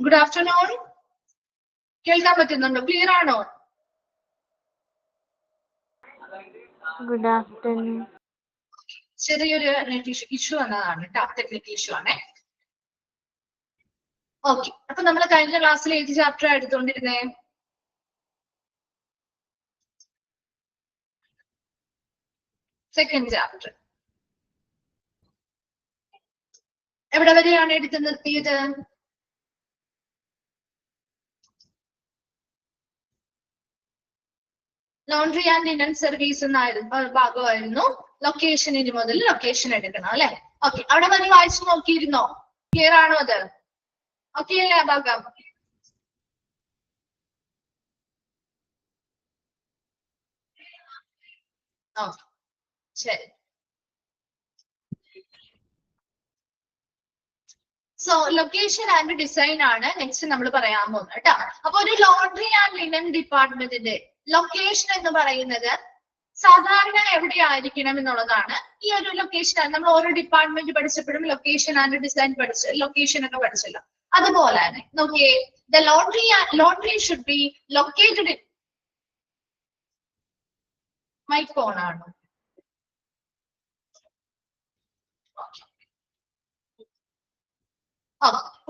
Good afternoon. കേൾക്കാൻ പറ്റുന്നുണ്ടോ? Clear ആണോ? Good afternoon. ചെറിയൊരു നെറ്റ് ഇഷ്യൂ വന്നതാണ് കേട്ടോ, ടെക്നിക്കൽ ഇഷ്യൂ ആണ്. ഓക്കെ, അപ്പൊ നമ്മൾ കഴിഞ്ഞ ക്ലാസ്സിൽ ഏത് ചാപ്റ്റർ എടുത്തോണ്ടിരുന്നേ? Second chapter. എവിടെ വരെയാണ് എടുത്ത് നിർത്തിയത്? ലോണ്ടറി ആൻഡ് ലിനൻ സർവീസ് എന്നായിരുന്നു ഭാഗമായിരുന്നു. ലൊക്കേഷൻ ഇനി മുതൽ ലൊക്കേഷൻ എടുക്കണം അല്ലെ? ഓക്കെ, അവിടെ വരെ വായിച്ചു നോക്കിയിരുന്നോ? ക്ലിയർ ആണോ അത്? ഓക്കെ അല്ലേ ആ ഭാഗം? ആ ശരി. സോ ലൊക്കേഷൻ ആൻഡ് ഡിസൈൻ ആണ് നെക്സ്റ്റ് നമ്മൾ പറയാൻ പോകുന്നത് കേട്ടോ. അപ്പൊ ഒരു ലോണ്ടറി ആൻഡ് ലിനൻ ഡിപ്പാർട്ട്മെന്റിന്റെ ലൊക്കേഷൻ എന്ന് പറയുന്നത് സാധാരണ എവിടെയായിരിക്കണം എന്നുള്ളതാണ്. ഈ ഒരു ലൊക്കേഷൻ നമ്മൾ ഓരോ ഡിപ്പാർട്ട്മെന്റ് പഠിച്ചപ്പോഴും ലൊക്കേഷൻ ആൻഡ് ഡിസൈൻ ലൊക്കേഷൻ ഒക്കെ പഠിച്ചല്ലോ. അതുപോലെ തന്നെ നോക്കിയേ, the laundry should be located in mic on ആണോ?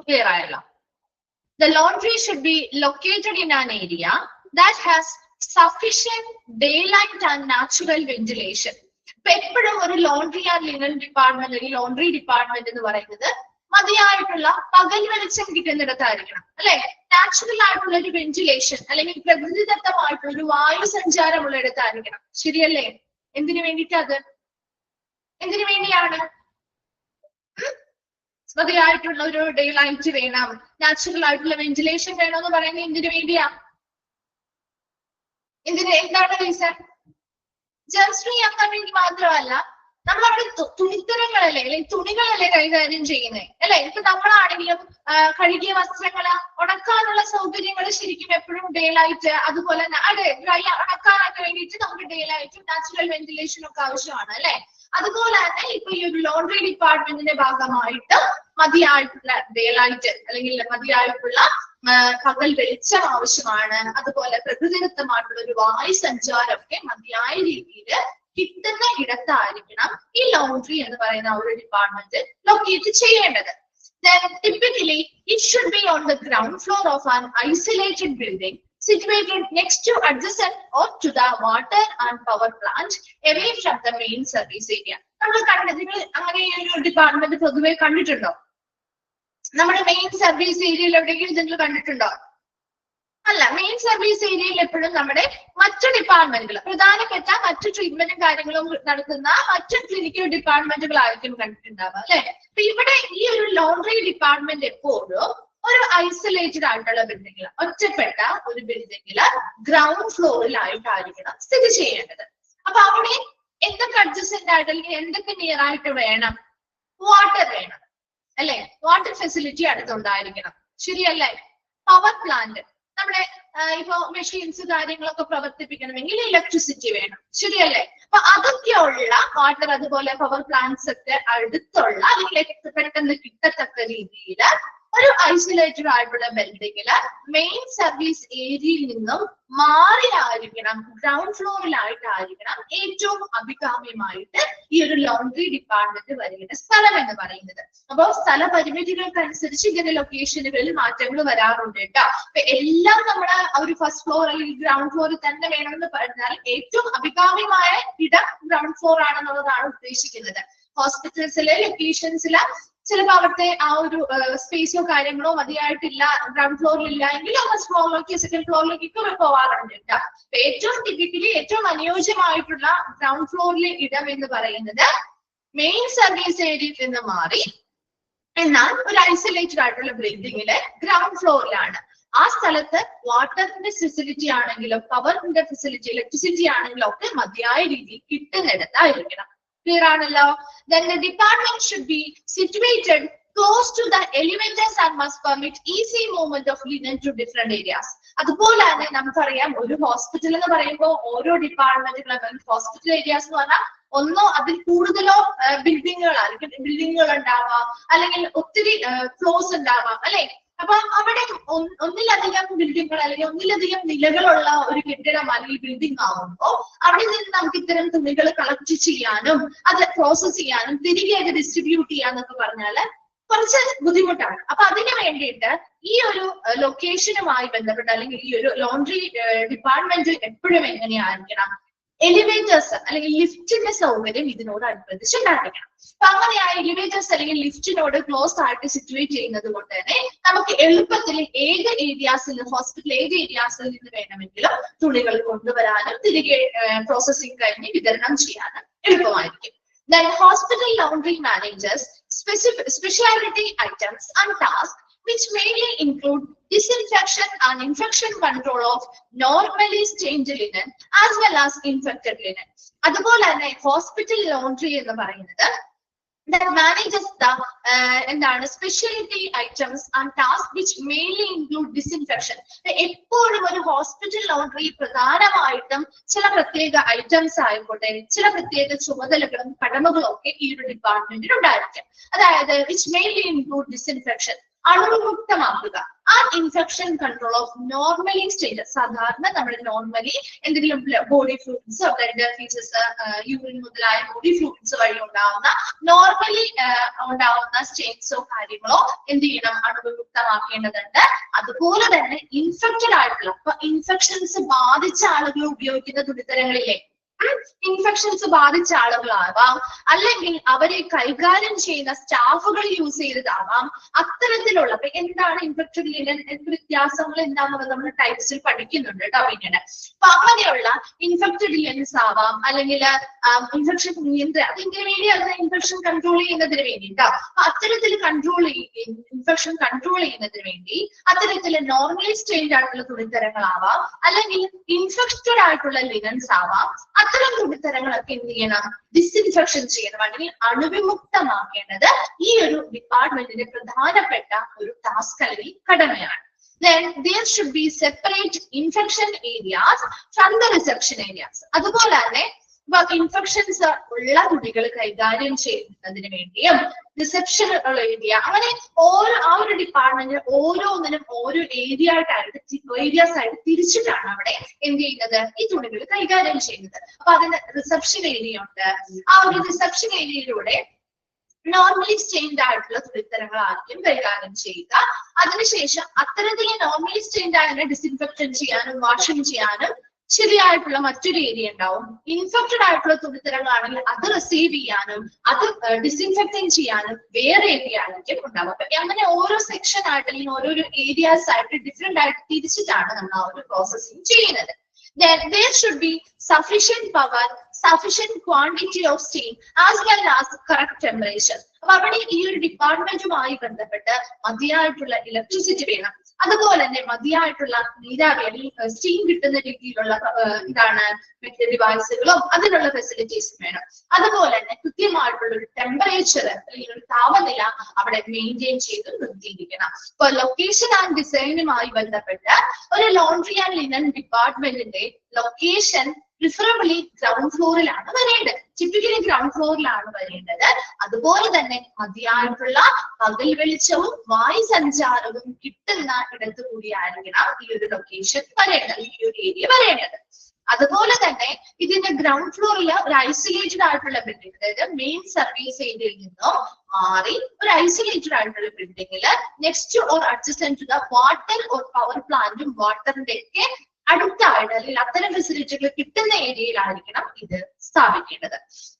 ക്ലിയർ ആയല്ലോ. The laundry should be located in an area that has sufficient daylight and natural ventilation. ഇപ്പൊ എപ്പോഴും ഒരു ലോണ്ടറി ആൻഡ് ലിനൻ ഡിപ്പാർട്ട്മെന്റ് അല്ലെങ്കിൽ ലോണ്ടറി ഡിപ്പാർട്ട്മെന്റ് എന്ന് പറയുന്നത് മതിയായിട്ടുള്ള പകൽ വെളിച്ചം കിട്ടുന്നിടത്തായിരിക്കണം അല്ലെ? നാച്ചുറൽ ആയിട്ടുള്ള ഒരു വെന്റിലേഷൻ അല്ലെങ്കിൽ പ്രകൃതിദത്തമായിട്ടുള്ള ഒരു വായു സഞ്ചാരമുള്ള ഇടത്തായിരിക്കണം. ശരിയല്ലേ? എന്തിനു വേണ്ടിയിട്ടത്? എന്തിനു വേണ്ടിയാണ്? മതിയായിട്ടുള്ള ഒരു ഡേ ലൈറ്റ് വേണം, നാച്ചുറൽ ആയിട്ടുള്ള വെന്റിലേഷൻ വേണം എന്ന് പറയുന്നത് എന്തിനു വേണ്ടിയാ? എന്താണ് റീസൺ? ജസ്റ്റ് ഫ്രീ ആക്കാൻ വേണ്ടി മാത്രമല്ല, നമ്മളവിടെ തുണിത്തരങ്ങളല്ലേ അല്ലെങ്കിൽ തുണികളല്ലേ കൈകാര്യം ചെയ്യുന്നത് അല്ലെ? ഇപ്പൊ നമ്മളാണെങ്കിലും കഴുകിയ വസ്ത്രങ്ങള് ഉണക്കാനുള്ള സൗകര്യങ്ങൾ ശരിക്കും എപ്പോഴും ഡേ ലൈറ്റ്, അതുപോലെ അതെ ഡ്രൈ ഉണക്കാനൊക്കെ വേണ്ടിയിട്ട് നമുക്ക് ഡേ ലൈറ്റും നാച്ചുറൽ വെന്റിലേഷനും ഒക്കെ ആവശ്യമാണ് അല്ലെ? അതുപോലെ തന്നെ ഇപ്പൊ ഈ ഒരു ലോണ്ടറി ഡിപ്പാർട്ട്മെന്റിന്റെ ഭാഗമായിട്ട് മതിയായിട്ടുള്ള ഡേ ലൈറ്റ് അല്ലെങ്കിൽ മതിയായിട്ടുള്ള പകൽ വെളിച്ചം ആവശ്യമാണ്. അതുപോലെ പ്രകൃതിദത്തമായിട്ടുള്ള ഒരു വായു സഞ്ചാരമൊക്കെ മതിയായ രീതിയിൽ കിട്ടുന്ന ഇടത്തായിരിക്കണം ഈ ലോണ്ടറി എന്ന് പറയുന്ന ഒരു ഡിപ്പാർട്ട്മെന്റ് ലൊക്കേറ്റ് ചെയ്യേണ്ടത്. Then typically it should be on the ground floor of an isolated building situated next to, adjacent or to the water and power plant, away from the main service area. നമ്മൾ കണ്ടതിന് അങ്ങനെ ഒരു department പൊതുവെ കണ്ടിട്ടുണ്ടോ? നമ്മുടെ main service ഏരിയയിൽ എവിടെയെങ്കിലും നിങ്ങൾ കണ്ടിട്ടുണ്ടോ? അല്ല, മെയിൻ സർവീസ് ഏരിയയിൽ എപ്പോഴും നമ്മുടെ മറ്റു ഡിപ്പാർട്ട്മെന്റുകൾ, പ്രധാനപ്പെട്ട മറ്റു ട്രീറ്റ്മെന്റും കാര്യങ്ങളും നടത്തുന്ന മറ്റു ക്ലിനിക്കൽ ഡിപ്പാർട്ട്മെന്റുകളായിരിക്കും കണ്ടിട്ടുണ്ടാവുക അല്ലെ? അപ്പൊ ഇവിടെ ഈ ഒരു ലോണ്ടറി ഡിപ്പാർട്ട്മെന്റ് എപ്പോഴും ഒരു ഐസൊലേറ്റഡ് ആയിട്ടുള്ള ബിൽഡിങ്ങിൽ, ഒറ്റപ്പെട്ട ഒരു ബിൽഡിങ്ങില് ഗ്രൗണ്ട് ഫ്ലോറിലായിട്ടായിരിക്കണം സ്ഥിതി ചെയ്യേണ്ടത്. അപ്പൊ അവിടെ എന്തൊക്കെ അഡ്ജസ്റ്റന്റ് ആയിട്ട് അല്ലെങ്കിൽ എന്തൊക്കെ നിയർ ആയിട്ട് വേണം? വാട്ടർ വേണം അല്ലെ? വാട്ടർ ഫെസിലിറ്റി അടുത്തുണ്ടായിരിക്കണം. ശരിയല്ലേ? പവർ പ്ലാന്റ്, നമ്മുടെ ഇപ്പൊ മെഷീൻസ് കാര്യങ്ങളൊക്കെ പ്രവർത്തിപ്പിക്കണമെങ്കിൽ ഇലക്ട്രിസിറ്റി വേണം. ശരിയല്ലേ? അപ്പൊ അതൊക്കെയുള്ള വാട്ടർ അതുപോലെ പവർ പ്ലാന്റ്സ് ഒക്കെ അടുത്തുള്ള അല്ലെങ്കിൽ പെട്ടെന്ന് കിട്ടത്തക്ക രീതിയിൽ ഒരു ഐസൊലേറ്റഡ് ആയിട്ടുള്ള ബിൽഡിങ്ങില് മെയിൻ സർവീസ് ഏരിയയിൽ നിന്നും മാറിയായിരിക്കണം, ഗ്രൗണ്ട് ഫ്ലോറിലായിട്ടായിരിക്കണം ഏറ്റവും അഭികാമ്യമായിട്ട് ഈ ഒരു ലോണ്ടറി ഡിപ്പാർട്ട്മെന്റ് വരുന്ന സ്ഥലം എന്ന് പറയുന്നത്. അപ്പോ സ്ഥല പരിമിതികൾക്കനുസരിച്ച് ഇങ്ങനെ ലൊക്കേഷനുകളിൽ മാറ്റങ്ങൾ വരാറുണ്ട് കേട്ടോ. അപ്പൊ എല്ലാം നമ്മുടെ ഒരു ഫസ്റ്റ് ഫ്ലോർ അല്ലെങ്കിൽ ഗ്രൗണ്ട് ഫ്ലോറിൽ തന്നെ വേണമെന്ന് പറഞ്ഞാൽ ഏറ്റവും അഭികാമ്യമായ ഇടം ഗ്രൗണ്ട് ഫ്ലോർ ആണെന്നുള്ളതാണ് ഉദ്ദേശിക്കുന്നത്. ഹോസ്പിറ്റൽസിലെ ലൊക്കേഷൻസില് ചിലപ്പോൾ അവിടുത്തെ ആ ഒരു സ്പേസോ കാര്യങ്ങളോ മതിയായിട്ടില്ല, ഗ്രൗണ്ട് ഫ്ലോറിൽ ഇല്ല എങ്കിൽ ഫസ്റ്റ് ഫ്ലോറിലേക്ക് സെക്കൻഡ് ഫ്ലോറിലേക്കൊക്കെ പോവാറുണ്ട് കേട്ടോ. ഏറ്റവും ടിപ്പിക്കലി ഏറ്റവും അനുയോജ്യമായിട്ടുള്ള ഗ്രൗണ്ട് ഫ്ലോറിലെ ഇടം എന്ന് പറയുന്നത് മെയിൻ സർവീസ് ഏരിയയിൽ നിന്ന് മാറി എന്നാൽ ഒരു ഐസൊലേറ്റഡ് ആയിട്ടുള്ള ബിൽഡിങ്ങിലെ ഗ്രൗണ്ട് ഫ്ലോറിലാണ്. ആ സ്ഥലത്ത് വാട്ടറിന്റെ ഫെസിലിറ്റി ആണെങ്കിലും പവറിന്റെ ഫെസിലിറ്റി, ഇലക്ട്രിസിറ്റി ആണെങ്കിലും ഒക്കെ മതിയായ രീതിയിൽ കിട്ടുന്നിടത്തായിരിക്കണം. Clear ആണല്ലോ? Then the department should be situated close to the elevators and must permit easy movement of linen to different areas. അതുപോലെ തന്നെ നമുക്കറിയാം, ഒരു ഹോസ്പിറ്റൽ എന്ന് പറയുമ്പോൾ ഓരോ ഡിപ്പാർട്ട്മെന്റുകളും ഹോസ്പിറ്റൽ ഏരിയാസ് എന്ന് പറഞ്ഞാൽ ഒന്നോ അതിൽ കൂടുതലോ ബിൽഡിങ്ങുകൾ ഉണ്ടാവാം, അല്ലെങ്കിൽ ഒത്തിരി ഫ്ലോർസ് ഉണ്ടാവാം അല്ലെ? അപ്പൊ അവിടെ ഒന്നിലധികം ബിൽഡിങ്ങുകൾ അല്ലെങ്കിൽ ഒന്നിലധികം നിലകളുള്ള ഒരു കെട്ടിടം അല്ലെങ്കിൽ ബിൽഡിംഗ് ആവുമ്പോൾ അവിടെ നിന്ന് നമുക്ക് ഇത്തരം തുണികൾ കളക്ട് ചെയ്യാനും അത് പ്രോസസ് ചെയ്യാനും തിരികെ അത് ഡിസ്ട്രിബ്യൂട്ട് ചെയ്യാന്നൊക്കെ പറഞ്ഞാല് കുറച്ച് ബുദ്ധിമുട്ടാണ്. അപ്പൊ അതിന് വേണ്ടിയിട്ട് ഈ ഒരു ലൊക്കേഷനുമായി ബന്ധപ്പെട്ട് അല്ലെങ്കിൽ ഈ ഒരു ലോണ്ടറി ഡിപ്പാർട്ട്മെന്റ് എപ്പോഴും എങ്ങനെയായിരിക്കണം, എലിവേറ്റേഴ്സ് അല്ലെങ്കിൽ ലിഫ്റ്റിന്റെ സൗകര്യം ഇതിനോട് അനുബന്ധിച്ച് ഉണ്ടായിരിക്കണം. അപ്പൊ അങ്ങനെ ആ എലിവേറ്റേഴ്സ് അല്ലെങ്കിൽ ലിഫ്റ്റിനോട് ക്ലോസ് ആയിട്ട് സിറ്റുവേറ്റ് ചെയ്യുന്നത് കൊണ്ട് തന്നെ നമുക്ക് എളുപ്പത്തിൽ ഏത് ഏരിയാസിൽ ഹോസ്പിറ്റൽ ഏത് ഏരിയാസിൽ നിന്ന് വേണമെങ്കിലും തുണികൾ കൊണ്ടുവരാനും തിരികെ പ്രോസസ്സിംഗ് കഴിഞ്ഞ് വിതരണം ചെയ്യാനും എളുപ്പമായിരിക്കും. Then hospital laundry manages specialty items and tasks which mainly include disinfection and infection control of normally stained linen as well as infected linen. അതുപോലെ തന്നെ ഹോസ്പിറ്റൽ ലോണ്ടറി എന്ന് പറയുന്നത് that manages the എന്താണ് speciality items and task which mainly include disinfection. എപ്പോഴും ഒരു hospital laundry പ്രധാനമായിട്ടും ചില പ്രത്യേക ഐറ്റംസ് ആയിക്കോട്ടെ, ചില പ്രത്യേക ചുമതലകളും കടമകളും ഒക്കെ ഈ ഒരു ഡിപ്പാർട്ട്മെന്റിൽ ഉണ്ടായിരിക്കും. അതായത് വിച്ച് മെയിൻലി ഇൻക്ലൂഡ് ഡിസിൻഫെക്ഷൻ, അണുവിമുക്തമാക്കുക, and infection control of normally stage. സാധാരണ നമ്മൾ നോർമലി എന്തെങ്കിലും body fluids, blood faeces, urine മുതലായ ബോഡി ഫ്ലൂയിഡ്സ് വഴി ഉണ്ടാവുന്ന നോർമലി ഉണ്ടാവുന്ന സ്റ്റേറ്റ്സോ കാര്യങ്ങളോ എന്ത് ചെയ്യണം, അണുവിമുക്തമാക്കേണ്ടതുണ്ട്. അതുപോലെ തന്നെ ഇൻഫെക്റ്റഡ് ആയിട്ടുള്ള, ഇപ്പൊ ഇൻഫെക്ഷൻസ് ബാധിച്ച ആളുകൾ ഉപയോഗിക്കുന്ന തുണിത്തരങ്ങളില്ലേ, ഇൻഫെക്ഷൻസ് ബാധിച്ച ആളുകളാവാം, അല്ലെങ്കിൽ അവരെ കൈകാര്യം ചെയ്യുന്ന സ്റ്റാഫുകൾ യൂസ് ചെയ്തതാവാം, അത്തരത്തിലുള്ള എന്താണ് ഇൻഫെക്റ്റഡ് ലിനൻ, എന്ത് വ്യത്യാസങ്ങൾ എന്താണെന്നുള്ളത് നമ്മൾ ടൈപ്സിൽ പഠിക്കുന്നുണ്ട് കേട്ടോ പിന്നീട്. അപ്പൊ അങ്ങനെയുള്ള ഇൻഫെക്റ്റഡ് ലിനൻസ് ആവാം, അല്ലെങ്കിൽ ഇൻഫെക്ഷൻ അതിന് വേണ്ടി അത് ഇൻഫെക്ഷൻ കൺട്രോൾ ചെയ്യുന്നതിന് വേണ്ടിട്ടോ. അപ്പൊ അത്തരത്തിൽ ഇൻഫെക്ഷൻ കൺട്രോൾ ചെയ്യുന്നതിന് വേണ്ടി അത്തരത്തിൽ നോർമലി സ്റ്റേൻഡ് ആയിട്ടുള്ള തുണിത്തരങ്ങളാവാം, അല്ലെങ്കിൽ ഇൻഫെക്റ്റഡ് ആയിട്ടുള്ള ലിനൻസ് ആവാം. അത്തരം തുണിത്തരങ്ങളൊക്കെ എന്ത് ചെയ്യണം, ഡിസിൻഫെക്ഷൻ ചെയ്യണം, അല്ലെങ്കിൽ അണുവിമുക്തമാക്കേണ്ടത് ഈ ഒരു ഡിപ്പാർട്ട്മെന്റിന്റെ പ്രധാനപ്പെട്ട ഒരു ടാസ്ക് അല്ലെങ്കിൽ കടമയാണ്. Then there should be separate infection areas from the reception areas. അതുപോലെ തന്നെ ഇൻഫെക്ഷൻസ് ഉള്ള തുണികൾ കൈകാര്യം ചെയ്യുന്നതിന് വേണ്ടിയും റിസപ്ഷൻ ഉള്ള ഏരിയ, അങ്ങനെ ആ ഒരു ഡിപ്പാർട്ട്മെന്റ് ഓരോന്നിനും ഓരോ ഏരിയാസ് ആയിട്ട് തിരിച്ചിട്ടാണ് അവിടെ എന്ത് ചെയ്യുന്നത്, ഈ തുണികൾ കൈകാര്യം ചെയ്യുന്നത്. അപ്പൊ അതിന് റിസപ്ഷൻ ഏരിയ ഉണ്ട്. ആ ഒരു റിസപ്ഷൻ ഏരിയയിലൂടെ നോർമലി സ്റ്റെയിൻഡ് ആയിട്ടുള്ള തുണിത്തരങ്ങളായിരിക്കും കൈകാര്യം ചെയ്യുക. അതിനുശേഷം അത്തരത്തിൽ നോർമലി സ്റ്റെയിൻഡ് ആയതിനെ ഡിസിൻഫെക്ഷൻ ചെയ്യാനും വാഷിംഗ് ചെയ്യാനും ശരിയായിട്ടുള്ള മറ്റൊരു ഏരിയ ഉണ്ടാവും. ഇൻഫെക്റ്റഡ് ആയിട്ടുള്ള തുണിത്തരങ്ങളാണെങ്കിൽ അത് റിസീവ് ചെയ്യാനും അത് ഡിസിൻഫെക്റ്റിംഗ് ചെയ്യാനും വേറെ ഏരിയ ആയിരിക്കും ഉണ്ടാവും. അപ്പൊ അങ്ങനെ ഓരോ സെക്ഷൻ ആയിട്ട് അല്ലെങ്കിൽ ഓരോരോ ഏരിയാസ് ആയിട്ട് ഡിഫറെന്റ് ആയിട്ട് തിരിച്ചിട്ടാണ് നമ്മൾ ആ ഒരു പ്രോസസ്സിംഗ് ചെയ്യുന്നത്. Then there should be sufficient power, sufficient quantity of steam as well as correct temperature. അപ്പൊ അവിടെ ഈ ഒരു ഡിപ്പാർട്ട്മെന്റുമായി ബന്ധപ്പെട്ട് മതിയായിട്ടുള്ള ഇലക്ട്രിസിറ്റി വേണം. അതുപോലെ തന്നെ മതിയായിട്ടുള്ള നീരാവി അല്ലെങ്കിൽ സ്റ്റീം കിട്ടുന്ന രീതിയിലുള്ള ഡിവൈസുകളും അതിനുള്ള ഫെസിലിറ്റീസും വേണം. അതുപോലെ തന്നെ കൃത്യമായിട്ടുള്ള ഒരു ടെമ്പറേച്ചർ അല്ലെങ്കിൽ ഒരു താപനില അവിടെ മെയിൻറ്റെയിൻ ചെയ്ത് നിർത്തിയിരിക്കണം. ഇപ്പൊ ലൊക്കേഷൻ ആൻഡ് ഡിസൈനുമായി ബന്ധപ്പെട്ട് ഒരു ലോണ്ടറി ആൻഡ് ലിനൻ ഡിപ്പാർട്ട്മെന്റിന്റെ ലൊക്കേഷൻ പ്രിഫറബിളി ഗ്രൗണ്ട് ഫ്ലോറിലാണ് വരേണ്ടത്. ടിപ്പിക്കലി ഗ്രൗണ്ട് ഫ്ലോറിലാണ് വരേണ്ടത്. അതുപോലെ തന്നെ മതിയായിട്ടുള്ള പകൽ വെളിച്ചവും വായു സഞ്ചാരവും കിട്ടുന്ന ഇടത്തു കൂടിയായിരിക്കണം ഈ ഒരു ലൊക്കേഷൻ വരേണ്ടത്, ഈ ഒരു ഏരിയ വരേണ്ടത്. അതുപോലെ തന്നെ ഇതിന്റെ ഗ്രൗണ്ട് ഫ്ലോറിൽ ഒരു ഐസൊലേറ്റഡ് ആയിട്ടുള്ള ബിൽഡിംഗ്, അതായത് മെയിൻ സർവീസ് ഏരിയയിൽ നിന്നും മാറി ഒരു ഐസൊലേറ്റഡ് ആയിട്ടുള്ള ബിൽഡിംഗിൽ next or adjacent to the water or power പ്ലാന്റും വാട്ടറിന്റെ ഒക്കെ അടുത്തായിട്ട് അല്ലെങ്കിൽ അത്തരം ഫെസിലിറ്റികൾ കിട്ടുന്ന ഏരിയയിലായിരിക്കണം ഇത് സ്ഥാപിക്കേണ്ടത്.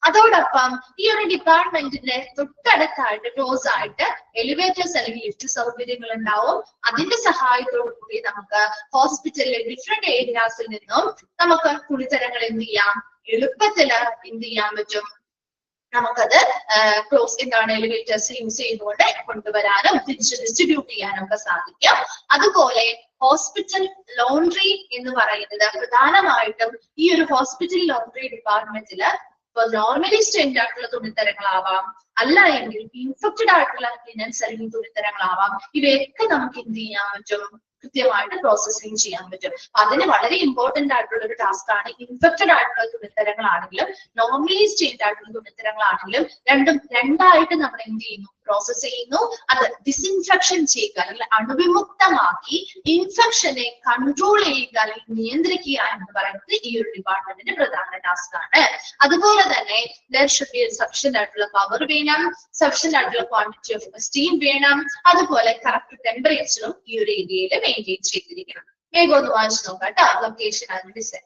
അതോടൊപ്പം ഈ ഒരു ഡിപ്പാർട്ട്മെന്റിന്റെ തൊട്ടടുത്തായിട്ട് ക്ലോസ് ആയിട്ട് എലിവേറ്റേഴ്സ് അല്ലെങ്കിൽ ലിഫ്റ്റ് സൗകര്യങ്ങൾ ഉണ്ടാവും. അതിന്റെ സഹായത്തോടു കൂടി നമുക്ക് ഹോസ്പിറ്റലിലെ ഡിഫറെന്റ് ഏരിയാസിൽ നിന്നും നമുക്ക് തുണിത്തരങ്ങൾ എന്ത് ചെയ്യാം, എളുപ്പത്തിൽ എന്ത് ചെയ്യാൻ പറ്റും, നമുക്കത് എലിവേറ്റേഴ്സ് യൂസ് ചെയ്തുകൊണ്ട് കൊണ്ടുവരാനും തിരിച്ച് ഡിസ്ട്രിബ്യൂട്ട് ചെയ്യാനും ഒക്കെ സാധിക്കും. അതുപോലെ ഹോസ്പിറ്റൽ ലോണ്ടറി എന്ന് പറയുന്നത് പ്രധാനമായിട്ടും ഈ ഒരു ഹോസ്പിറ്റൽ ലോണ്ടറി ഡിപ്പാർട്ട്മെന്റില് ഇപ്പൊ നോർമലി സ്റ്റെൻഡ് ആയിട്ടുള്ള തുണിത്തരങ്ങളാവാം, അല്ല എങ്കിൽ ഇൻഫെക്റ്റഡ് ആയിട്ടുള്ള ലിനൻസ് അല്ലെങ്കിൽ തുണിത്തരങ്ങളാവാം. ഇവയൊക്കെ നമുക്ക് എന്ത് ചെയ്യാൻ പറ്റും, കൃത്യമായിട്ട് പ്രോസസ്സിംഗ് ചെയ്യാൻ പറ്റും. അതിന് വളരെ ഇമ്പോർട്ടന്റ് ആയിട്ടുള്ള ഒരു ടാസ്ക് ആണ്. ഇൻഫെക്റ്റഡ് ആയിട്ടുള്ള തുണിത്തരങ്ങളാണെങ്കിലും നോർമലി സ്റ്റേറ്റ് ആയിട്ടുള്ള തുണിത്തരങ്ങളാണെങ്കിലും രണ്ടായിട്ട് നമ്മൾ എന്ത് ചെയ്യുന്നു, പ്രോസസ് ചെയ്യുന്നു. അത് ഡിസിൻഫെക്ഷൻ ചെയ്യുക അല്ലെങ്കിൽ അണുവിമുക്തമാക്കി ഇൻഫെക്ഷനെ കൺട്രോൾ ചെയ്യുക അല്ലെങ്കിൽ നിയന്ത്രിക്കുക എന്ന് പറയുന്നത് ഈ ഒരു ഡിപ്പാർട്ട്മെന്റിന്റെ പ്രധാന ടാസ്ക് ആണ്. അതുപോലെ തന്നെ there should be sufficient ആയിട്ടുള്ള പവർ വേണം, സഫിഷ്യന്റ് ആയിട്ടുള്ള ക്വാണ്ടിറ്റി ഓഫ് സ്റ്റീം വേണം, അതുപോലെ കറക്റ്റ് ടെമ്പറേച്ചറും ഈ ഒരു ഏരിയയിൽ മെയിൻറ്റെയിൻ ചെയ്തിരിക്കണം. വേഗം ഒന്ന് വായിച്ചു നോക്കാം കേട്ടോ, ലൊക്കേഷൻ ആൻഡ് ഡിസൈൻ.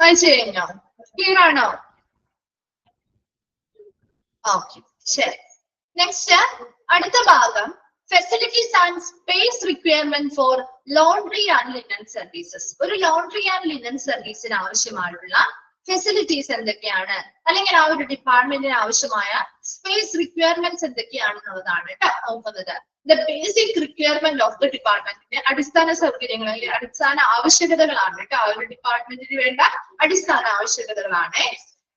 വായിച്ചു കഴിഞ്ഞോ? ക്ലിയർ ആണോ? ഓക്കെ, ശരി. നെക്സ്റ്റ് അടുത്ത ഭാഗം facilities and space requirement for laundry and linen services. ഒരു ലോണ്ടറി ആൻഡ് ലിനൻ സർവീസിന് ആവശ്യമായിട്ടുള്ള ഫെസിലിറ്റീസ് എന്തൊക്കെയാണ്, അല്ലെങ്കിൽ ആ ഒരു ഡിപ്പാർട്ട്മെന്റിന് ആവശ്യമായ സ്പേസ് റിക്വയർമെന്റ്സ് എന്തൊക്കെയാണെന്നുള്ളതാണ് കേട്ടോ നോക്കുന്നത്. The basic requirement of the ഡിപ്പാർട്ട്മെന്റിന്റെ അടിസ്ഥാന സൗകര്യങ്ങൾ അല്ലെങ്കിൽ അടിസ്ഥാന ആവശ്യകതകളാണ് കേട്ടോ ആ ഒരു ഡിപ്പാർട്ട്മെന്റിന് വേണ്ട അടിസ്ഥാന ആവശ്യകതകളാണ്.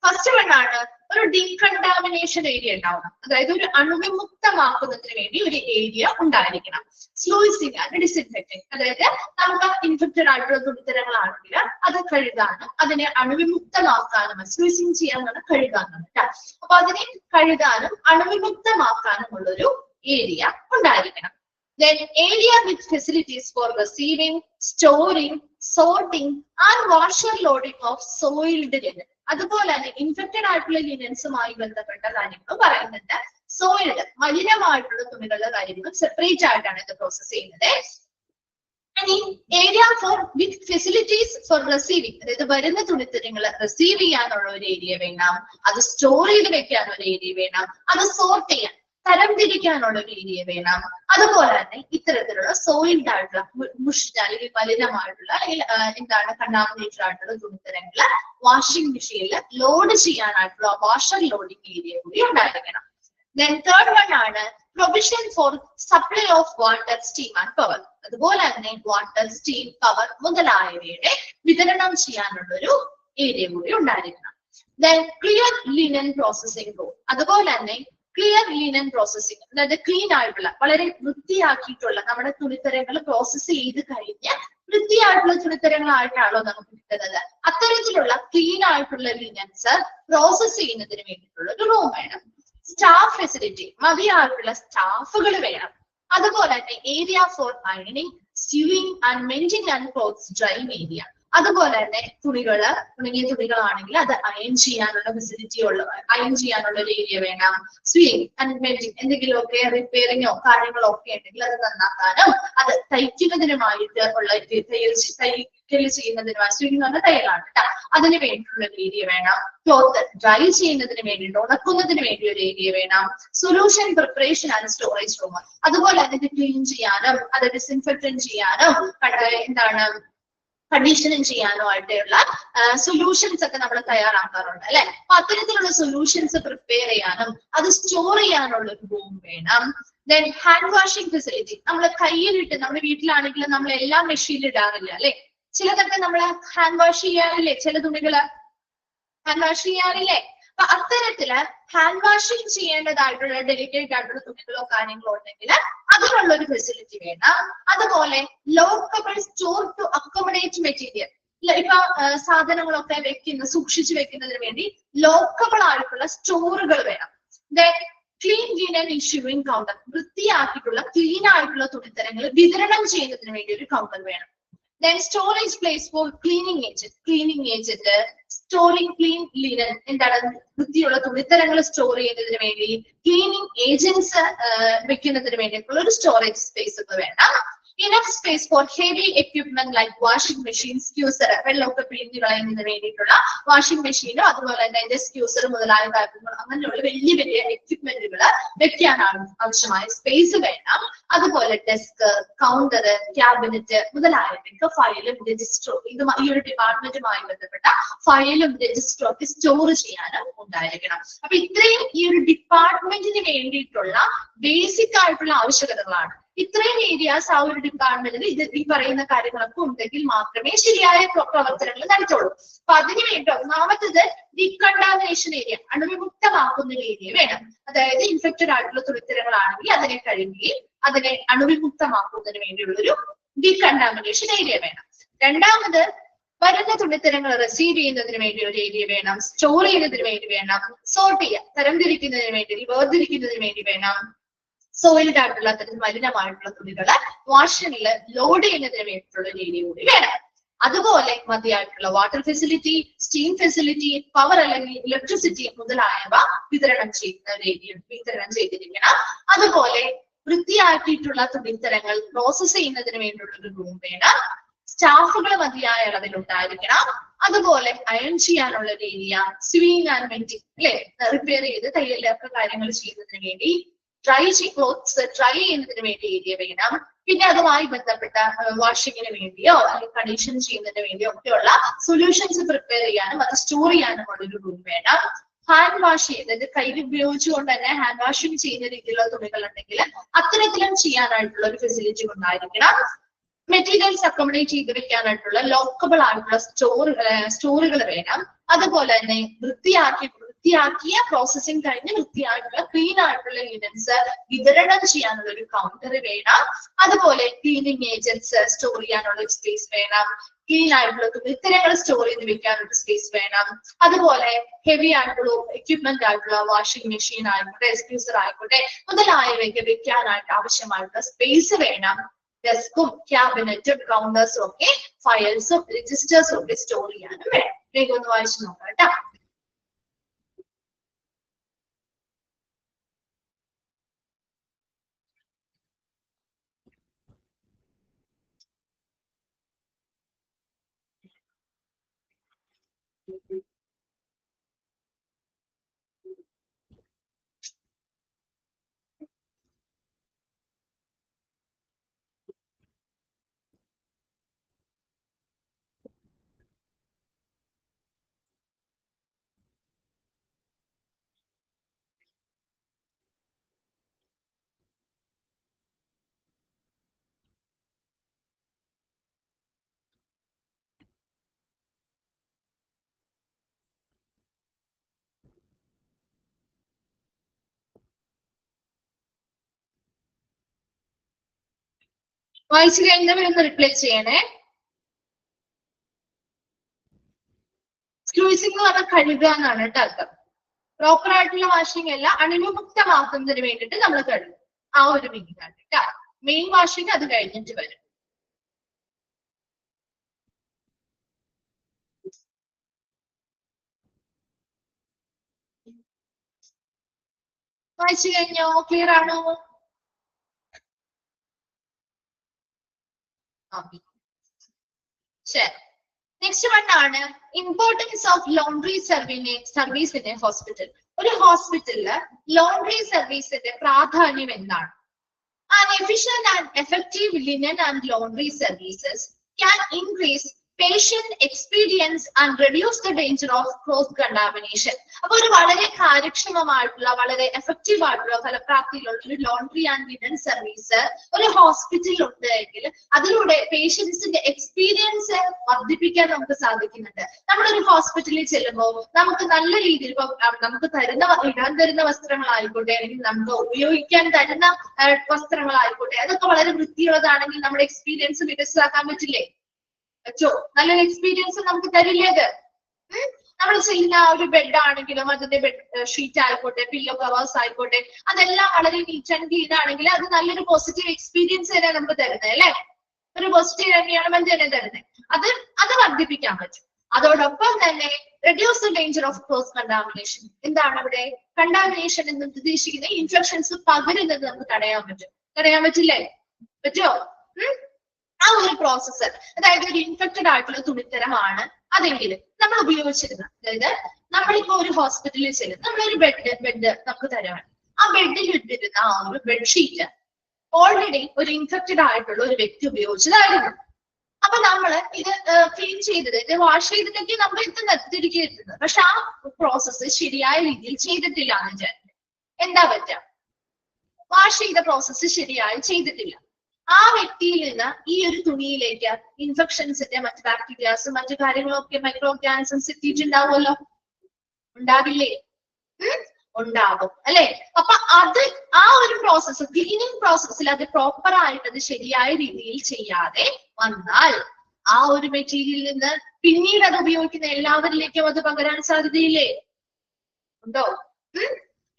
ഫസ്റ്റ് വൺ ആണ് ഒരു ഡീകണ്ടാമിനേഷൻ ഏരിയ ഉണ്ടാവണം. അതായത് ഒരു അണുവിമുക്തമാക്കുന്നതിന് വേണ്ടി ഒരു ഏരിയ ഉണ്ടായിരിക്കണം. സ്ലൂയിസിങ് ആൻഡ് ഡിസിൻഫെക്ടിങ്, അതായത് നമുക്ക് ഇൻഫെക്റ്റഡ് ആയിട്ടുള്ള തുണിത്തരങ്ങളാണെങ്കിൽ അത് കഴുകാനും അതിനെ അണുവിമുക്തമാക്കാനും, സ്ലൂയിസിങ് ചെയ്യാനാണ് കഴുകാനാണ് കേട്ടോ. അപ്പൊ അതിനെ കഴുകാനും അണുവിമുക്തമാക്കാനുമുള്ളൊരു ഏരിയ ഉണ്ടായിരിക്കണം. Then area with facilities for receiving, storing, sorting and washer loading of soiled linen. അതുപോലെ തന്നെ ഇൻഫെക്റ്റഡ് ആയിട്ടുള്ള ലിനൻസുമായി ബന്ധപ്പെട്ട കാര്യങ്ങൾ പറയുന്നുണ്ട്. സോയിൽഡ് മലിനമായിട്ടുള്ള തുണികളുടെ കാര്യങ്ങൾ സെപ്പറേറ്റ് ആയിട്ടാണ് ഇത് പ്രോസസ് ചെയ്യുന്നത്. ഇനി area for with facilities for receiving, അതായത് വരുന്ന തുണിത്തരങ്ങൾ റിസീവ് ചെയ്യാനുള്ള ഒരു ഏരിയ വേണം, അത് സ്റ്റോർ ചെയ്ത് വെക്കാൻ ഒരു ഏരിയ വേണം, അത് സോർട്ട് ചെയ്യാൻ തരംതിരിക്കാനുള്ള ഒരു ഏരിയ വേണം. അതുപോലെ തന്നെ ഇത്തരത്തിലുള്ള സോയിൽഡ് ആയിട്ടുള്ള മുഷിഞ്ഞ അല്ലെങ്കിൽ മലിനമായിട്ടുള്ള അല്ലെങ്കിൽ എന്താണ് കണ്ടാമിനേറ്റഡ് ആയിട്ടുള്ള തുണിത്തരങ്ങള് വാഷിംഗ് മെഷീനിൽ ലോഡ് ചെയ്യാനായിട്ടുള്ള വാഷർ ലോഡിംഗ് ഏരിയ കൂടി ഉണ്ടായിരിക്കണം. Then third one ആണ് provision for supply of water, steam and power. അതുപോലെ തന്നെ വാട്ടർ, സ്റ്റീം, പവർ മുതലായവയുടെ വിതരണം ചെയ്യാനുള്ള ഒരു ഏരിയ കൂടി ഉണ്ടായിരിക്കണം. Then clear linen processing room. അതുപോലെ തന്നെ ക്ലിയർ ലിനൻ പ്രോസസിംഗ്, അതായത് ക്ലീൻ ആയിട്ടുള്ള വളരെ വൃത്തിയാക്കിയിട്ടുള്ള നമ്മുടെ തുണിത്തരങ്ങൾ പ്രോസസ് ചെയ്ത് കഴിഞ്ഞ് വൃത്തിയായിട്ടുള്ള തുണിത്തരങ്ങളായിട്ടാണല്ലോ നമുക്ക് കിട്ടുന്നത്. അത്തരത്തിലുള്ള ക്ലീൻ ആയിട്ടുള്ള ലിനൻസ് പ്രോസസ് ചെയ്യുന്നതിന് വേണ്ടിയിട്ടുള്ള ഒരു റൂം വേണം. സ്റ്റാഫ് ഫെസിലിറ്റി, മതിയായിട്ടുള്ള സ്റ്റാഫുകൾ വേണം. അതുപോലെ തന്നെ ഏരിയ ഫോർ അയണിങ്, sewing and mending and clothes drying area. അതുപോലെ തന്നെ തുണികള്, ഉണങ്ങിയ തുണികളാണെങ്കിൽ അത് അയൺ ചെയ്യാനുള്ള ഫെസിലിറ്റി അയൺ ചെയ്യാനുള്ള ഒരു ഏരിയ വേണം. സ്യൂയിങ് ആൻഡ് മെന്റിങ്, എന്തെങ്കിലുമൊക്കെ റിപ്പയറിങ്ങോ കാര്യങ്ങളോ ഒക്കെ ഉണ്ടെങ്കിൽ അത് നന്നാക്കാനും അത് തയ്ക്കുന്നതിനുമായിട്ട് ഉള്ള തയ്ക്കൽ ചെയ്യുന്നതിനുമായി, സ്യൂയിങ് എന്ന് പറഞ്ഞാൽ തയ്യലാണ് കേട്ടോ, അതിന് വേണ്ടിയിട്ടുള്ള ഒരു ഏരിയ വേണം. ക്ലോത്ത് ഡ്രൈ ചെയ്യുന്നതിന് വേണ്ടിയിട്ട് ഉണക്കുന്നതിന് വേണ്ടി ഒരു ഏരിയ വേണം. Solution preparation and storage room, അതുപോലെ അതിന് ക്ലീൻ ചെയ്യാനും അത് ഡിസിൻഫെക്റ്റൻ ചെയ്യാനും എന്താണ് കണ്ടീഷനിങ് ചെയ്യാനോ ആയിട്ടുള്ള സൊല്യൂഷൻസ് ഒക്കെ നമ്മൾ തയ്യാറാക്കാറുണ്ട് അല്ലെ. അപ്പൊ അത്തരത്തിലുള്ള സൊല്യൂഷൻസ് പ്രിപ്പയർ ചെയ്യാനും അത് സ്റ്റോർ ചെയ്യാനുള്ള ഒരു റൂം വേണം. ദെൻ ഹാൻഡ് വാഷിംഗ് ഫെസിലിറ്റി, നമ്മൾ കയ്യിലിട്ട് നമ്മുടെ വീട്ടിലാണെങ്കിൽ നമ്മൾ എല്ലാം മെഷീനിൽ ഇടാറില്ല അല്ലെ, ചിലതൊക്കെ നമ്മൾ ഹാൻഡ് വാഷ് ചെയ്യാറില്ലേ, ചില തുണികള് ഹാൻഡ് വാഷ് ചെയ്യാറില്ലേ. അപ്പൊ അത്തരത്തില് ഹാൻഡ് വാഷിംഗ് ചെയ്യേണ്ടതായിട്ടുള്ള ഡെലിക്കേറ്റ് ആയിട്ടുള്ള തുണികളോ കാര്യങ്ങളോ ഉണ്ടെങ്കിൽ അതിനുള്ള ഒരു ഫെസിലിറ്റി വേണം. അതുപോലെ lockable store to accommodate material, ഇപ്പൊ സാധനങ്ങളൊക്കെ സൂക്ഷിച്ചു വെക്കുന്നതിന് വേണ്ടി ലോക്കബിൾ ആയിട്ടുള്ള സ്റ്റോറുകൾ വേണം. ക്ലീൻ ലിനൻ ഇഷ്യൂയിങ് കൗണ്ടർ, വൃത്തിയാക്കിയിട്ടുള്ള ക്ലീൻ ആയിട്ടുള്ള തുണിത്തരങ്ങൾ വിതരണം ചെയ്യുന്നതിന് വേണ്ടി ഒരു കൗണ്ടർ വേണം. Then storage place for cleaning agent, storing clean linen, എന്താണ് വൃത്തിയുള്ള തുണിത്തരങ്ങൾ സ്റ്റോർ ചെയ്യുന്നതിന് വേണ്ടി ക്ലീനിങ് ഏജൻസ് വെക്കുന്നതിന് വേണ്ടിയിട്ടുള്ള ഒരു സ്റ്റോറേജ് സ്പേസ് ഒക്കെ വേണം. Enough space for heavy equipment like washing machine, squeezer, വെള്ളമൊക്കെ പിഴിഞ്ഞു കളയുന്നതിന് വേണ്ടിയിട്ടുള്ള വാഷിംഗ് മെഷീനോ അതുപോലെ തന്നെ അതിന്റെ സ്ക്യൂസർ മുതലായ കാര്യങ്ങൾ അങ്ങനെയുള്ള വലിയ വലിയ എക്വിപ്മെന്റുകൾ വെക്കാനാണ് ആവശ്യമായ സ്പേസ് വേണം. അതുപോലെ ഡെസ്ക്, കൗണ്ടർ, ക്യാബിനറ്റ് മുതലായവയൊക്കെ ഫയലും രജിസ്റ്ററും ഈ ഒരു ഡിപ്പാർട്ട്മെന്റുമായി ബന്ധപ്പെട്ട ഫയലും രജിസ്റ്ററും ഒക്കെ സ്റ്റോർ ചെയ്യാനും ഉണ്ടായിരിക്കണം. അപ്പൊ ഇത്രയും ഈ ഒരു ഡിപ്പാർട്ട്മെന്റിന് വേണ്ടിയിട്ടുള്ള ബേസിക് ആയിട്ടുള്ള ആവശ്യകതകളാണ്. ഇത്രയും ഏരിയാസ് ആ ഒരു ഡിപ്പാർട്ട്മെന്റിൽ ഈ പറയുന്ന കാര്യങ്ങളൊക്കെ ഉണ്ടെങ്കിൽ മാത്രമേ ശരിയായ പ്രവർത്തനങ്ങൾ നടത്തുള്ളൂ. അപ്പൊ അതിനുവേണ്ടി ഒന്നാമത്തത് ഡീകണ്ടാമിനേഷൻ ഏരിയ, അണുവിമുക്തമാക്കുന്ന ഒരു ഏരിയ വേണം. അതായത് ഇൻഫെക്റ്റഡ് ആയിട്ടുള്ള തുണിത്തരങ്ങളാണെങ്കിൽ അതിനെ കഴുകി അതിനെ അണുവിമുക്തമാക്കുന്നതിന് വേണ്ടിയുള്ള ഒരു ഡീകണ്ടാമിനേഷൻ ഏരിയ വേണം. രണ്ടാമത് വരുന്ന തുണിത്തരങ്ങൾ റിസീവ് ചെയ്യുന്നതിന് വേണ്ടി ഒരു ഏരിയ വേണം, സ്റ്റോർ ചെയ്യുന്നതിന് വേണ്ടി വേണം, സോർട്ട് ചെയ്യാൻ തരംതിരിക്കുന്നതിന് വേണ്ടി വേർതിരിക്കുന്നതിന് വേണ്ടി വേണം. സോയിൽഡ് ആയിട്ടുള്ള അത്തരത്തിൽ മലിനമായിട്ടുള്ള തുണികള് വാഷിംഗിൽ ലോഡ് ചെയ്യുന്നതിന് വേണ്ടിയിട്ടുള്ള ഒരു ഏരിയ കൂടി വേണം. അതുപോലെ മതിയായിട്ടുള്ള water facility, steam facility, power അല്ലെങ്കിൽ ഇലക്ട്രിസിറ്റി മുതലായവ വിതരണം ചെയ്യുന്ന ഒരു ഏരിയ വിതരണം ചെയ്തിരിക്കണം. അതുപോലെ വൃത്തിയാക്കിയിട്ടുള്ള തുണിത്തരങ്ങൾ പ്രോസസ് ചെയ്യുന്നതിന് വേണ്ടിയുള്ള ഒരു റൂം വേണം. സ്റ്റാഫുകൾ മതിയായ അളവിൽ ഉണ്ടായിരിക്കണം. അതുപോലെ അയൺ ചെയ്യാനുള്ള ഒരു ഏരിയ, സ്വിങ് ആൻഡ് മെന്റിങ് അല്ലെ, റിപ്പയർ ചെയ്ത് തയ്യലൊക്കെ കാര്യങ്ങൾ ചെയ്യുന്നതിന് വേണ്ടി, ഡ്രൈ ക്ലോത്ത്സ് ഡ്രൈ ചെയ്യുന്നതിന് വേണ്ടി ഏരിയ വേണം. പിന്നെ അതുമായി ബന്ധപ്പെട്ട വാഷിങ്ങിന് വേണ്ടിയോ അല്ലെങ്കിൽ കണ്ടീഷൻ ചെയ്യുന്നതിന് വേണ്ടിയോ ഒക്കെയുള്ള സൊല്യൂഷൻസ് പ്രിപ്പയർ ചെയ്യാനും അത് സ്റ്റോർ ചെയ്യാനും ഉള്ളൊരു റൂം വേണം. ഹാൻഡ് വാഷ് ചെയ്തത് കയ്യിൽ ഉപയോഗിച്ചുകൊണ്ട് തന്നെ ഹാൻഡ് വാഷിംഗ് ചെയ്യുന്ന രീതിയിലുള്ള തുണികൾ ഉണ്ടെങ്കിൽ അത്തരത്തിലും ചെയ്യാനായിട്ടുള്ള ഒരു ഫെസിലിറ്റി ഉണ്ടായിരിക്കണം. മെറ്റീരിയൽസ് അക്കോമഡേറ്റ് ചെയ്ത് വെക്കാനായിട്ടുള്ള ലോക്കബിൾ ആയിട്ടുള്ള സ്റ്റോറുകൾ വേണം. അതുപോലെ തന്നെ വൃത്തിയാക്കിയ പ്രോസസ്സിംഗ് കഴിഞ്ഞ് വൃത്തിയായിട്ടുള്ള ക്ലീൻ ആയിട്ടുള്ള ലിനൻസ് വിതരണം ചെയ്യാനുള്ള ഒരു കൗണ്ടർ വേണം. അതുപോലെ ക്ലീനിങ് ഏജൻസ് സ്റ്റോർ ചെയ്യാനുള്ള ഒരു സ്പേസ് വേണം. ക്ലീൻ ആയിട്ടുള്ള തുണിത്തരങ്ങൾ സ്റ്റോർ ചെയ്ത് വെക്കാനുള്ള സ്പേസ് വേണം. അതുപോലെ ഹെവി ആയിട്ടുള്ള എക്യുപ്മെന്റ് ആയിട്ടുള്ള വാഷിംഗ് മെഷീൻ ആയിക്കോട്ടെ, എക്സ്ക്യൂസർ ആയിക്കോട്ടെ മുതലായവയൊക്കെ വെക്കാനായിട്ട് ആവശ്യമായിട്ടുള്ള സ്പേസ് വേണം. ഡെസ്കും ക്യാബിനറ്റും കൗണ്ടേഴ്സും ഒക്കെ ഫയൽസും രജിസ്റ്റേഴ്സും ഒക്കെ സ്റ്റോർ ചെയ്യാനും വേണം. വേഗം ഒന്ന് വായിച്ചു നോക്കാം കേട്ടോ. വായിച്ചു കഴിഞ്ഞവരൊന്ന് റിപ്ലൈ ചെയ്യണേ. സ്ക്യൂസിംഗ് എന്ന് പറഞ്ഞാൽ കഴുകുക എന്നാണ് കേട്ടോ അർത്ഥം. പ്രോപ്പർ ആയിട്ടുള്ള വാഷിംഗ് അല്ല, അണുവിമുക്തമാക്കുന്നതിന് വേണ്ടിയിട്ട് നമ്മൾ കഴുകും. ആ ഒരു മീനിങ് ആണ് കേട്ടോ. മെയിൻ വാഷിംഗ് അത് കഴിഞ്ഞിട്ട് വരും. വായിച്ചു കഴിഞ്ഞോ? ക്ലിയർ ആണോ? ശരി. നെക്സ്റ്റ് വൺ ആണ് importance of laundry service in A hospital. ഒരു ഹോസ്പിറ്റലില് ലോണ്ടറി സർവീസിന്റെ പ്രാധാന്യം എന്താണ്? An efficient and effective linen and laundry services can increase patient experience and reduce the danger of cross contamination. അപ്പോൾ ഒരു വളരെ കാര്യക്ഷമമായിട്ടുള്ള വളരെ എഫക്റ്റീവ് ആയിട്ടുള്ള ഫലപ്രാപ്തിയിലുള്ള ഒരു ലോണ്ടറി ആൻഡ് ലിനൻ സർവീസ് ഒരു ഹോസ്പിറ്റലിൽ ഉണ്ട് എങ്കിൽ അതിലൂടെ പേഷ്യൻസിന്റെ എക്സ്പീരിയൻസ് വർദ്ധിപ്പിക്കാൻ നമുക്ക് സാധിക്കുന്നുണ്ട്. നമ്മളൊരു ഹോസ്പിറ്റലിൽ ചെല്ലുമ്പോൾ നമുക്ക് നല്ല രീതിയിൽ ഇപ്പൊ നമുക്ക് ഇടാൻ തരുന്ന വസ്ത്രങ്ങളായിക്കോട്ടെ അല്ലെങ്കിൽ നമുക്ക് ഉപയോഗിക്കാൻ തരുന്ന വസ്ത്രങ്ങളായിക്കോട്ടെ അതൊക്കെ വളരെ വൃത്തിയുള്ളതാണെങ്കിൽ നമ്മുടെ എക്സ്പീരിയൻസ് മികച്ചതാക്കാൻ പറ്റില്ലേ? പറ്റോ? നല്ലൊരു എക്സ്പീരിയൻസ് നമുക്ക് തരില്ലേ അത്? നമ്മൾ ചെയ്യുന്ന ഒരു ബെഡ് ആണെങ്കിലും അതിന്റെ ബെഡ് ഷീറ്റ് ആയിക്കോട്ടെ പില്ലോ കവേഴ്സ് ആയിക്കോട്ടെ അതെല്ലാം വളരെ നീറ്റ് ആൻഡ് ക്ലീൻ ആണെങ്കിൽ അത് നല്ലൊരു പോസിറ്റീവ് എക്സ്പീരിയൻസ് തന്നെ നമുക്ക് തരുന്നത് അല്ലെ? ഒരു പോസിറ്റീവ് എൻവയോൺമെന്റ് തന്നെ തരുന്നത്. അത് വർദ്ധിപ്പിക്കാൻ പറ്റും. അതോടൊപ്പം തന്നെ reduce the danger of cross contamination. എന്താണ് അവിടെ കണ്ടാമിനേഷൻ എന്ന് ഉദ്ദേശിക്കുന്ന ഇൻഫെക്ഷൻസ് പകരുന്നത് നമുക്ക് തടയാൻ പറ്റില്ലേ? പറ്റോ? ആ ഒരു പ്രോസസ്സ്, അതായത് ഒരു ഇൻഫെക്റ്റഡ് ആയിട്ടുള്ള തുണിത്തരമാണ് അതെങ്കിൽ നമ്മൾ ഉപയോഗിച്ചിരുന്നത്, അതായത് നമ്മളിപ്പോ ഒരു ഹോസ്പിറ്റലിൽ ചെല്ലും, നമ്മളൊരു ബെഡ് നമുക്ക് തരാണ്. ആ ബെഡിൽ ഇട്ടിരുന്ന ആ ഒരു ബെഡ്ഷീറ്റ് ഓൾറെഡി ഒരു ഇൻഫെക്റ്റഡ് ആയിട്ടുള്ള ഒരു വ്യക്തി ഉപയോഗിച്ചതായിരുന്നു. അപ്പൊ നമ്മള് ഇത് ക്ലീൻ ചെയ്തത് ഇത് വാഷ് ചെയ്തിട്ടൊക്കെ നമ്മൾ തിരികെ എത്തുന്നത്. പക്ഷെ ആ പ്രോസസ്സ് ശരിയായ രീതിയിൽ ചെയ്തിട്ടില്ല എന്ന് വിചാരിക്കും. എന്താ പറ്റുക? വാഷ് ചെയ്ത പ്രോസസ്സ് ശരിയായി ചെയ്തിട്ടില്ല. ആ വ്യക്തിയിൽ നിന്ന് ഈ ഒരു തുണിയിലേക്ക് ഇൻഫെക്ഷൻസിന്റെ മറ്റ് ബാക്ടീരിയാസും മറ്റു കാര്യങ്ങളൊക്കെ മൈക്രോ ഓർഗാനിസംസ് എത്തിയിട്ടുണ്ടാവുമല്ലോ, ഉണ്ടാവില്ലേ? ഉണ്ടാകും അല്ലെ? അപ്പൊ അത് ആ ഒരു പ്രോസസ്സ് ക്ലീനിങ് പ്രോസസ്സിൽ അത് പ്രോപ്പർ ആയിട്ട് അത് ശരിയായ രീതിയിൽ ചെയ്യാതെ വന്നാൽ ആ ഒരു മെറ്റീരിയലിൽ നിന്ന് പിന്നീട് അത് ഉപയോഗിക്കുന്ന എല്ലാവരിലേക്കും അത് പകരാൻ സാധ്യതയില്ലേ? ഉണ്ടോ?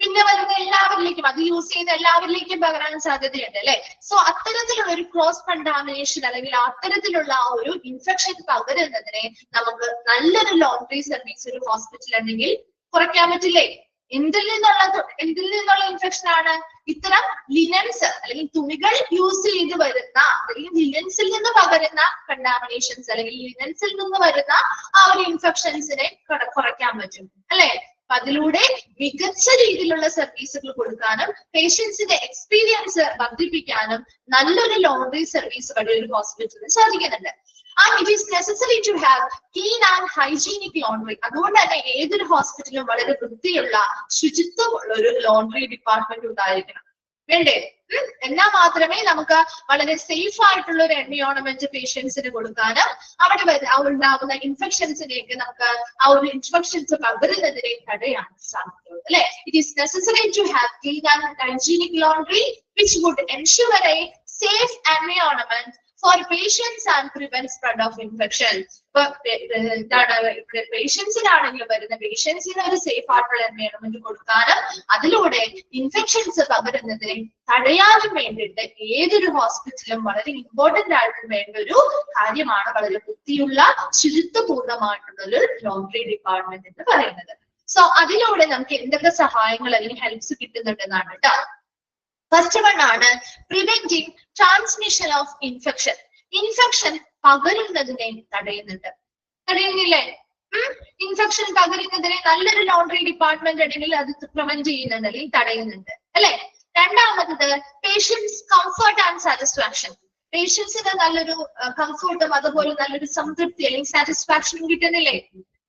പിന്നെ വരുന്ന എല്ലാവരിലേക്കും അത് യൂസ് ചെയ്യുന്ന എല്ലാവരിലേക്കും പകരാൻ സാധ്യതയുണ്ട് അല്ലെ? സോ അത്തരത്തിലുള്ള ഒരു ക്രോസ് കണ്ടാമിനേഷൻ അല്ലെങ്കിൽ അത്തരത്തിലുള്ള ആ ഒരു ഇൻഫെക്ഷൻ പകരുന്നതിനെ നമുക്ക് നല്ലൊരു ലോണ്ടറി സർവീസ് ഒരു ഹോസ്പിറ്റൽ ഉണ്ടെങ്കിൽ കുറയ്ക്കാൻ പറ്റില്ലേ? എന്തിൽ നിന്നുള്ള ഇൻഫെക്ഷൻ ആണ്? ഇത്തരം ലിനൻസ് അല്ലെങ്കിൽ തുണികൾ യൂസ് ചെയ്ത് വരുന്ന അല്ലെങ്കിൽ ലിനൻസിൽ നിന്ന് പകരുന്ന കണ്ടാമിനേഷൻസ് അല്ലെങ്കിൽ ലിനൻസിൽ നിന്ന് വരുന്ന ആ ഒരു ഇൻഫെക്ഷൻസിനെ കുറയ്ക്കാൻ പറ്റും അല്ലെ? അപ്പൊ അതിലൂടെ മികച്ച രീതിയിലുള്ള സർവീസുകൾ കൊടുക്കാനും പേഷ്യൻസിന്റെ എക്സ്പീരിയൻസ് വർദ്ധിപ്പിക്കാനും നല്ലൊരു ലോണ്ടറി സർവീസ് വഴി ഒരു ഹോസ്പിറ്റലിന് സാധിക്കുന്നുണ്ട്. And it is necessary to have clean and hygienic laundry. അതുകൊണ്ട് തന്നെ ഏതൊരു ഹോസ്പിറ്റലിലും വളരെ വൃത്തിയുള്ള ശുചിത്വമുള്ള ഒരു ലോണ്ടറി ഡിപ്പാർട്ട്മെന്റ് ഉണ്ടായിരിക്കണം. വേണ്ടേ? എന്നാൽ മാത്രമേ നമുക്ക് വളരെ സേഫ് ആയിട്ടുള്ള ഒരു എൻവയോൺമെന്റ് പേഷ്യൻസിന് കൊടുക്കാനും അവിടെ ഉണ്ടാകുന്ന ഇൻഫെക്ഷൻസിലേക്ക് നമുക്ക് ആ ഒരു ഇൻഫെക്ഷൻസ് പകരുന്നതിനെ തടയാൻ സാധിക്കുള്ളൂ അല്ലെ? It is necessary to have clean and hygienic laundry which would ensure a safe environment for patients and prevent spread of infection. പേഷ്യൻസിനാണെങ്കിലും വരുന്ന പേഷ്യൻസിന് ഒരു സേഫ് ആയിട്ടുള്ള എൻവയോൺമെന്റ് കൊടുക്കാനും അതിലൂടെ ഇൻഫെക്ഷൻസ് പകരുന്നതിനെ തടയാനും വേണ്ടിയിട്ട് ഏതൊരു ഹോസ്പിറ്റലും വളരെ ഇമ്പോർട്ടന്റ് ആയിട്ട് വേണ്ട ഒരു കാര്യമാണ് വളരെ വൃത്തിയുള്ള ശുചിത്വപൂർണ്ണമായിട്ടുള്ള ഒരു ലോണ്ടറി ഡിപ്പാർട്ട്മെന്റ് എന്ന് പറയുന്നത്. സോ അതിലൂടെ നമുക്ക് എന്തൊക്കെ സഹായങ്ങൾ അല്ലെങ്കിൽ ഹെൽപ്സ് കിട്ടുന്നുണ്ടെന്നാണ് കേട്ടോ. ഫസ്റ്റ് വൺ ആണ് preventing transmission of infection. Infection പകരുന്നതിനെ തടയുന്നില്ലേ? ഇൻഫെക്ഷൻ പകരുന്നതിനെ നല്ലൊരു ലോണ്ടറി ഡിപ്പാർട്ട്മെന്റ് ഉണ്ടെങ്കിൽ അത് പ്രിവെന്റ് ചെയ്യുന്നുണ്ട് അല്ലെങ്കിൽ തടയുന്നുണ്ട് അല്ലെ? രണ്ടാമത്തത് പേഷ്യൻസ് കംഫർട്ട് ആൻഡ് സാറ്റിസ്ഫാക്ഷൻ. പേഷ്യൻസിന് നല്ലൊരു കംഫർട്ടും അതുപോലെ നല്ലൊരു സംതൃപ്തി അല്ലെങ്കിൽ സാറ്റിസ്ഫാക്ഷനും കിട്ടുന്നില്ലേ?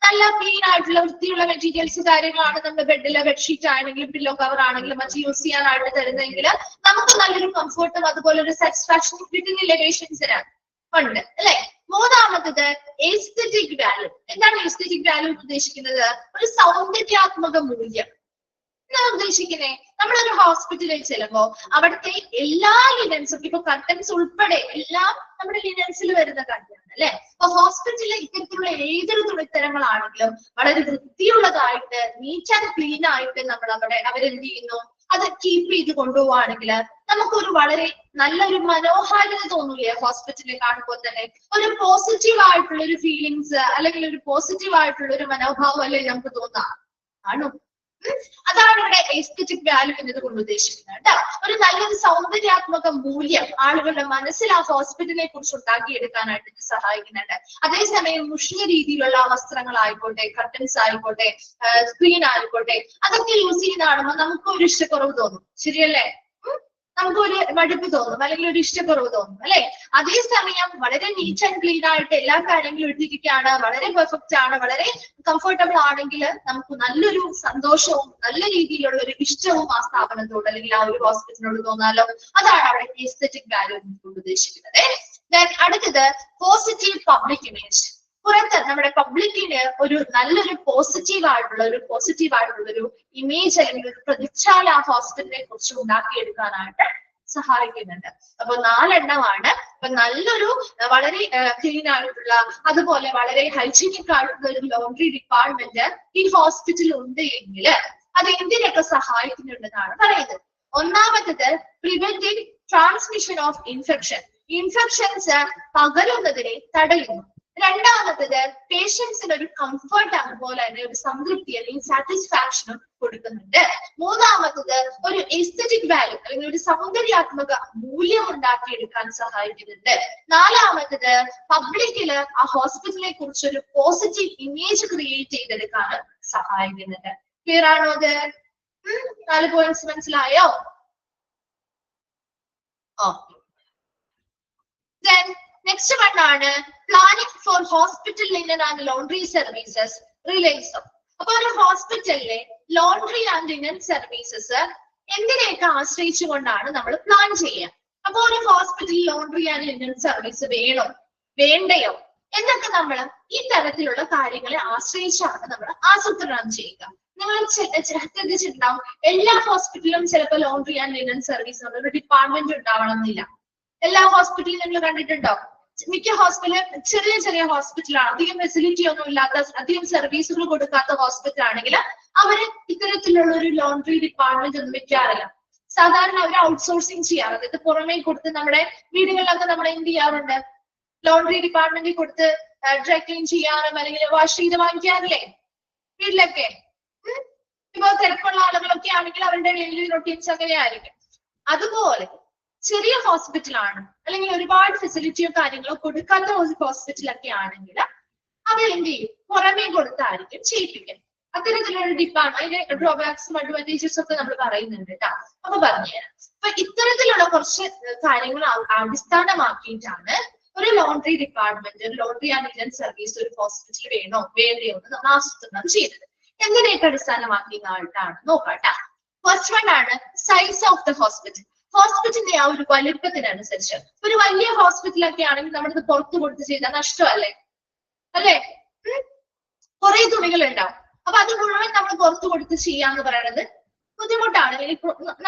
നല്ല ക്ലീൻ ആയിട്ടുള്ള വൃത്തിയുള്ള മെറ്റീരിയൽസ് കാര്യങ്ങളാണ് നമ്മുടെ ബെഡിലെ ബെഡ്ഷീറ്റ് ആണെങ്കിലും പില്ലോ കവർ ആണെങ്കിലും മറ്റ് യൂസ് ചെയ്യാനായിട്ട് തരുന്നെങ്കിൽ നമുക്ക് നല്ലൊരു കംഫർട്ടും അതുപോലെ ഒരു സാറ്റിസ്ഫാക്ഷനും കിട്ടുന്നില്ലേ പേഷ്യൻസിന്? ഉണ്ട് അല്ലെ? മൂന്നാമത്തത് എസ്തെറ്റിക് വാല്യൂ. എന്താണ് എസ്തെറ്റിക് വാല്യൂ ഉദ്ദേശിക്കുന്നത്? ഒരു സൗന്ദര്യാത്മക മൂല്യം. എന്താണ് ഉദ്ദേശിക്കുന്നേ? നമ്മളൊരു ഹോസ്പിറ്റലിൽ ചെല്ലുമ്പോ അവിടുത്തെ എല്ലാ ലിനൻസും ഇപ്പൊ കർട്ടൻസ് ഉൾപ്പെടെ എല്ലാം നമ്മുടെ ലിനൻസിൽ വരുന്ന കാര്യമാണ് അല്ലെ? അപ്പൊ ഹോസ്പിറ്റലിൽ ഇത്തരത്തിലുള്ള ഏതൊരു തുണിത്തരങ്ങളാണെങ്കിലും വളരെ വൃത്തിയുള്ളതായിട്ട് നീറ്റ് ആൻഡ് ക്ലീൻ ആയിട്ട് നമ്മൾ അവിടെ അവരെന്ത് ചെയ്യുന്നു അത് കീപ്പ് ചെയ്ത് കൊണ്ടുപോവാണെങ്കിൽ നമുക്കൊരു വളരെ നല്ലൊരു മനോഹാരിത തോന്നില്ലേ ഹോസ്പിറ്റലിൽ കാണുമ്പോൾ തന്നെ? ഒരു പോസിറ്റീവ് ആയിട്ടുള്ള ഒരു ഫീലിങ്സ് അല്ലെങ്കിൽ ഒരു പോസിറ്റീവ് ആയിട്ടുള്ള ഒരു മനോഭാവം അല്ലേ നമുക്ക് തോന്നാം? ആണോ? അതാണ് ഇവിടെ എസ്തെറ്റിക് വാല്യൂ എന്നത് കൊണ്ട് ഉദ്ദേശിക്കുന്നത് കേട്ടോ. ഒരു നല്ലൊരു സൗന്ദര്യാത്മക മൂല്യം ആളുകളുടെ മനസ്സിൽ ആ ഹോസ്പിറ്റലിനെ കുറിച്ച് ഉണ്ടാക്കിയെടുക്കാനായിട്ട് ഇത് സഹായിക്കുന്നുണ്ട്. അതേസമയം മുഷിയ രീതിയിലുള്ള വസ്ത്രങ്ങളായിക്കോട്ടെ, കർട്ടൻസ് ആയിക്കോട്ടെ, സ്ക്രീൻ ആയിക്കോട്ടെ, അതൊക്കെ യൂസ് ചെയ്യുന്ന കാണുമ്പോൾ നമുക്ക് ഒരു ഇഷ്ടക്കുറവ് തോന്നും. ശരിയല്ലേ? നമുക്ക് ഒരു മടുപ്പ് തോന്നും, അല്ലെങ്കിൽ ഒരു ഇഷ്ടക്കുറവ് തോന്നും, അല്ലെ? അതേസമയം വളരെ നീറ്റ് ആൻഡ് ക്ലീൻ ആയിട്ട് എല്ലാ കാര്യങ്ങളും എഴുതിയിരിക്കുകയാണ്, വളരെ പെർഫെക്റ്റ് ആണ്, വളരെ കംഫർട്ടബിൾ ആണെങ്കിൽ നമുക്ക് നല്ലൊരു സന്തോഷവും നല്ല രീതിയിലുള്ള ഒരു ഇഷ്ടവും ആ സ്ഥാപനത്തോട് അല്ലെങ്കിൽ ആ ഒരു ഹോസ്പിറ്റലിനോട് തോന്നാലോ. അതാണ് അവിടെ എസ്തെറ്റിക് വാല്യൂ കൊണ്ട് ഉദ്ദേശിക്കുന്നത്. ദെൻ അടുത്തത് പോസിറ്റീവ് പബ്ലിക് ഇമേജ്. പുറത്ത് നമ്മുടെ പബ്ലിക്കിന് ഒരു നല്ലൊരു പോസിറ്റീവ് ആയിട്ടുള്ള ഒരു ഇമേജ് അല്ലെങ്കിൽ ഒരു പ്രതിച്ഛായ ആ ഹോസ്പിറ്റലിനെ കുറിച്ച് ഉണ്ടാക്കിയെടുക്കാനായിട്ട് സഹായിക്കുന്നുണ്ട്. അപ്പൊ 4 എണ്ണമാണ്. അപ്പൊ നല്ലൊരു വളരെ ക്ലീൻ ആയിട്ടുള്ള, അതുപോലെ വളരെ ഹൈജീനിക് ആയിട്ടുള്ള ഒരു ലോണ്ടറി ഡിപ്പാർട്ട്മെന്റ് ഈ ഹോസ്പിറ്റലിൽ ഉണ്ട് എങ്കിൽ അത് എന്തിനൊക്കെ സഹായിക്കുന്നുണ്ടെന്നാണ് പറയുന്നത്. ഒന്നാമത്തത് പ്രിവെന്റിംഗ് ട്രാൻസ്മിഷൻ ഓഫ് ഇൻഫെക്ഷൻസ് പകരുന്നതിനെ തടയുന്നു. രണ്ടാമത്തത് പേഷ്യൻസിന് ഒരു കംഫർട്ട്, അതുപോലെ തന്നെ ഒരു സംതൃപ്തി അല്ലെങ്കിൽ സാറ്റിസ്ഫാക്ഷനും കൊടുക്കുന്നുണ്ട്. മൂന്നാമത്തത് ഒരു എസ്തെറ്റിക് വാല്യൂ അല്ലെങ്കിൽ ഒരു സൗന്ദര്യാത്മക മൂല്യം ഉണ്ടാക്കിയെടുക്കാൻ സഹായിക്കുന്നുണ്ട്. നാലാമത്തത് പബ്ലിക്കില് ആ ഹോസ്പിറ്റലിനെ കുറിച്ച് ഒരു പോസിറ്റീവ് ഇമേജ് ക്രിയേറ്റ് ചെയ്തെടുക്കാൻ സഹായിക്കുന്നുണ്ട്. ക്ലിയർ ആണോ അത്? 4 പോയിന്റ്സ് മനസ്സിലായോ? ഓക്കെ. നെക്സ്റ്റ് വൺ ആണ് planning for hospital linen and laundry services relies. അപ്പൊ ഒരു ഹോസ്പിറ്റലിലെ ലോണ്ടറി ആൻഡ് ലിനൻ സർവീസസ് എന്തിനെയൊക്കെ ആശ്രയിച്ചുകൊണ്ടാണ് നമ്മൾ പ്ലാൻ ചെയ്യുക? അപ്പൊ ഒരു ഹോസ്പിറ്റലിൽ ലോണ്ടറി ആൻഡ് ലിനൻ സർവീസ് വേണോ വേണ്ടയോ എന്നൊക്കെ നമ്മൾ ഈ തരത്തിലുള്ള കാര്യങ്ങളെ ആശ്രയിച്ചാണ് നമ്മൾ ആസൂത്രണം ചെയ്യുക. നിങ്ങൾ ശ്രദ്ധിച്ചിട്ടുണ്ടാവും, എല്ലാ ഹോസ്പിറ്റലിലും ചിലപ്പോൾ ലോണ്ടറി ആൻഡ് ലിനൻ സർവീസ് ഒരു ഡിപ്പാർട്ട്മെന്റ് ഉണ്ടാവണം എന്നില്ല. എല്ലാ ഹോസ്പിറ്റലിലും നിങ്ങൾ കണ്ടിട്ടുണ്ടോ? മിക്ക ഹോസ്പിറ്റലും ചെറിയ ഹോസ്പിറ്റലാണ്, അധികം ഫെസിലിറ്റി ഒന്നും ഇല്ലാത്ത, അധികം സർവീസുകൾ കൊടുക്കാത്ത ഹോസ്പിറ്റൽ ആണെങ്കിൽ അവര് ഇത്തരത്തിലുള്ള ഒരു ലോണ്ടറി ഡിപ്പാർട്ട്മെന്റ് ഒന്നും വെക്കാറില്ല. സാധാരണ അവർ ഔട്ട്സോഴ്സിങ് ചെയ്യാറ്, അതായത് പുറമേ കൊടുത്ത് നമ്മുടെ വീടുകളിലൊക്കെ നമ്മൾ എന്ത് ചെയ്യാറുണ്ട്, ലോണ്ടറി ഡിപ്പാർട്ട്മെന്റിൽ കൊടുത്ത് ഡ്രൈ ക്ലീൻ ചെയ്യാറും അല്ലെങ്കിൽ വാഷ് ചെയ്ത് വാങ്ങിക്കാറില്ലേ വീട്ടിലൊക്കെ? ഇപ്പൊ തിരക്കുള്ള ആളുകളൊക്കെ ആണെങ്കിൽ അവരുടെ ഡെയിലി റൊട്ടീൻസ് അങ്ങനെയായിരിക്കും. അതുപോലെ ചെറിയ ഹോസ്പിറ്റലാണ് അല്ലെങ്കിൽ ഒരുപാട് ഫെസിലിറ്റിയോ കാര്യങ്ങളോ കൊടുക്കാത്ത ഹോസ്പിറ്റലൊക്കെ ആണെങ്കിൽ അവർ എന്ത് ചെയ്യും, പുറമേ കൊടുത്തായിരിക്കും ചെയ്യിപ്പിക്കുന്നത്. അത്തരത്തിലുള്ള ഡിപ്പാർട്ട്മെന്റ് അതിന്റെ ഡ്രോബാക്സും അഡ്വാൻറ്റേജസും ഒക്കെ നമ്മൾ പറയുന്നുണ്ട് കേട്ടോ. അപ്പൊ പറഞ്ഞുതരാം. അപ്പൊ ഇത്തരത്തിലുള്ള കുറച്ച് കാര്യങ്ങൾ അടിസ്ഥാനമാക്കിയിട്ടാണ് ഒരു ലോണ്ടറി ഡിപ്പാർട്ട്മെന്റ്, ഒരു ലോണ്ടറി ആൻഡ് ലിനൻ സർവീസ് ഒരു ഹോസ്പിറ്റൽ വേണോ വേണ്ടയോ എന്ന് നമ്മൾ ആസൂത്രണം ചെയ്യുന്നത്. എന്തിനെയൊക്കെ അടിസ്ഥാനമാക്കിയിട്ടാണ് നോക്കാട്ട. ഫസ്റ്റ് വൺ ആണ് സൈസ് ഓഫ് ദ ഹോസ്പിറ്റൽ. ഹോസ്പിറ്റലിന്റെ ആ ഒരു വലിപ്പത്തിനനുസരിച്ച് ഒരു വലിയ ഹോസ്പിറ്റലൊക്കെ ആണെങ്കിൽ നമ്മളിത് പുറത്തു കൊടുത്ത് ചെയ്താൽ നഷ്ടമല്ലേ, അല്ലെ? കുറെ തുണികൾ ഉണ്ടാവും. അപ്പൊ അത് മുഴുവൻ നമ്മൾ പുറത്തു കൊടുത്ത് ചെയ്യാന്ന് പറയുന്നത് ബുദ്ധിമുട്ടാണ്,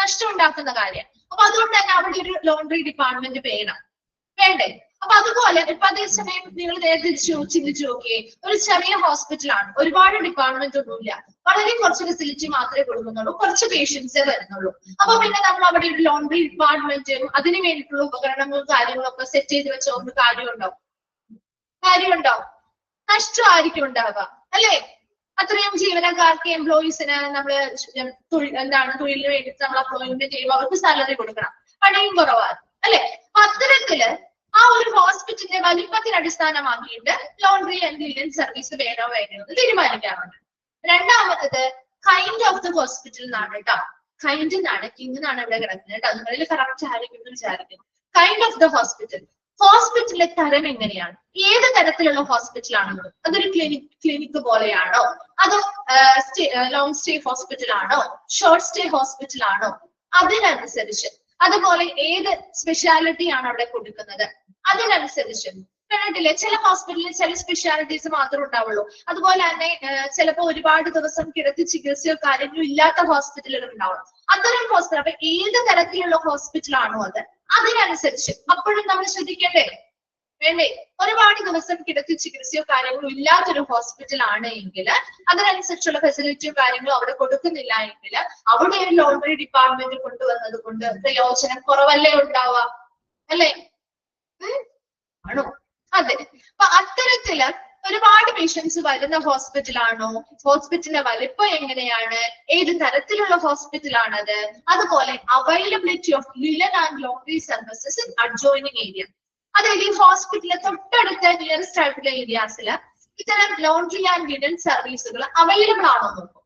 നഷ്ടം ഉണ്ടാക്കുന്ന കാര്യം. അപ്പൊ അതുകൊണ്ട് തന്നെ അവിടെ ഒരു ലോണ്ടറി ഡിപ്പാർട്ട്മെന്റ് വേണ്ടേ? അപ്പൊ അതുപോലെ ഇപ്പൊ അതേസമയം നിങ്ങൾ നേരത്തെ ചിന്തിച്ചു നോക്കിയേ, ഒരു ചെറിയ ഹോസ്പിറ്റലാണ്, ഒരുപാട് ഡിപ്പാർട്ട്മെന്റ് ഒന്നുമില്ല, വളരെ കുറച്ച് ഫെസിലിറ്റി മാത്രമേ കൊടുക്കുന്നുള്ളൂ, കുറച്ച് പേഷ്യൻസേ വരുന്നുള്ളൂ. അപ്പൊ പിന്നെ നമ്മൾ അവിടെ ഒരു ലോണ്ടറി ഡിപ്പാർട്ട്മെന്റും അതിന് വേണ്ടിയിട്ടുള്ള ഉപകരണങ്ങളും കാര്യങ്ങളും ഒക്കെ സെറ്റ് ചെയ്ത് വെച്ചോണ്ട് കാര്യമുണ്ടോ? നഷ്ടമായിരിക്കും ഉണ്ടാവുക, അല്ലെ? അത്രയും ജീവനക്കാർക്ക്, എംപ്ലോയീസിന് നമ്മള് തൊഴിലിന് വേണ്ടിയിട്ട് നമ്മൾ അപ്പോയിന്റ്മെന്റ് ചെയ്യുമ്പോൾ അവർക്ക് സാലറി കൊടുക്കണം, പണിയും കുറവാണ്, അല്ലെ? അപ്പൊ അത്തരത്തില് ആ ഒരു ഹോസ്പിറ്റലിന്റെ വലിപ്പത്തിന് അടിസ്ഥാനമാക്കിയിട്ട് ലോണ്ടറി ആൻഡ് ലിനൻ സർവീസ് വേണോ എന്ന് തീരുമാനിക്കാറുണ്ട്. രണ്ടാമത്തത് കൈൻഡ് ഓഫ് ദ ഹോസ്പിറ്റൽ എന്നാണ് കേട്ടോ. കൈൻഡ് എന്നാണ്, കിങ് എന്നാണ് ഇവിടെ കിടക്കുന്നത് കേട്ടോ. നിങ്ങളിൽ കറക്റ്റ് ആയിരിക്കും എന്ന് വിചാരിക്കുന്നു. കൈൻഡ് ഓഫ് ദ ഹോസ്പിറ്റൽ, ഹോസ്പിറ്റലിലെ തരം എങ്ങനെയാണ്, ഏത് തരത്തിലുള്ള ഹോസ്പിറ്റലാണോ? അതൊരു ക്ലിനിക്ക് പോലെയാണോ, അതോ ലോങ് സ്റ്റേ ഹോസ്പിറ്റൽ ആണോ, ഷോർട്ട് സ്റ്റേ ഹോസ്പിറ്റൽ ആണോ, അതിനനുസരിച്ച്, അതുപോലെ ഏത് സ്പെഷ്യാലിറ്റി ആണ് അവിടെ കൊടുക്കുന്നത് അതിനനുസരിച്ച്. കണ്ടിട്ടില്ലേ, ചില ഹോസ്പിറ്റലിൽ ചില സ്പെഷ്യാലിറ്റീസ് മാത്രമേ ഉണ്ടാവുള്ളൂ. അതുപോലെ തന്നെ ചിലപ്പോൾ ഒരുപാട് ദിവസം കിടത്തി ചികിത്സയോ കാര്യങ്ങളോ ഇല്ലാത്ത ഹോസ്പിറ്റലുകൾ ഉണ്ടാവും. അത്തരം ഹോസ്പിറ്റൽ, അപ്പൊ ഏത് തരത്തിലുള്ള ഹോസ്പിറ്റലാണോ അത് അതിനനുസരിച്ച് അപ്പോഴും നമ്മൾ ശ്രദ്ധിക്കണ്ടേ വേണ്ടേ? ഒരുപാട് ദിവസം കിടത്തി ചികിത്സയോ കാര്യങ്ങളോ ഇല്ലാത്തൊരു ഹോസ്പിറ്റൽ ആണ് എങ്കിൽ അതിനനുസരിച്ചുള്ള ഫെസിലിറ്റിയോ കാര്യങ്ങളോ അവിടെ കൊടുക്കുന്നില്ല എങ്കിൽ അവിടെ ഒരു ലോണ്ടറി ഡിപ്പാർട്ട്മെന്റ് കൊണ്ടുവന്നത് കൊണ്ട് പ്രയോജനം കുറവല്ലേ ഉണ്ടാവുക, അല്ലേ? ആണോ? അതെ. അപ്പൊ അത്തരത്തില് ഒരുപാട് പേഷ്യൻസ് വരുന്ന ഹോസ്പിറ്റലാണോ, ഹോസ്പിറ്റലിന്റെ വലിപ്പം എങ്ങനെയാണ്, ഏത് തരത്തിലുള്ള ഹോസ്പിറ്റലാണത്, അതുപോലെ availability of linen and laundry services in adjoining area. അതായത് ഈ ഹോസ്പിറ്റലിലെ തൊട്ടടുത്ത നിയറസ്റ്റ് ആയിട്ടുള്ള ഏരിയാസിൽ ഇത്തരം ലോണ്ടറി ആൻഡ് ലിനൻ സർവീസുകൾ അവൈലബിൾ ആണോ നോക്കും.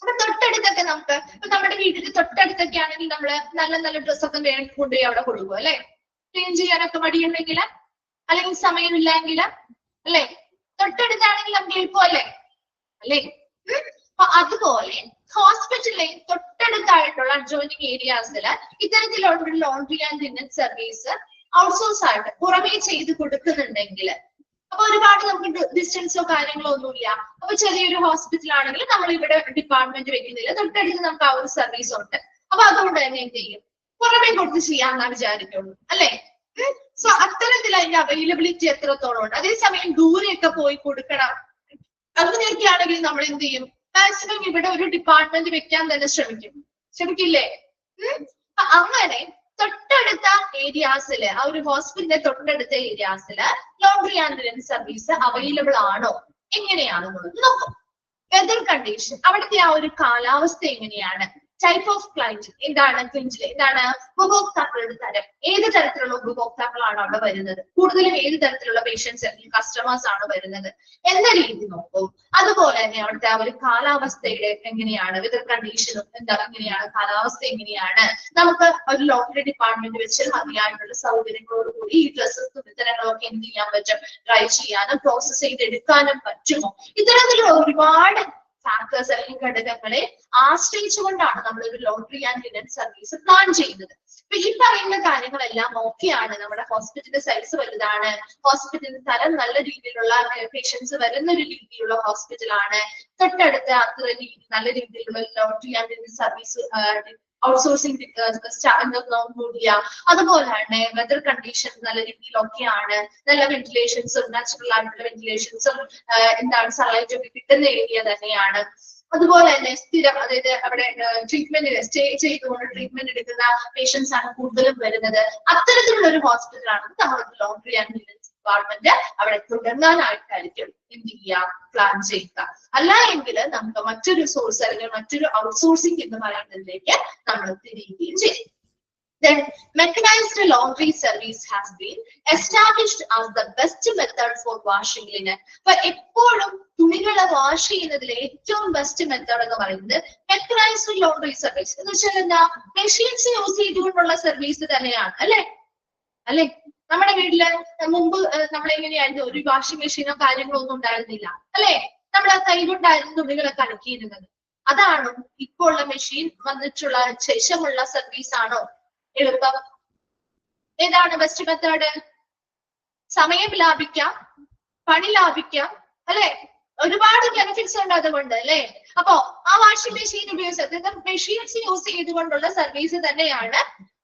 അപ്പൊ തൊട്ടടുത്തൊക്കെ നമുക്ക് ഇപ്പൊ നമ്മുടെ വീട്ടിൽ തൊട്ടടുത്തൊക്കെ ആണെങ്കിൽ നമ്മള് നല്ല നല്ല ഡ്രസ്സൊക്കെ കൊണ്ടുപോയി അവിടെ കൊടുക്കും അല്ലെ, ക്ലീൻ ചെയ്യാനൊക്കെ മടിയുണ്ടെങ്കിൽ അല്ലെങ്കിൽ സമയമില്ലെങ്കിൽ അല്ലെ, തൊട്ടടുത്താണെങ്കിൽ നമുക്ക് എളുപ്പമല്ലേ അല്ലെ. അപ്പൊ അതുപോലെ ഹോസ്പിറ്റലിലെ തൊട്ടടുത്തായിട്ടുള്ള അഡ്ജോയിനിങ് ഏരിയാസില് ഇത്തരത്തിലുള്ള ഒരു laundry and linen service outsource ആയിട്ട് പുറമേ ചെയ്ത് കൊടുക്കുന്നുണ്ടെങ്കിൽ അപ്പൊ ഒരുപാട് നമുക്ക് ഡിസ്റ്റൻസോ കാര്യങ്ങളോ ഒന്നുമില്ല. അപ്പൊ ചെറിയൊരു ഹോസ്പിറ്റൽ ആണെങ്കിൽ നമ്മൾ ഇവിടെ ഡിപ്പാർട്ട്മെന്റ് വെക്കുന്നില്ല, തൊട്ടടുത്ത് നമുക്ക് ആ ഒരു സർവീസ് ഉണ്ട്. അപ്പൊ അതുകൊണ്ട് തന്നെ എന്ത് ചെയ്യും, പുറമേ കൊടുത്ത് ചെയ്യാമെന്നാ വിചാരിക്കുള്ളൂ അല്ലെ. സോ അത്തരത്തിൽ അതിന്റെ അവൈലബിലിറ്റി എത്രത്തോളം ഉണ്ട്. അതേസമയം ദൂരെയൊക്കെ പോയി കൊടുക്കണം അങ്ങനെയൊക്കെ ആണെങ്കിൽ നമ്മൾ എന്ത് ചെയ്യും, മാക്സിമം ഇവിടെ ഒരു ഡിപ്പാർട്ട്മെന്റ് വെക്കാൻ തന്നെ ശ്രമിക്കില്ലേ. അങ്ങനെ തൊട്ടടുത്ത ഏരിയാസില് ആ ഒരു ഹോസ്പിറ്റലിന്റെ തൊട്ടടുത്ത ഏരിയാസില് laundry and linen service available ആണോ എങ്ങനെയാണെന്നുള്ളത് നോക്കും. വെതർ കണ്ടീഷൻ, അവിടുത്തെ ആ ഒരു കാലാവസ്ഥ എങ്ങനെയാണ്, ടൈപ്പ് ഓഫ് ക്ലൈന്റ് എന്താണ്, എന്താണ് ഉപഭോക്താക്കളുടെ തരം, ഏത് തരത്തിലുള്ള ഉപഭോക്താക്കളാണ് അവിടെ വരുന്നത്, കൂടുതലും ഏത് തരത്തിലുള്ള പേഷ്യൻസ് അല്ലെങ്കിൽ കസ്റ്റമേഴ്സ് ആണ് വരുന്നത് എന്ന രീതി നോക്കും. അതുപോലെ തന്നെ അവിടുത്തെ ആ ഒരു കാലാവസ്ഥയുടെ എങ്ങനെയാണ്, വെതർ കണ്ടീഷനും എങ്ങനെയാണ്, കാലാവസ്ഥ എങ്ങനെയാണ്, നമുക്ക് ഒരു ലോണ്ടറി ഡിപ്പാർട്ട്മെന്റ് വെച്ച് മതിയായിട്ടുള്ള സൗകര്യങ്ങളോടുകൂടി ഈ ഡ്രസ്സസും വിതരണങ്ങളൊക്കെ എന്ത് ചെയ്യാൻ പറ്റും, ഡ്രൈ ചെയ്യാനും പ്രോസസ് ചെയ്തെടുക്കാനും പറ്റുമോ. ഇത്തരത്തിലുള്ള ഒരുപാട് ഫാക്ടേഴ്സ് അല്ലെങ്കിൽ ഘടകങ്ങളെ ആശ്രയിച്ചുകൊണ്ടാണ് നമ്മൾ ഒരു laundry and linen service plan ചെയ്യുന്നത്. അപ്പൊ ഈ പറയുന്ന കാര്യങ്ങളെല്ലാം ഓക്കെയാണ്, നമ്മുടെ ഹോസ്പിറ്റലിന്റെ സൈസ് വലുതാണ്, ഹോസ്പിറ്റലിന്റെ തരം നല്ല രീതിയിലുള്ള പേഷ്യൻസ് വരുന്ന ഒരു രീതിയിലുള്ള ഹോസ്പിറ്റലാണ്, തൊട്ടടുത്ത് അത്ര നല്ല രീതിയിലുള്ള laundry and linen service outsourcing കൂടിയ, അതുപോലെ തന്നെ വെതർ കണ്ടീഷൻ നല്ല രീതിയിലൊക്കെയാണ്, നല്ല വെന്റിലേഷൻസും നാച്ചുറൽ ആയിട്ടുള്ള വെന്റിലേഷൻസും എന്താണ് സൺലൈറ്റ് ഒക്കെ കിട്ടുന്ന ഏരിയ തന്നെയാണ്. അതുപോലെ തന്നെ സ്ഥിരം, അതായത് അവിടെ ട്രീറ്റ്മെന്റ് സ്റ്റേ ചെയ്തുകൊണ്ട് ട്രീറ്റ്മെന്റ് എടുക്കുന്ന പേഷ്യൻസ് ആണ് കൂടുതലും വരുന്നത്. അത്തരത്തിലുള്ള ഒരു ഹോസ്പിറ്റലാണ് നമ്മൾ ലോണ്ടറി ആൻഡ് ലിനൻ ഡിപ്പാർട്ട്മെന്റ് അവിടെ തുടങ്ങാനായിട്ടായിരിക്കും എന്ത് ചെയ്യുക, പ്ലാൻ ചെയ്യുക. അല്ല എങ്കിൽ നമുക്ക് മറ്റൊരു സോഴ്സ് അല്ലെങ്കിൽ മറ്റൊരു ഔട്ട്സോഴ്സിംഗ് എന്ന് പറയുന്നതിലേക്ക് നമ്മൾ തിരിയുകയും ചെയ്യും. Then mechanized laundry service has been established as the best method for washing linen. അപ്പൊ എപ്പോഴും തുണികളെ വാഷ് ചെയ്യുന്നതിലെ ഏറ്റവും ബെസ്റ്റ് മെത്തേഡ് എന്ന് പറയുന്നത് മെക്കനൈസ്ഡ് ലോണ്ടറി സർവീസ് എന്ന് വെച്ചാൽ എന്താ, മെഷീൻസ് യൂസ് ചെയ്തുകൊണ്ടുള്ള സർവീസ് തന്നെയാണ് അല്ലെ. നമ്മുടെ വീട്ടില് മുമ്പ് നമ്മൾ എങ്ങനെയായിരുന്നു, ഒരു വാഷിംഗ് മെഷീനോ കാര്യങ്ങളോ ഒന്നും ഉണ്ടായിരുന്നില്ല അല്ലെ, നമ്മൾ ആ കൈകൊണ്ടായിരുന്നു തുണികളൊക്കെ അലക്കിയിരുന്നത്. അതാണോ ഇപ്പോൾ ഉള്ള മെഷീൻ വന്നിട്ടുള്ള ശേഷമുള്ള സർവീസ് ആണോ എളുപ്പം? ഏതാണ് ബെസ്റ്റ് മെത്തേഡ്? സമയം ലാഭിക്കാം, പണി ലാഭിക്കാം അല്ലെ, ഒരുപാട് ബെനിഫിറ്റ്സ് ഉണ്ട് അതുകൊണ്ട് അല്ലെ. അപ്പോ ആ വാഷിംഗ് മെഷീൻ ഉപയോഗിച്ച് മെഷീൻസ് യൂസ് ചെയ്തുകൊണ്ടുള്ള സർവീസ് തന്നെയാണ്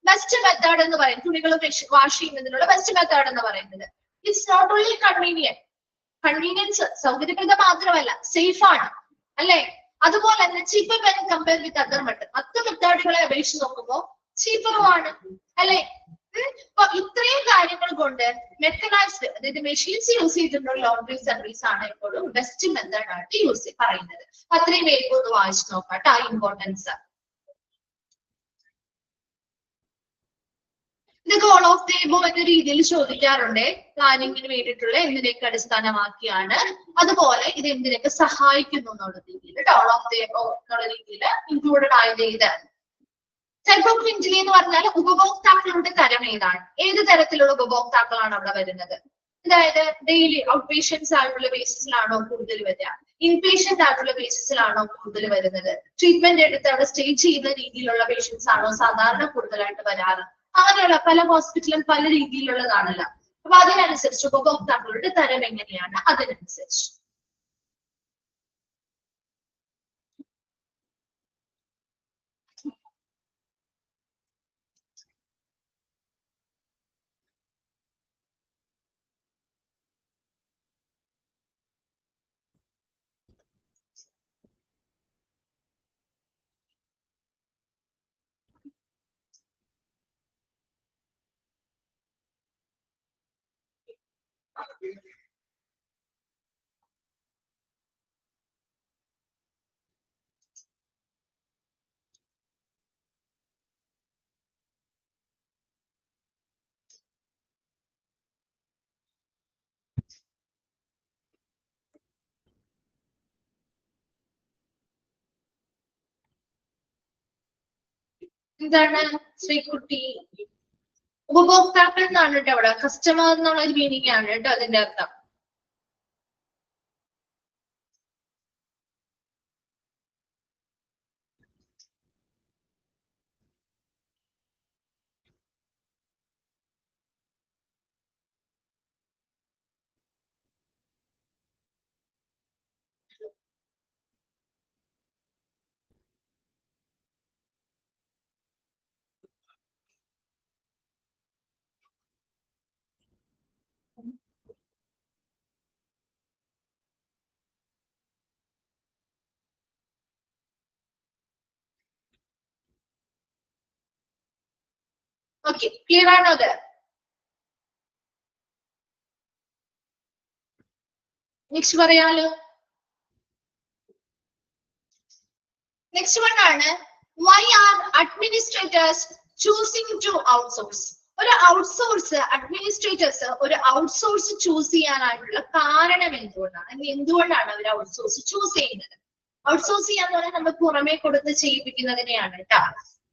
ബെസ്റ്റ് മെത്തേഡ് എന്ന് പറയുന്നത്, തുണികൾ വാഷ് ചെയ്യുന്നതിനുള്ള ബെസ്റ്റ് മെത്തേഡ് എന്ന് പറയുന്നത്. ഇറ്റ്സ് നോട്ട് ഓൺലി കൺവീനിയൻസ്, സൗകര്യപ്രദം മാത്രമല്ല സേഫ് ആണ് അല്ലെ. അതുപോലെ തന്നെ cheaper when compare with other method, മറ്റു മെത്തേഡുകളെ അപേക്ഷിച്ച് നോക്കുമ്പോൾ ചീപ്പറുമാണ് അല്ലെ. അപ്പൊ ഇത്രയും കാര്യങ്ങൾ കൊണ്ട് മെക്കനൈസ്ഡ്, അതായത് മെഷീൻസ് യൂസ് ചെയ്തിട്ടുള്ള ലോണ്ടറി സർവീസ് ആണ് എപ്പോഴും ബെസ്റ്റ് മെത്തേഡ് ആയിട്ട് പറയുന്നത്. അത്രയും വേഗം ഒന്ന് വായിച്ചു നോക്കാം ആ ഇമ്പോർട്ടൻസ്. ഇതൊക്കെ ഓൾ ഓഫ് ദി എബോവ് എന്ന രീതിയിൽ ചോദിക്കാറുണ്ട്. പ്ലാനിങ്ങിന് വേണ്ടിയിട്ടുള്ള എന്തിനൊക്കെ അടിസ്ഥാനമാക്കിയാണ്, അതുപോലെ ഇത് എന്തിനൊക്കെ സഹായിക്കുന്നു എന്നുള്ള രീതിയിൽ ഓൾ ഓഫ് ദി എബോവ് എന്നുള്ള രീതിയിൽ ഇൻക്ലൂഡഡ് ആയത് ഇത്. ടൈപ്പ് ഓഫ് ഇൻജിലി എന്ന് പറഞ്ഞാൽ ഉപഭോക്താക്കളുടെ തരം ഏതാണ്, ഏത് തരത്തിലുള്ള ഉപഭോക്താക്കളാണ് അവിടെ വരുന്നത്. അതായത് ഡെയിലി ഔട്ട് പേഷ്യൻസ് ആയിട്ടുള്ള ബേസിസിലാണോ കൂടുതൽ വരിക, ഇൻപേഷ്യന്റ് ആയിട്ടുള്ള ബേസിസിലാണോ കൂടുതൽ വരുന്നത്, ട്രീറ്റ്മെന്റ് എടുത്ത് അവിടെ സ്റ്റേ ചെയ്യുന്ന രീതിയിലുള്ള പേഷ്യൻസ് ആണോ സാധാരണ കൂടുതലായിട്ട് വരാറ്. അങ്ങനെയുള്ള പല ഹോസ്പിറ്റലും പല രീതിയിലുള്ളതാണല്ലോ. അപ്പൊ അതിനനുസരിച്ച് ഉപഭോക്താക്കളുടെ തരം എങ്ങനെയാണ് അതിനനുസരിച്ച്. എന്താണ് ശ്രീകുട്ടി? ഉപഭോക്താക്കൾ എന്നാണ് കേട്ടോ അവിടെ. കസ്റ്റമർ എന്നുള്ള ഒരു മീനിങ് ആണ് കേട്ടോ അതിന്റെ അർത്ഥം. ഓക്കെ, ക്ലിയർ ആണോ അത്? നെക്സ്റ്റ് പറയാലോ. നെക്സ്റ്റ് വൺ ആണ്, why are administrators choosing to outsource? ഒരു ഔട്ട്സോഴ്സ് അഡ്മിനിസ്ട്രേറ്റേഴ്സ് ഒരു ഔട്ട്സോഴ്സ് ചൂസ് ചെയ്യാനായിട്ടുള്ള കാരണം എന്തുകൊണ്ടാണ്? എന്തുകൊണ്ടാണ് അവർ ഔട്ട്സോഴ്സ് ചൂസ് ചെയ്യുന്നത്? ഔട്ട്സോഴ്സ് ചെയ്യാന്ന് പറഞ്ഞാൽ നമ്മൾ പുറമെ കൊടുത്ത് ചെയ്യിപ്പിക്കുന്നതിനെയാണ് കേട്ടോ.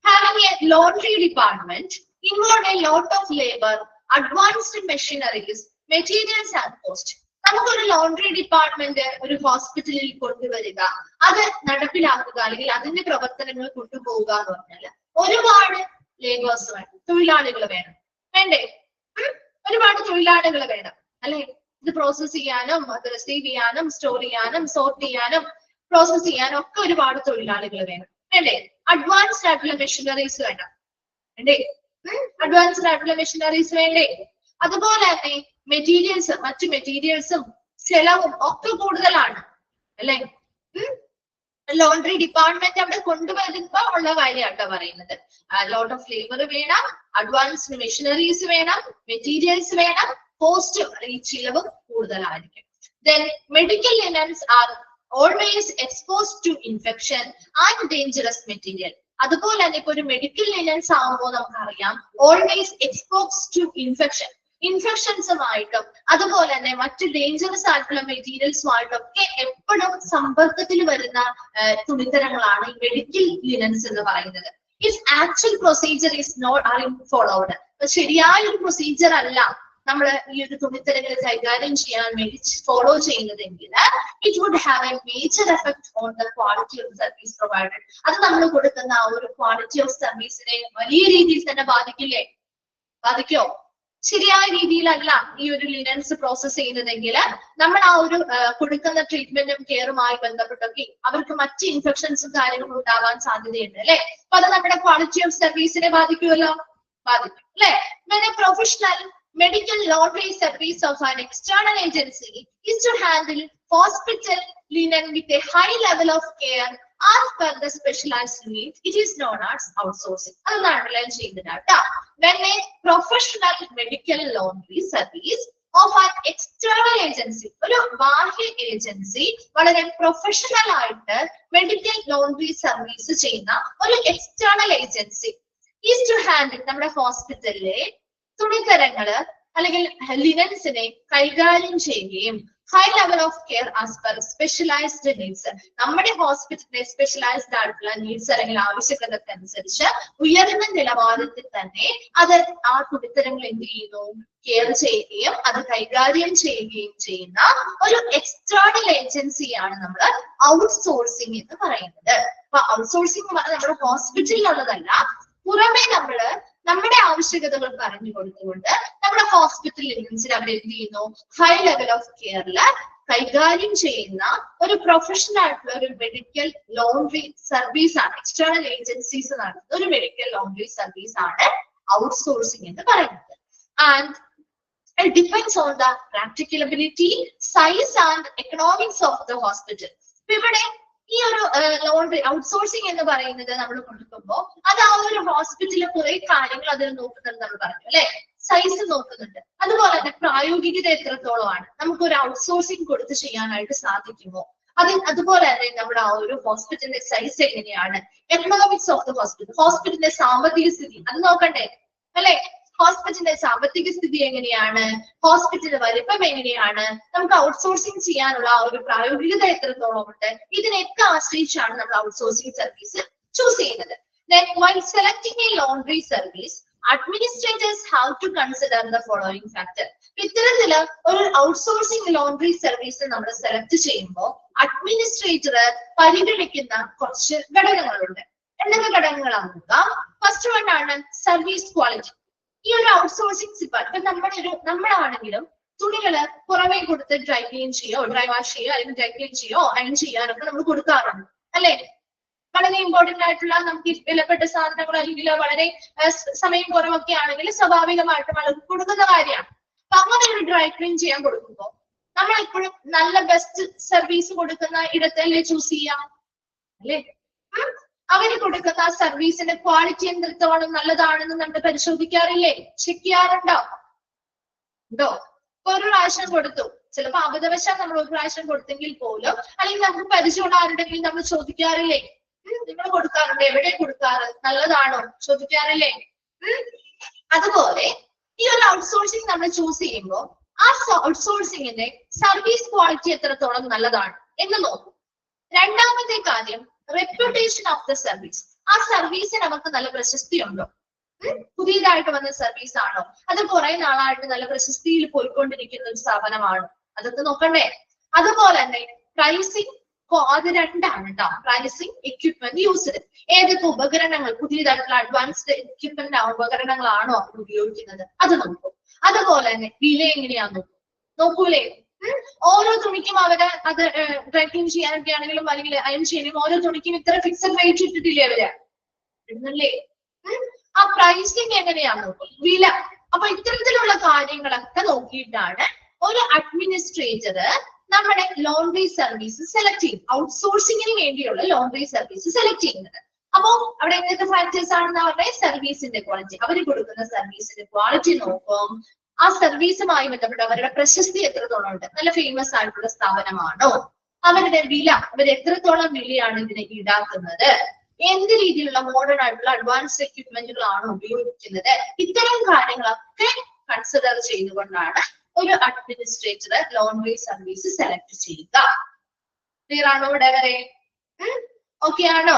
Having a laundry department involve a lot of labour, advanced machineries, materials and cost. നമുക്കൊരു ലോണ്ടറി ഡിപ്പാർട്ട്മെന്റ് ഒരു ഹോസ്പിറ്റലിൽ കൊണ്ടുവരിക, അത് നടപ്പിലാക്കുക, അല്ലെങ്കിൽ അതിന്റെ പ്രവർത്തനങ്ങൾ കൊണ്ടുപോവുക എന്ന് പറഞ്ഞാൽ ഒരുപാട് ലേബേഴ്സ് വേണം, തൊഴിലാളികൾ വേണം, വേണ്ടേ? ഒരുപാട് തൊഴിലാളികൾ വേണം അല്ലെ? ഇത് പ്രോസസ് ചെയ്യാനും അത് റിസീവ് ചെയ്യാനും സ്റ്റോർ ചെയ്യാനും സോർട്ട് ചെയ്യാനും പ്രോസസ് ചെയ്യാനും ഒക്കെ ഒരുപാട് തൊഴിലാളികൾ വേണം, വേണ്ടേ? അഡ്വാൻസ്ഡ് ആയിട്ടുള്ള മെഷീനറീസ് വേണം, വേണ്ടേ? അഡ്വാൻസ്ഡ് ആയിട്ടുള്ള മെഷീനറീസ് വേണ്ടേ? അതുപോലെ തന്നെ മെറ്റീരിയൽസ്, മറ്റു മെറ്റീരിയൽസും ചെലവും ഒക്കെ കൂടുതലാണ് അല്ലെ? ലോണ്ടറി ഡിപ്പാർട്ട്മെന്റ് അവിടെ കൊണ്ടുവരുമ്പോ ഉള്ള കാര്യമാട്ടോ പറയുന്നത്. ലോട്ട് ഓഫ് ലേബർ വേണം, അഡ്വാൻസ്ഡ് മെഷീനറീസ് വേണം, മെറ്റീരിയൽസ് വേണം, കോസ്റ്റ് ഈ ചിലവും കൂടുതലായിരിക്കും. Then medical linens are always exposed to infection and dangerous material. അതുപോലെ തന്നെ ഇപ്പൊ ഒരു മെഡിക്കൽ ലിനൻസ് ആകുമ്പോൾ നമുക്കറിയാം ഓൾവേസ് എക്സ്പോസ്ഡ് ടു ഇൻഫെക്ഷൻ, ഇൻഫെക്ഷൻസുമായിട്ടും അതുപോലെ തന്നെ മറ്റ് ഡേഞ്ചറസ് ആയിട്ടുള്ള മെറ്റീരിയൽസുമായിട്ടും ഒക്കെ എപ്പോഴും സമ്പർക്കത്തിൽ വരുന്ന തുണിത്തരങ്ങളാണ് ഈ മെഡിക്കൽ ലിനൻസ് എന്ന് പറയുന്നത്. If actual procedure is not are followed, ശരിയായ ഒരു പ്രൊസീജിയർ അല്ല നമ്മൾ ഈ ഒരു തുണിത്തരങ്ങൾ കൈകാര്യം ചെയ്യാൻ വേണ്ടി ഫോളോ ചെയ്യുന്നതെങ്കിൽ it would have a major effect on the quality of service provided. അത് നമ്മൾ കൊടുക്കുന്ന ആ ഒരു ക്വാളിറ്റി ഓഫ് സർവീസിനെ വലിയ രീതിയിൽ തന്നെ ബാധിക്കില്ലേ? ബാധിക്കോ? ശരിയായ രീതിയിലല്ല ഈ ഒരു ലിനൻസ് പ്രോസസ് ചെയ്യുന്നതെങ്കിൽ നമ്മൾ ആ ഒരു കൊടുക്കുന്ന ട്രീറ്റ്മെന്റും കെയറുമായി ബന്ധപ്പെട്ടൊക്കെ അവർക്ക് മറ്റ് ഇൻഫെക്ഷൻസും കാര്യങ്ങളും ഉണ്ടാവാൻ സാധ്യതയുണ്ട് അല്ലെ? അപ്പൊ അത് നമ്മുടെ ക്വാളിറ്റി ഓഫ് സർവീസിനെ ബാധിക്കുമല്ലോ, ബാധിക്കും അല്ലെ? Professional medical laundry service of an external agency is to handle hospital linen with a high level of care as per the specialized needs. It is known as outsourcing. When a professional medical laundry service of an external agency, ഒരു ബാഹ്യ agency വളരെ professional ആയിട്ട് medical laundry service ചെയ്യുന്ന ഒരു external agency is to handle നമ്മുടെ ഹോസ്പിറ്റലിലെ തുണിത്തരങ്ങള് അല്ലെങ്കിൽ ലിനൻസിനെ കൈകാര്യം ചെയ്യുകയും high level of care as per specialised needs, നമ്മുടെ ഹോസ്പിറ്റലിലെ സ്പെഷ്യലൈസ്ഡ് ആയിട്ടുള്ള നീഡ്സ് അല്ലെങ്കിൽ ആവശ്യകതക്കനുസരിച്ച് ഉയർന്ന നിലവാരത്തിൽ തന്നെ അത് ആ തുണിത്തരങ്ങൾ എന്ത് ചെയ്യുന്നു, കെയർ ചെയ്യുകയും അത് കൈകാര്യം ചെയ്യുകയും ചെയ്യുന്ന ഒരു എക്സ്റ്റേണൽ ഏജൻസിയാണ് നമ്മൾ ഔട്ട്സോഴ്സിംഗ് എന്ന് പറയുന്നത്. അപ്പൊ ഔട്ട്സോഴ്സിംഗ് നമ്മുടെ ഹോസ്പിറ്റലിലുള്ളതല്ല, പുറമെ നമ്മള് നമ്മുടെ ആവശ്യകതകൾ പറഞ്ഞു കൊടുത്തുകൊണ്ട് നമ്മുടെ ഹോസ്പിറ്റൽ ലിനൻസിൽ അവർ എന്ത് ചെയ്യുന്നു, ഹൈ ലെവൽ ഓഫ് കെയറില് കൈകാര്യം ചെയ്യുന്ന ഒരു പ്രൊഫഷണൽ ആയിട്ടുള്ള ഒരു മെഡിക്കൽ ലോണ്ടറി സർവീസ് ആണ്, എക്സ്റ്റേണൽ ഏജൻസീസ് നടത്തുന്ന ഒരു മെഡിക്കൽ ലോണ്ടറി സർവീസ് ആണ് ഔട്ട്സോഴ്സിംഗ് എന്ന് പറയുന്നത്. And it depends on the practicability, size and economics of the hospital. ഇവിടെ ഈ ഒരു ലോണ്ടറി ഔട്ട്സോഴ്സിംഗ് എന്ന് പറയുന്നത് നമ്മൾ കൊടുക്കുമ്പോൾ അത് ആ ഒരു ഹോസ്പിറ്റലിലെ കുറെ കാര്യങ്ങൾ അതിൽ നോക്കുന്നുണ്ട് നമ്മൾ പറഞ്ഞു അല്ലെ? സൈസ് നോക്കുന്നുണ്ട്, അതുപോലെ തന്നെ പ്രായോഗികത എത്രത്തോളമാണ്, നമുക്ക് ഒരു ഔട്ട്സോഴ്സിംഗ് കൊടുത്ത് ചെയ്യാനായിട്ട് സാധിക്കുമോ, അതുപോലെ തന്നെ നമ്മുടെ ആ ഒരു ഹോസ്പിറ്റലിന്റെ സൈസ് എങ്ങനെയാണ്, എക്കണോമിക്സ് ഓഫ് ദ ഹോസ്പിറ്റൽ, ഹോസ്പിറ്റലിന്റെ സാമ്പത്തിക സ്ഥിതി അത് നോക്കണ്ടേ അല്ലെ? ഹോസ്പിറ്റലിന്റെ സാമ്പത്തിക സ്ഥിതി എങ്ങനെയാണ്, ഹോസ്പിറ്റലിന്റെ വലിപ്പം എങ്ങനെയാണ്, നമുക്ക് ഔട്ട്സോഴ്സിംഗ് ചെയ്യാനുള്ള ആ ഒരു പ്രായോഗികത എത്രത്തോളം ഉണ്ട്, ഇതിനെയൊക്കെ ആശ്രയിച്ചാണ് നമ്മൾ ഔട്ട്സോഴ്സിംഗ് സർവീസ് ചൂസ് ചെയ്യുന്നത്. Then, while selecting a laundry service, administrators have to consider the following factor. ഇത്തരത്തില് ഒരു ഔട്ട്സോഴ്സിംഗ് ലോണ്ടറി സർവീസ് നമ്മൾ സെലക്ട് ചെയ്യുമ്പോൾ അഡ്മിനിസ്ട്രേറ്റർ പരിഗണിക്കുന്ന കുറച്ച് ഘടകങ്ങളുണ്ട്. എന്തൊക്കെ ഘടകങ്ങളാണ് നോക്കാം. ഫസ്റ്റ് വൺ ആണ് സർവീസ് ക്വാളിറ്റി. ഈ ഒരു ഔട്ട്സോഴ്സിംഗ് ഡിപ്പാർട്ട്മെന്റ് നമ്മളാണെങ്കിലും തുണികള് പുറമേ കൊടുത്ത് ഡ്രൈ ക്ലീൻ ചെയ്യോ, ഡ്രൈ വാഷ് ചെയ്യോ, അല്ലെങ്കിൽ ഡ്രൈ ക്ലീൻ ചെയ്യോ, അയൺ ചെയ്യാനൊക്കെ നമ്മൾ കൊടുക്കാറുണ്ട് അല്ലെ. വളരെ ഇമ്പോർട്ടന്റ് ആയിട്ടുള്ള നമുക്ക് വിലപ്പെട്ട സാധനങ്ങൾ അല്ലെങ്കിൽ വളരെ സമയം കുറവൊക്കെ ആണെങ്കിൽ സ്വാഭാവികമായിട്ടും അത് കൊടുക്കുന്ന കാര്യമാണ്. അപ്പൊ അങ്ങനെ ഒരു ഡ്രൈ ക്ലീൻ ചെയ്യാൻ കൊടുക്കുമ്പോൾ നമ്മൾ എപ്പോഴും നല്ല ബെസ്റ്റ് സർവീസ് കൊടുക്കുന്ന ഇടത്തല്ലേ ചൂസ് ചെയ്യാം അല്ലെ. അവര് കൊടുക്കുന്ന സർവീസിന്റെ ക്വാളിറ്റി എത്രത്തോളം നല്ലതാണെന്ന് നമ്മൾ പരിശോധിക്കാറില്ലേ, ചെക്ക് ചെയ്യാറുണ്ടോ? ഉണ്ടോ? ഒരു പ്രാവശ്യം കൊടുത്തു, ചിലപ്പോ അബദ്ധവശാൽ നമ്മൾ ഒരു പ്രാവശ്യം കൊടുത്തെങ്കിൽ പോലും, അല്ലെങ്കിൽ നമുക്ക് പരിചയമുള്ള ആരുടെങ്കിലും നമ്മൾ ചോദിക്കാറില്ലേ, നിങ്ങൾ കൊടുക്കാറുണ്ട്, എവിടെ കൊടുക്കാറ്, നല്ലതാണോ ചോദിക്കാറില്ലേ? അതുപോലെ ഈ ഒരു ഔട്ട്സോഴ്സിംഗ് നമ്മൾ ചൂസ് ചെയ്യുമ്പോൾ ആ ഔട്ട്സോഴ്സിംഗിന്റെ സർവീസ് ക്വാളിറ്റി എത്രത്തോളം നല്ലതാണ് എന്ന് നോക്കും. രണ്ടാമത്തെ കാര്യം റെപ്യൂട്ടേഷൻ ഓഫ് ദ സർവീസ്. ആ സർവീസിന് നമുക്ക് നല്ല പ്രശസ്തി ഉണ്ടോ? പുതിയതായിട്ട് വന്ന സർവീസ് ആണോ, അത് കുറെ നാളായിട്ട് നല്ല പ്രശസ്തിയിൽ പോയിക്കൊണ്ടിരിക്കുന്ന ഒരു സ്ഥാപനമാണോ, അതൊക്കെ നോക്കണ്ടേ. അതുപോലെ തന്നെ പ്രൈസിങ്, അത് രണ്ടാണ് കേട്ടോ. Pricing, equipment used. ഏതൊക്കെ ഉപകരണങ്ങൾ, പുതിയതായിട്ടുള്ള അഡ്വാൻസ്ഡ് എക്യുപ്മെന്റ് ഉപകരണങ്ങളാണോ അവർ ഉപയോഗിക്കുന്നത്, അത് നോക്കും. അതുപോലെ തന്നെ വില എങ്ങനെയാന്ന് നോക്കും. നോക്കൂലേ? ഓരോ തുണിക്കും അവര് അത് ഡ്രൈ ക്ലീൻ ചെയ്യാനൊക്കെ ആണെങ്കിലും അല്ലെങ്കിൽ അയൺ ചെയ്യാനും ഓരോ തുണിക്കും ഇത്ര ഫിക്സഡ് റേറ്റ് ഇട്ടിട്ടില്ലേ അവര്, ഇടുന്നല്ലേ. ആ പ്രൈസിങ് എങ്ങനെയാന്ന് നോക്കും, വില. അപ്പൊ ഇത്തരത്തിലുള്ള കാര്യങ്ങളൊക്കെ നോക്കിയിട്ടാണ് ഒരു അഡ്മിനിസ്ട്രേറ്റർ നമ്മുടെ ലോണ്ടറി സർവീസ് സെലക്ട് ചെയ്യും, ഔട്ട്സോഴ്സിങ്ങിന് വേണ്ടിയുള്ള ലോണ്ടറി സർവീസ് സെലക്ട് ചെയ്യുന്നത്. അപ്പോ അവിടെ എന്തൊക്കെ ഫാക്ടേഴ്സ് ആണെന്ന് പറഞ്ഞാൽ സർവീസിന്റെ ക്വാളിറ്റി, അവർ കൊടുക്കുന്ന സർവീസിന്റെ ക്വാളിറ്റി നോക്കും. ആ സർവീസുമായി ബന്ധപ്പെട്ട് അവരുടെ പ്രശസ്തി എത്രത്തോളം ഉണ്ട്, നല്ല ഫേമസ് ആയിട്ടുള്ള സ്ഥാപനമാണോ, അവരുടെ വില, അവർ എത്രത്തോളം വിലയാണ് ഇതിനെ ഈടാക്കുന്നത്, എന്ത് രീതിയിലുള്ള മോഡേൺ ആയിട്ടുള്ള അഡ്വാൻസ്ഡ് എക്യുപ്മെന്റുകളാണ് ഉപയോഗിക്കുന്നത്, ഇത്തരം കാര്യങ്ങളൊക്കെ കൺസിഡർ ചെയ്തുകൊണ്ടാണ് ഒരു അഡ്മിനിസ്ട്രേറ്റർ ലോണ്ടറി സർവീസ് സെലക്ട് ചെയ്യുക. ക്ലിയർ ആണോ ഇവിടെ വരെ? ഓക്കെ ആണോ?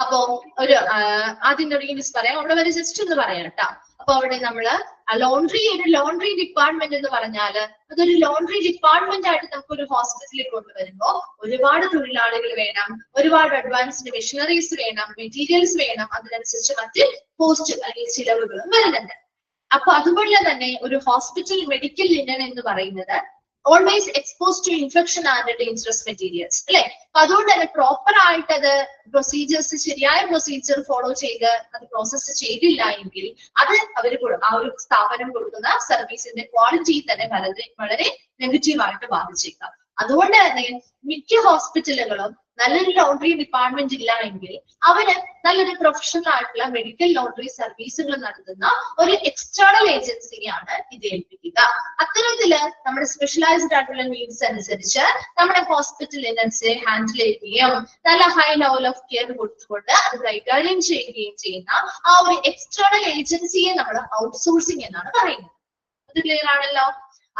അപ്പോ ഒരു ആദ്യം തുടങ്ങി മിസ് പറയാം, അവിടെ വരെ ജസ്റ്റ് ഒന്ന് പറയാം കേട്ടോ. അപ്പൊ അവിടെ നമ്മള് ഒരു ലോണ്ടറി ഡിപ്പാർട്ട്മെന്റ് എന്ന് പറഞ്ഞാല് അതൊരു ലോണ്ടറി ഡിപ്പാർട്ട്മെന്റ് ആയിട്ട് നമുക്ക് ഒരു ഹോസ്പിറ്റലിൽ കൊണ്ടുവരുമ്പോ ഒരുപാട് തൊഴിലാളികൾ വേണം, ഒരുപാട് അഡ്വാൻസ്ഡ് മെഷീനറീസ് വേണം, മെറ്റീരിയൽസ് വേണം, അതിനനുസരിച്ച് മറ്റ് കോസ്റ്റ് അല്ലെങ്കിൽ ചിലവുകളും വരുന്നുണ്ട്. അപ്പൊ അതുപോലെ തന്നെ ഒരു ഹോസ്പിറ്റൽ മെഡിക്കൽ ലിനൻ എന്ന് പറയുന്നത് always expose to infection and dangerous materials അല്ലെ. അപ്പൊ അതുകൊണ്ട് തന്നെ പ്രോപ്പർ ആയിട്ട് അത് പ്രൊസീജിയേഴ്സ്, ശരിയായ പ്രൊസീജിയർ ഫോളോ ചെയ്ത് അത് പ്രോസസ്സ് ചെയ്തില്ല എങ്കിൽ അത് അവർ ആ ഒരു സ്ഥാപനം കൊടുക്കുന്ന സർവീസിന്റെ ക്വാളിറ്റി തന്നെ വളരെ നെഗറ്റീവായിട്ട് ബാധിച്ചേക്കാം. അതുകൊണ്ട് തന്നെ മിക്ക ഹോസ്പിറ്റലുകളും നല്ലൊരു ലോണ്ടറി ഡിപ്പാർട്ട്മെന്റ് ഇല്ല എങ്കിൽ അവര് നല്ലൊരു പ്രൊഫഷണൽ ആയിട്ടുള്ള മെഡിക്കൽ ലോണ്ടറി സർവീസുകൾ നടത്തുന്ന ഒരു എക്സ്റ്റേണൽ ഏജൻസിയാണ് ഇത് ഏൽപ്പിക്കുക. അത്തരത്തില് നമ്മുടെ സ്പെഷ്യലൈസ്ഡ് ആയിട്ടുള്ള നീഡ്സ് അനുസരിച്ച് നമ്മുടെ ഹോസ്പിറ്റലിനെ ഹാൻഡിൽ ചെയ്യുകയും നല്ല ഹൈ ലെവൽ ഓഫ് കെയർ കൊടുത്തുകൊണ്ട് അത് കൈകാര്യം ചെയ്യുകയും ചെയ്യുന്ന ആ ഒരു എക്സ്റ്റേണൽ ഏജൻസിയെ നമ്മൾ ഔട്ട്സോഴ്സിംഗ് എന്നാണ് പറയുന്നത്. അത് ക്ലിയർ ആണല്ലോ?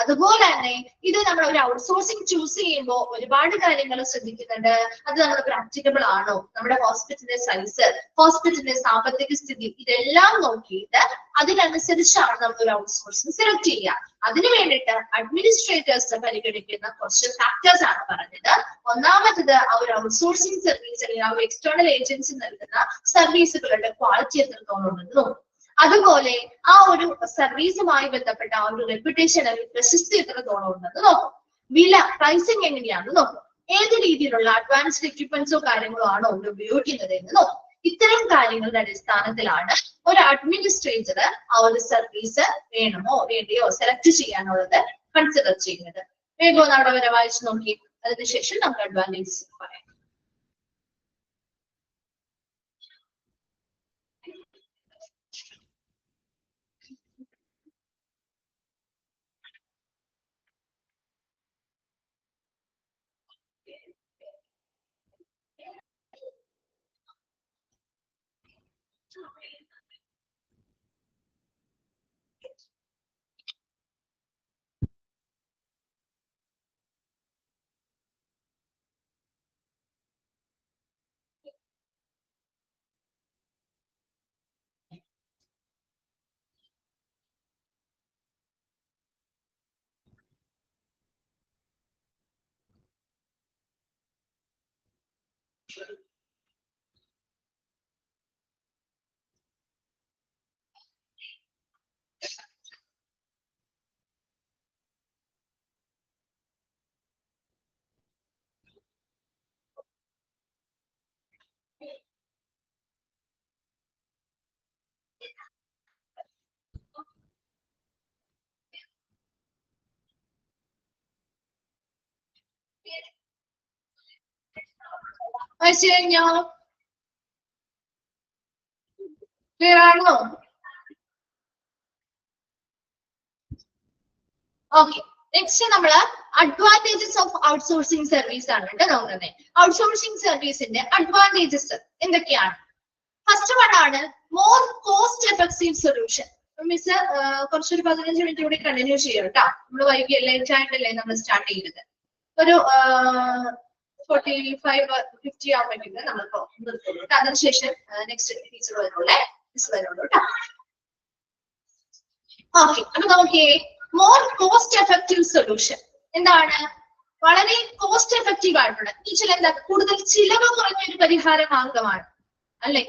അതുപോലെ തന്നെ ഇത് നമ്മൾ ഒരു ഔട്ട്സോഴ്സിംഗ് ചൂസ് ചെയ്യുമ്പോൾ ഒരുപാട് കാര്യങ്ങൾ ശ്രദ്ധിക്കുന്നുണ്ട്. അത് നമ്മൾ പ്രാക്ടിക്കബിൾ ആണോ, നമ്മുടെ ഹോസ്പിറ്റലിന്റെ സൈസ്, ഹോസ്പിറ്റലിന്റെ സാമ്പത്തിക സ്ഥിതി, ഇതെല്ലാം നോക്കിയിട്ട് അതിനനുസരിച്ചാണ് നമ്മൾ ഒരു ഔട്ട്സോഴ്സിംഗ് സെലക്ട് ചെയ്യുക. അതിനു വേണ്ടിയിട്ട് അഡ്മിനിസ്ട്രേറ്റേഴ്സ് പരിഗണിക്കുന്ന കുറച്ച് ഫാക്ടേഴ്സ് ആണ് പറഞ്ഞത്. ഒന്നാമത്തത് ആ ഒരു ഔട്ട്സോഴ്സിംഗ് സർവീസ് അല്ലെങ്കിൽ ആ ഒരു എക്സ്റ്റേണൽ ഏജൻസി നൽകുന്ന സർവീസുകളുടെ ക്വാളിറ്റി എത്രത്തോളം ഉണ്ടെന്ന് നോക്കും. അതുപോലെ ആ ഒരു സർവീസുമായി ബന്ധപ്പെട്ട ആ ഒരു റെപ്യൂട്ടേഷൻ അല്ലെങ്കിൽ പ്രശസ്തി എത്രത്തോളം ഉണ്ടെന്ന് നോക്കും. വില, പ്രൈസിങ് എങ്ങനെയാണെന്ന് നോക്കും. ഏത് രീതിയിലുള്ള അഡ്വാൻസ്ഡ് എക്യുപ്മെന്റ്സോ കാര്യങ്ങളോ ആണോ അവർ ഉപയോഗിക്കുന്നത് എന്ന് നോക്കും. ഇത്തരം കാര്യങ്ങളുടെ അടിസ്ഥാനത്തിലാണ് ഒരു അഡ്മിനിസ്ട്രേറ്റർ ആ ഒരു സർവീസ് വേണമോ വേണ്ടയോ സെലക്ട് ചെയ്യാനുള്ളത് കൺസിഡർ ചെയ്യുന്നത്. വേഗം അവിടെ വരെ വായിച്ചു നോക്കി, അതിനുശേഷം നമുക്ക് അഡ്വാൻറ്റേജ് പറയാം. വായിച്ചു കഴിഞ്ഞോ? ക്ലിയർ ആണോ? ഓക്കെ, നെക്സ്റ്റ് നമ്മള് അഡ്വാൻറ്റേജസ് ഓഫ് ഔട്ട്സോഴ്സിംഗ് സർവീസ് ആണ് കേട്ടോ നോക്കുന്നത്. ഔട്ട്സോഴ്സിംഗ് സർവീസിന്റെ അഡ്വാൻറ്റേജസ് എന്തൊക്കെയാണ്? ഫസ്റ്റ് വൺ ആണ് more cost effective solution. Miss കുറച്ചൊരു 15 മിനിറ്റ് കൂടി കണ്ടിന്യൂ ചെയ്യും കേട്ടോ. നമ്മള് വൈകി ലേറ്റ് ആയിട്ടല്ലേ നമ്മൾ സ്റ്റാർട്ട് ചെയ്തത്. ഒരു 45-50 ആവുമ്പോഴേക്കും നമ്മളിപ്പോ നിർത്തുള്ളൂ. അതിനുശേഷം നെക്സ്റ്റ് ടീച്ചർ വരുള്ളൂ, മിസ് വരുള്ളൂ കേട്ടോ. ഓക്കെ, അപ്പൊ നോക്കിയേ, മോർ കോസ്റ്റ് എഫക്റ്റീവ് സൊല്യൂഷൻ എന്താണ്? വളരെ കോസ്റ്റ് എഫക്റ്റീവ് ആയിട്ടുള്ള എന്താ കൂടുതൽ ചിലവ് കുറഞ്ഞ ഒരു പരിഹാര മാർഗമാണ് അല്ലെ.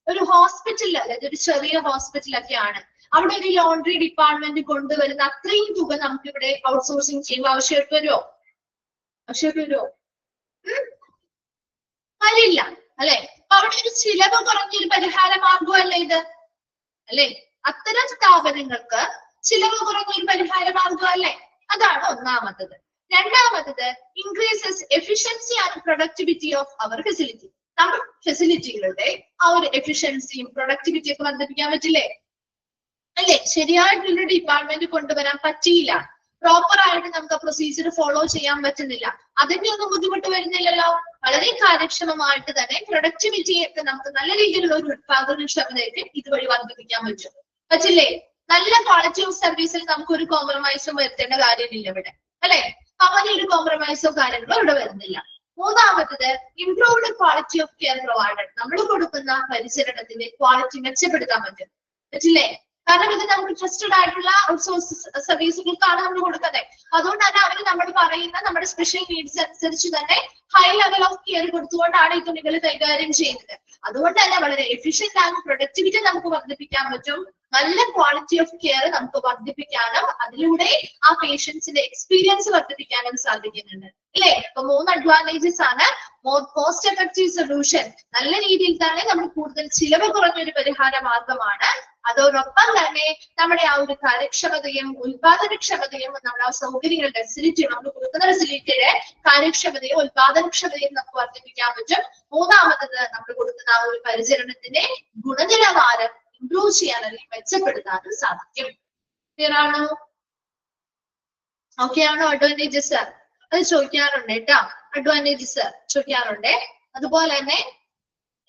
ഒരു ഹോസ്പിറ്റലിൽ, അതായത് ഒരു ചെറിയ ഹോസ്പിറ്റലൊക്കെയാണ്, അവിടെ ഒരു ലോണ്ടറി ഡിപ്പാർട്ട്മെന്റ് കൊണ്ടുവരുന്ന അത്രയും തുക നമുക്ക് ഇവിടെ ഔട്ട്സോഴ്സിങ് ചെയ്യുമ്പോൾ ആവശ്യമായിട്ട് വരുമോ? അല്ല അല്ലെ. അപ്പൊ അവിടെ ഒരു ചിലവ് കുറഞ്ഞൊരു പരിഹാര മാർഗമല്ലേ ഇത് അല്ലെ. അത്തരം സ്ഥാപനങ്ങൾക്ക് ചിലവ് കുറഞ്ഞൊരു പരിഹാര മാർഗം അല്ലേ. അതാണ് ഒന്നാമത്തത്. രണ്ടാമത്തത് increases efficiency and productivity of our facility. നമ്മുടെ ഫെസിലിറ്റികളുടെ ആ ഒരു എഫിഷ്യൻസിയും പ്രൊഡക്ടിവിറ്റി ഒക്കെ വർദ്ധിപ്പിക്കാൻ പറ്റില്ലേ അല്ലെ. ശരിയായിട്ടുള്ള ഡിപ്പാർട്ട്മെന്റ് കൊണ്ടുവരാൻ പറ്റിയില്ല, പ്രോപ്പർ ആയിട്ട് നമുക്ക് പ്രൊസീജിയർ ഫോളോ ചെയ്യാൻ പറ്റുന്നില്ല, അതിന്റെ ഒന്നും ബുദ്ധിമുട്ട് വരുന്നില്ലല്ലോ. വളരെ കാര്യക്ഷമമായിട്ട് തന്നെ പ്രൊഡക്ടിവിറ്റി ഒക്കെ നമുക്ക് നല്ല രീതിയിലുള്ള ഒരു ഉത്പാദനക്ഷമതയൊക്കെ ഇതുവഴി വർദ്ധിപ്പിക്കാൻ പറ്റില്ലേ. നല്ല ക്വാളിറ്റി ഓഫ് സർവീസിൽ നമുക്ക് ഒരു കോംപ്രമൈസും വരുത്തേണ്ട കാര്യമില്ല ഇവിടെ അല്ലെ. അങ്ങനെ ഒരു കോംപ്രമൈസോ കാര്യങ്ങളോ ഇവിടെ വരുന്നില്ല. മൂന്നാമത്തത് improved quality of care provided. നമ്മൾ കൊടുക്കുന്ന പരിചരണത്തിന്റെ ക്വാളിറ്റി മെച്ചപ്പെടുത്താൻ പറ്റില്ലേ. കാരണം ഇത് നമുക്ക് ട്രസ്റ്റഡ് ആയിട്ടുള്ള ഔട്ട്സോഴ്സ് സർവീസുകൾക്കാണ് നമ്മൾ കൊടുക്കുന്നത്. അതുകൊണ്ട് തന്നെ അവർ നമ്മൾ പറയുന്ന നമ്മുടെ സ്പെഷ്യൽ നീഡ്സ് അനുസരിച്ച് തന്നെ ഹൈ ലെവൽ ഓഫ് കെയർ കൊടുത്തുകൊണ്ടാണ് ഈ തുണികൾ കൈകാര്യം ചെയ്യുന്നത്. അതുകൊണ്ട് തന്നെ വളരെ എഫിഷ്യന്റ് ആൻഡ് പ്രൊഡക്ടിവിറ്റി നമുക്ക് വർദ്ധിപ്പിക്കാൻ പറ്റും. നല്ല ക്വാളിറ്റി ഓഫ് കെയർ നമുക്ക് വർദ്ധിപ്പിക്കാനും അതിലൂടെ ആ പേഷ്യൻസിന്റെ എക്സ്പീരിയൻസ് വർദ്ധിപ്പിക്കാനും സാധിക്കുന്നുണ്ട് അല്ലേ. അപ്പൊ 3 അഡ്വാൻറ്റേജസ് ആണ്. മോർ കോസ്റ്റ് എഫക്റ്റീവ് സൊല്യൂഷൻ, നല്ല രീതിയിൽ തന്നെ നമ്മൾ കൂടുതൽ ചിലവ് കുറഞ്ഞൊരു പരിഹാര മാർഗമാണ്. അതോടൊപ്പം തന്നെ നമ്മുടെ ആ ഒരു കാര്യക്ഷമതയും ഉത്പാദനക്ഷമതയും നമ്മുടെ ആ സൗകര്യങ്ങളുടെ ഫെസിലിറ്റി, നമ്മൾ കൊടുക്കുന്ന ഫെസിലിറ്റിയുടെ കാര്യക്ഷമതയും ഉത്പാദനക്ഷമതയും നമുക്ക് വർദ്ധിപ്പിക്കാൻ പറ്റും. മൂന്നാമത്തത് നമ്മൾ കൊടുക്കുന്ന ആ ഒരു പരിചരണത്തിന്റെ ഗുണനിലവാരം ഇംപ്രൂവ് ചെയ്യാൻ അല്ലെങ്കിൽ മെച്ചപ്പെടുത്താനും സാധിക്കും. ക്ലിയർ ആണോ? ഓക്കെ ആണോ? അഡ്വാൻറ്റേജസ് അത് ചോദിക്കാറുണ്ട് കേട്ടോ. അഡ്വാൻറ്റേജസ് ചോദിക്കാറുണ്ട്. അതുപോലെ തന്നെ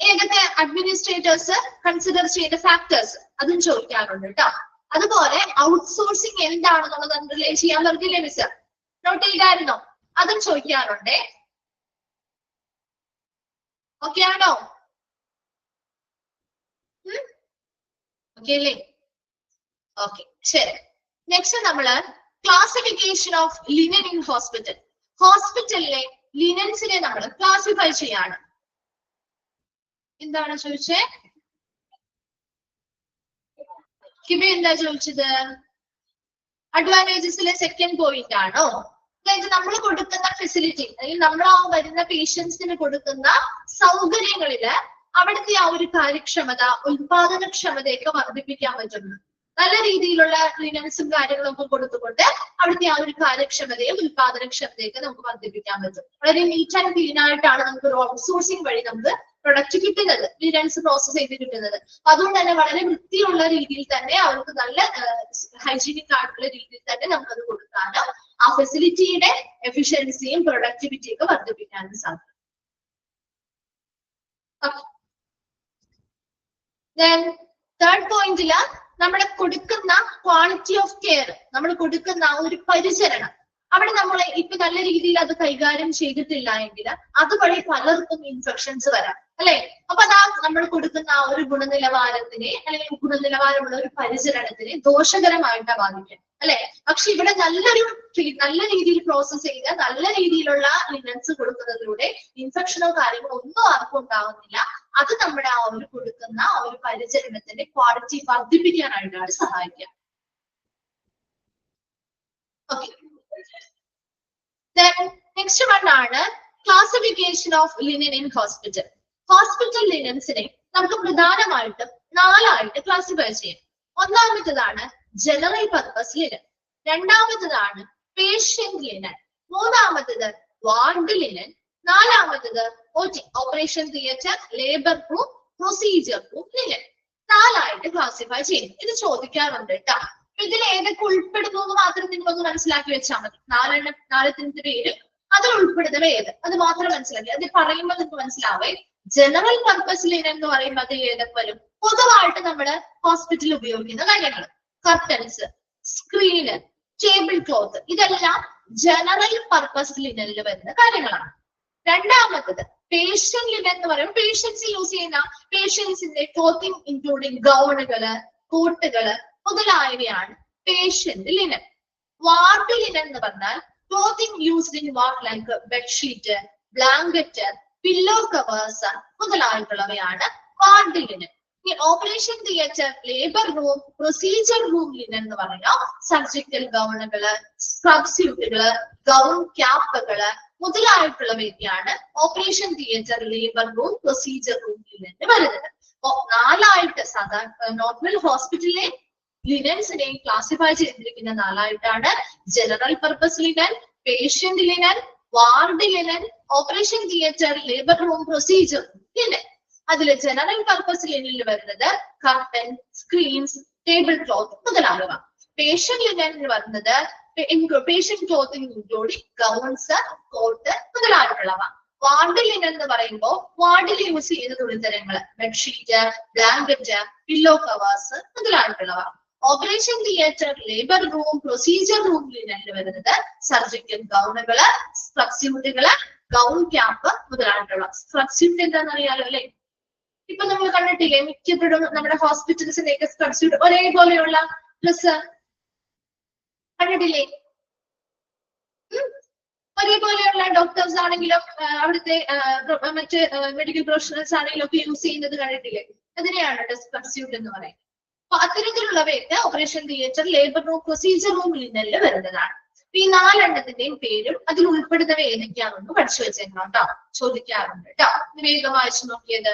ഏതൊക്കെ അഡ്മിനിസ്ട്രേറ്റേഴ്സ് കൺസിഡർ ചെയ്ത ഫാക്ടേഴ്സ് അതും ചോദിക്കാറുണ്ട് കേട്ടോ. അതുപോലെ ഔട്ട്സോഴ്സിങ് എന്താണെന്നുള്ളത് അണ്ടർലൈൻ ചെയ്യാൻ പറഞ്ഞില്ലേ മിസ്? നോട്ട് ചെയ്തായിരുന്നോ? അതും ചോദിക്കാറുണ്ട്. ഓക്കെ ആണോ? ഓക്കെ അല്ലേ? ഓക്കെ, ശരി. നെക്സ്റ്റ് നമ്മള് classification of linen in hospital. ഹോസ്പിറ്റലിലെ ലിനൻസിനെ നമ്മൾ ക്ലാസിഫൈ ചെയ്യാണ്. എന്താണ് ചോദിച്ചേ? കിബ എന്താ ചോദിച്ചത്? അഡ്വാൻറ്റേജസിലെ സെക്കൻഡ് പോയിന്റ് ആണോ? അതായത് നമ്മൾ കൊടുക്കുന്ന ഫെസിലിറ്റി, അല്ലെങ്കിൽ നമ്മൾ ആ വരുന്ന പേഷ്യൻസിന് കൊടുക്കുന്ന സൗകര്യങ്ങളില് അവിടുത്തെ ആ ഒരു കാര്യക്ഷമത, ഉത്പാദനക്ഷമതയൊക്കെ വർദ്ധിപ്പിക്കാൻ പറ്റുന്നു. നല്ല രീതിയിലുള്ള ലിനൻസും കാര്യങ്ങളും ഒക്കെ കൊടുത്തുകൊണ്ട് അവിടുത്തെ ആ ഒരു കാര്യക്ഷമതയും ഉത്പാദനക്ഷമതയൊക്കെ നമുക്ക് വർദ്ധിപ്പിക്കാൻ പറ്റും. വളരെ നീറ്റ് ആൻഡ് ക്ലീൻ ആയിട്ടാണ് നമുക്ക് ഒരു ഔട്ട്സോഴ്സിംഗ് വഴി നമുക്ക് പ്രൊഡക്റ്റ് കിട്ടുന്നത്, ലിനൻസ് പ്രോസസ് ചെയ്ത് കിട്ടുന്നത്. അതുകൊണ്ട് തന്നെ വളരെ വൃത്തിയുള്ള രീതിയിൽ തന്നെ അവർക്ക് നല്ല ഹൈജീനിക് ആയിട്ടുള്ള രീതിയിൽ തന്നെ നമുക്കത് കൊടുക്കാനും ആ ഫെസിലിറ്റിയുടെ എഫിഷ്യൻസിയും പ്രൊഡക്ടിവിറ്റിയും ഒക്കെ വർദ്ധിപ്പിക്കാനും സാധിക്കും. തേർഡ് പോയിന്റില് നമ്മൾ കൊടുക്കുന്ന ക്വാളിറ്റി ഓഫ് കെയർ, നമ്മൾ കൊടുക്കുന്ന ഒരു പരിചരണം, അവിടെ നമ്മൾ ഇപ്പൊ നല്ല രീതിയിൽ അത് കൈകാര്യം ചെയ്തിട്ടില്ല എങ്കിൽ അതുവഴി പലർക്കും ഇൻഫെക്ഷൻസ് വരാം അല്ലെ? അപ്പൊ അതാ നമ്മൾ കൊടുക്കുന്ന ആ ഒരു ഗുണനിലവാരത്തിനെ അല്ലെങ്കിൽ ഗുണനിലവാരമുള്ള ഒരു പരിചരണത്തിനെ ദോഷകരമായിട്ടാണ് ബാധിക്കുക, അല്ലെ? പക്ഷെ ഇവിടെ നല്ല രീതിയിൽ പ്രോസസ് ചെയ്ത് നല്ല രീതിയിലുള്ള ലിനൻസ് കൊടുക്കുന്നതിലൂടെ ഇൻഫെക്ഷനോ കാര്യങ്ങളോ ഒന്നും ആർക്കും ഉണ്ടാവുന്നില്ല. അത് നമ്മുടെ ആ ഒരു കൊടുക്കുന്ന ആ ഒരു പരിചരണത്തിന്റെ ക്വാളിറ്റി വർദ്ധിപ്പിക്കാനായിട്ടാണ് സഹായിക്കുക. ഓക്കെ, നെക്സ്റ്റ് വൺ ആണ് classification of linen in hospital. Hospital ലിനൻസിനെ നമുക്ക് പ്രധാനമായിട്ടും 4 ആയിട്ട് ക്ലാസിഫൈ ചെയ്യാം. ഒന്നാമത്തേതാണ് ജനറൽ പർപ്പസ് ലിനൻ, രണ്ടാമത്തേതാണ് പേഷ്യന്റ് ലിനൻ, മൂന്നാമത്തേത് വാർഡ് ലിനൻ, നാലാമത്തേത് operation theatre, labour room, procedure room linen. 4 ആയിട്ട് ക്ലാസിഫൈ ചെയ്യും. ഇത് ചോദിക്കാറുണ്ട് കേട്ടോ. ഇതിൽ ഏതൊക്കെ ഉൾപ്പെടുന്നു എന്ന് മാത്രം നിങ്ങളൊന്ന് മനസ്സിലാക്കി വെച്ചാൽ മതി. 4 പേര് അതിൽ ഉൾപ്പെടുന്നവ ഏത് അത് മാത്രം മനസ്സിലാക്കി. അത് പറയുമ്പോൾ നിങ്ങൾക്ക് മനസ്സിലാവേ ജനറൽ പർപ്പസ് ലിനൻ എന്ന് പറയുമ്പോൾ അത് ഏതൊക്കെ വരും? പൊതുവായിട്ട് നമ്മൾ ഹോസ്പിറ്റലിൽ ഉപയോഗിക്കുന്ന കാര്യങ്ങൾ, കർട്ടൻസ്, സ്ക്രീന്, ടേബിൾ ക്ലോത്ത്, ഇതെല്ലാം ജനറൽ പർപ്പസ് ലിനനിൽ വരുന്ന കാര്യങ്ങളാണ്. രണ്ടാമത്തത് പേഷ്യന്റ് ലിനൻ എന്ന് പറയുമ്പോൾ പേഷ്യൻസ് യൂസ് ചെയ്യുന്ന പേഷ്യൻസിന്റെ ക്ലോത്തിങ് ഇൻക്ലൂഡിങ് ഗൗണുകള്, കോട്ടുകള് മുതലായവയാണ് പേഷ്യന്റ് ലിനൻ. വാർഡ് ലിനൻ എന്ന് പറഞ്ഞാൽ clothing used in ward like bedsheet, blanket, pillow covers മുതലായിട്ടുള്ളവയാണ് വാർഡ് ലിനൻ. ഈ operation theatre, labour room, procedure room linen എന്ന് പറഞ്ഞാൽ സർജിക്കൽ ഗൗണുകള്, സ്ക്രബ് സ്യൂട്ടുകള്, ഗൗൺ ക്യാപ്പുകള് മുതലായിട്ടുള്ളവയൊക്കെയാണ് operation theatre, labour room, procedure room linen വരുന്നത്. അപ്പൊ 4 ആയിട്ട് സാധാരണ നോർമൽ ഹോസ്പിറ്റലിലെ ലിനൻസിനെ ക്ലാസിഫൈ ചെയ്തിരിക്കുന്ന 4 ആയിട്ടാണ്. General purpose linen, patient linen, ward linen, operation theatre, labour room, procedure linen. അതിൽ ജനറൽ പർപ്പസ് ലിനനിൽ വരുന്നത് കർട്ടൻ, സ്ക്രീൻസ്, ടേബിൾ ക്ലോത്ത് മുതലായവ. പേഷ്യന്റ് ലിനൻ വരുന്നത് patient clothing including gowns, coat മുതലായിട്ടുള്ളവ. വാർഡ് ലിനൻ എന്ന് പറയുമ്പോൾ വാർഡിൽ യൂസ് ചെയ്യുന്ന തുണിത്തരങ്ങൾ, ബെഡ്ഷീറ്റ്, ബ്ലാങ്കറ്റ്, പില്ലോ കവേഴ്സ് മുതലായിട്ടുള്ളവ. Operation theatre, labour room, procedure room ലിനനിൽ വരുന്നത് സർജിക്കൽ ഗൗണുകള്, സ്ക്രബ് സ്യൂട്ടുകള്, ഗൗൺ ക്യാപ്പ് മുതലായിട്ടുള്ള. സ്ക്രബ് സ്യൂട്ട് എന്താണെന്ന് അറിയാലോ അല്ലെ? ഇപ്പൊ നമ്മൾ കണ്ടിട്ടില്ലേ മിക്കപ്പോഴും നമ്മുടെ ഹോസ്പിറ്റൽസിലേക്ക് സ്ക്രബ് സ്യൂട്ട് ഒരേപോലെയുള്ള ഡ്രസ് കണ്ടിട്ടില്ലേ? ഒരേപോലെയുള്ള ഡോക്ടേഴ്സ് ആണെങ്കിലും അവിടുത്തെ മറ്റ് മെഡിക്കൽ പ്രൊഫഷണൽസ് ആണെങ്കിലും ഒക്കെ യൂസ് ചെയ്യുന്നത് കണ്ടിട്ടില്ലേ? അതിനെയാണ് സ്ക്രബ് സ്യൂട്ട് എന്ന് പറയുന്നത്. അപ്പൊ അത്തരത്തിലുള്ളവയൊക്കെ operation theatre, labour room, procedure room ലിനനിൽ വരുന്നതാണ്. ഈ 4 എണ്ണത്തിന്റെയും പേരും അതിൽ ഉൾപ്പെടുന്നവ ഏതൊക്കെയാണെന്ന് പഠിച്ചു വെച്ചേക്കണം കേട്ടോ. ചോദിക്കാറുണ്ട് കേട്ടോ. വേഗം വായിച്ചു നോക്കിയത്.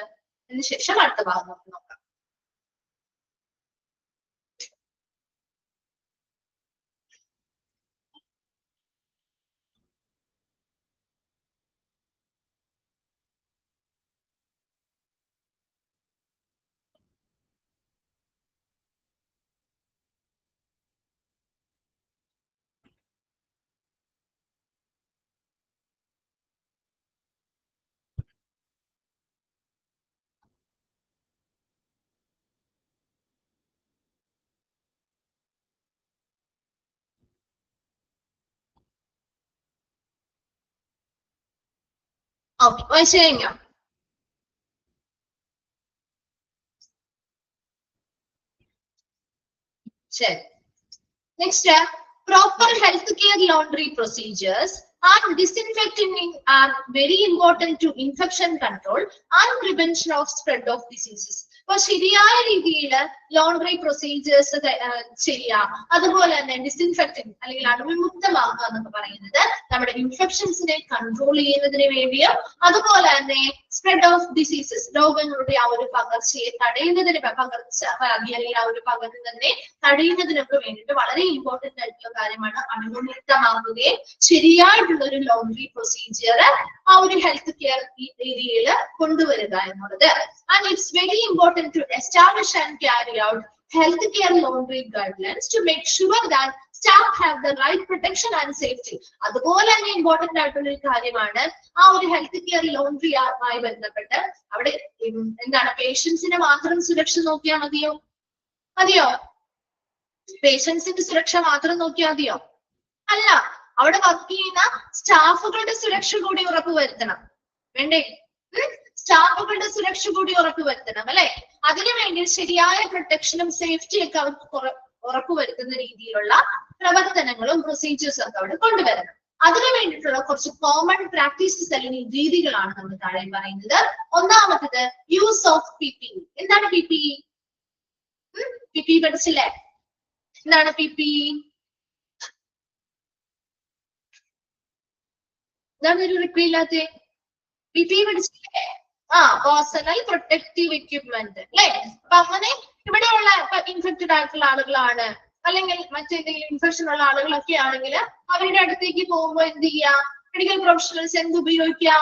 അതിനുശേഷം അടുത്ത ഭാഗം നമുക്ക് നോക്കാം. ഓക്കെ, വായിച്ചു കഴിഞ്ഞോ? ശരി. Next, proper healthcare laundry procedures and disinfecting are very important to infection control and prevention of spread of diseases. അപ്പൊ ശരിയായ രീതിയിൽ ലോണ്ടറി പ്രൊസീജിയേഴ്സ് ചെയ്യാം. അതുപോലെ തന്നെ ഡിസിൻഫെക്റ്റിംഗ് അല്ലെങ്കിൽ അണുവിമുക്തമാക്കുക എന്നൊക്കെ പറയുന്നത് നമ്മുടെ ഇൻഫെക്ഷൻസിനെ കൺട്രോൾ ചെയ്യുന്നതിന് വേണ്ടിയും അതുപോലെ തന്നെ സ്പ്രെഡ് ഓഫ് ഡിസീസസ്, രോഗങ്ങളുടെ ആ ഒരു പകർച്ചയെ തടയുന്നതിന് പകർച്ചവ്യാധി അല്ലെങ്കിൽ ആ ഒരു പകരുന്നതിനെ തടയുന്നതിനൊക്കെ വേണ്ടിയിട്ട് വളരെ ഇമ്പോർട്ടന്റ് ആയിട്ടുള്ള കാര്യമാണ് അണുവിമുക്തമാക്കുകയും ശരിയായിട്ടുള്ള ഒരു ലോണ്ടറി പ്രൊസീജിയർ ആ ഒരു ഹെൽത്ത് കെയർ ഏരിയയിൽ കൊണ്ടുവരിക എന്നുള്ളത്. And it's very important to establish and carry out healthcare laundry guidelines to make sure that staff have the right protection and safety. അതുപോലെ തന്നെ ഇമ്പോർട്ടന്റ് ആയിട്ടുള്ള ഒരു കാര്യമാണ് ആ ഒരു ഹെൽത്ത് കെയർ ലോണ്ടറി ആയി ബന്ധപ്പെട്ട് അവിടെ എന്താണ് പേഷ്യൻസിനെ മാത്രം സുരക്ഷ നോക്കിയാൽ മതിയോ? പേഷ്യൻസിന്റെ സുരക്ഷ മാത്രം നോക്കിയാൽ മതിയോ? അല്ല, അവിടെ വർക്ക് ചെയ്യുന്ന സ്റ്റാഫുകളുടെ സുരക്ഷ കൂടി ഉറപ്പുവരുത്തണം. വേണ്ടേ? സ്റ്റാഫുകളുടെ സുരക്ഷ കൂടി ഉറപ്പുവരുത്തണം അല്ലെ. അതിനുവേണ്ടി ശരിയായ പ്രൊട്ടക്ഷനും സേഫ്റ്റിയും ഒക്കെ അവർക്ക് ഉറപ്പുവരുത്തുന്ന രീതിയിലുള്ള പ്രവർത്തനങ്ങളും പ്രൊസീജിയേഴ്സും ഒക്കെ അവിടെ കൊണ്ടുവരണം. അതിനു വേണ്ടിയിട്ടുള്ള കുറച്ച് കോമൺ പ്രാക്ടീസസ് അല്ലെങ്കിൽ രീതികളാണ് നമ്മൾ താഴെ പറയുന്നത്. ഒന്നാമത്തത് യൂസ് ഓഫ് PPE. എന്താണ് PPE? PPE പഠിച്ചില്ലേ? എന്താണ് PPE? എന്താണ് ഒരു റിപ്ലൈ ഇല്ലാത്ത? PPE പഠിച്ചില്ലേ? പേഴ്സണൽ പ്രൊട്ടക്റ്റീവ് എക്യുപ്മെന്റ് അല്ലെ. അപ്പൊ അങ്ങനെ ഇവിടെയുള്ള ഇൻഫെക്റ്റഡ് ആയിട്ടുള്ള ആളുകളാണ് അല്ലെങ്കിൽ മറ്റേതെങ്കിലും ഇൻഫെക്ഷൻ ഉള്ള ആളുകളൊക്കെ ആണെങ്കിൽ അവരുടെ അടുത്തേക്ക് പോകുമ്പോൾ എന്ത് ചെയ്യുക? മെഡിക്കൽ പ്രൊഫഷണൽസ് എന്ത് ഉപയോഗിക്കുക?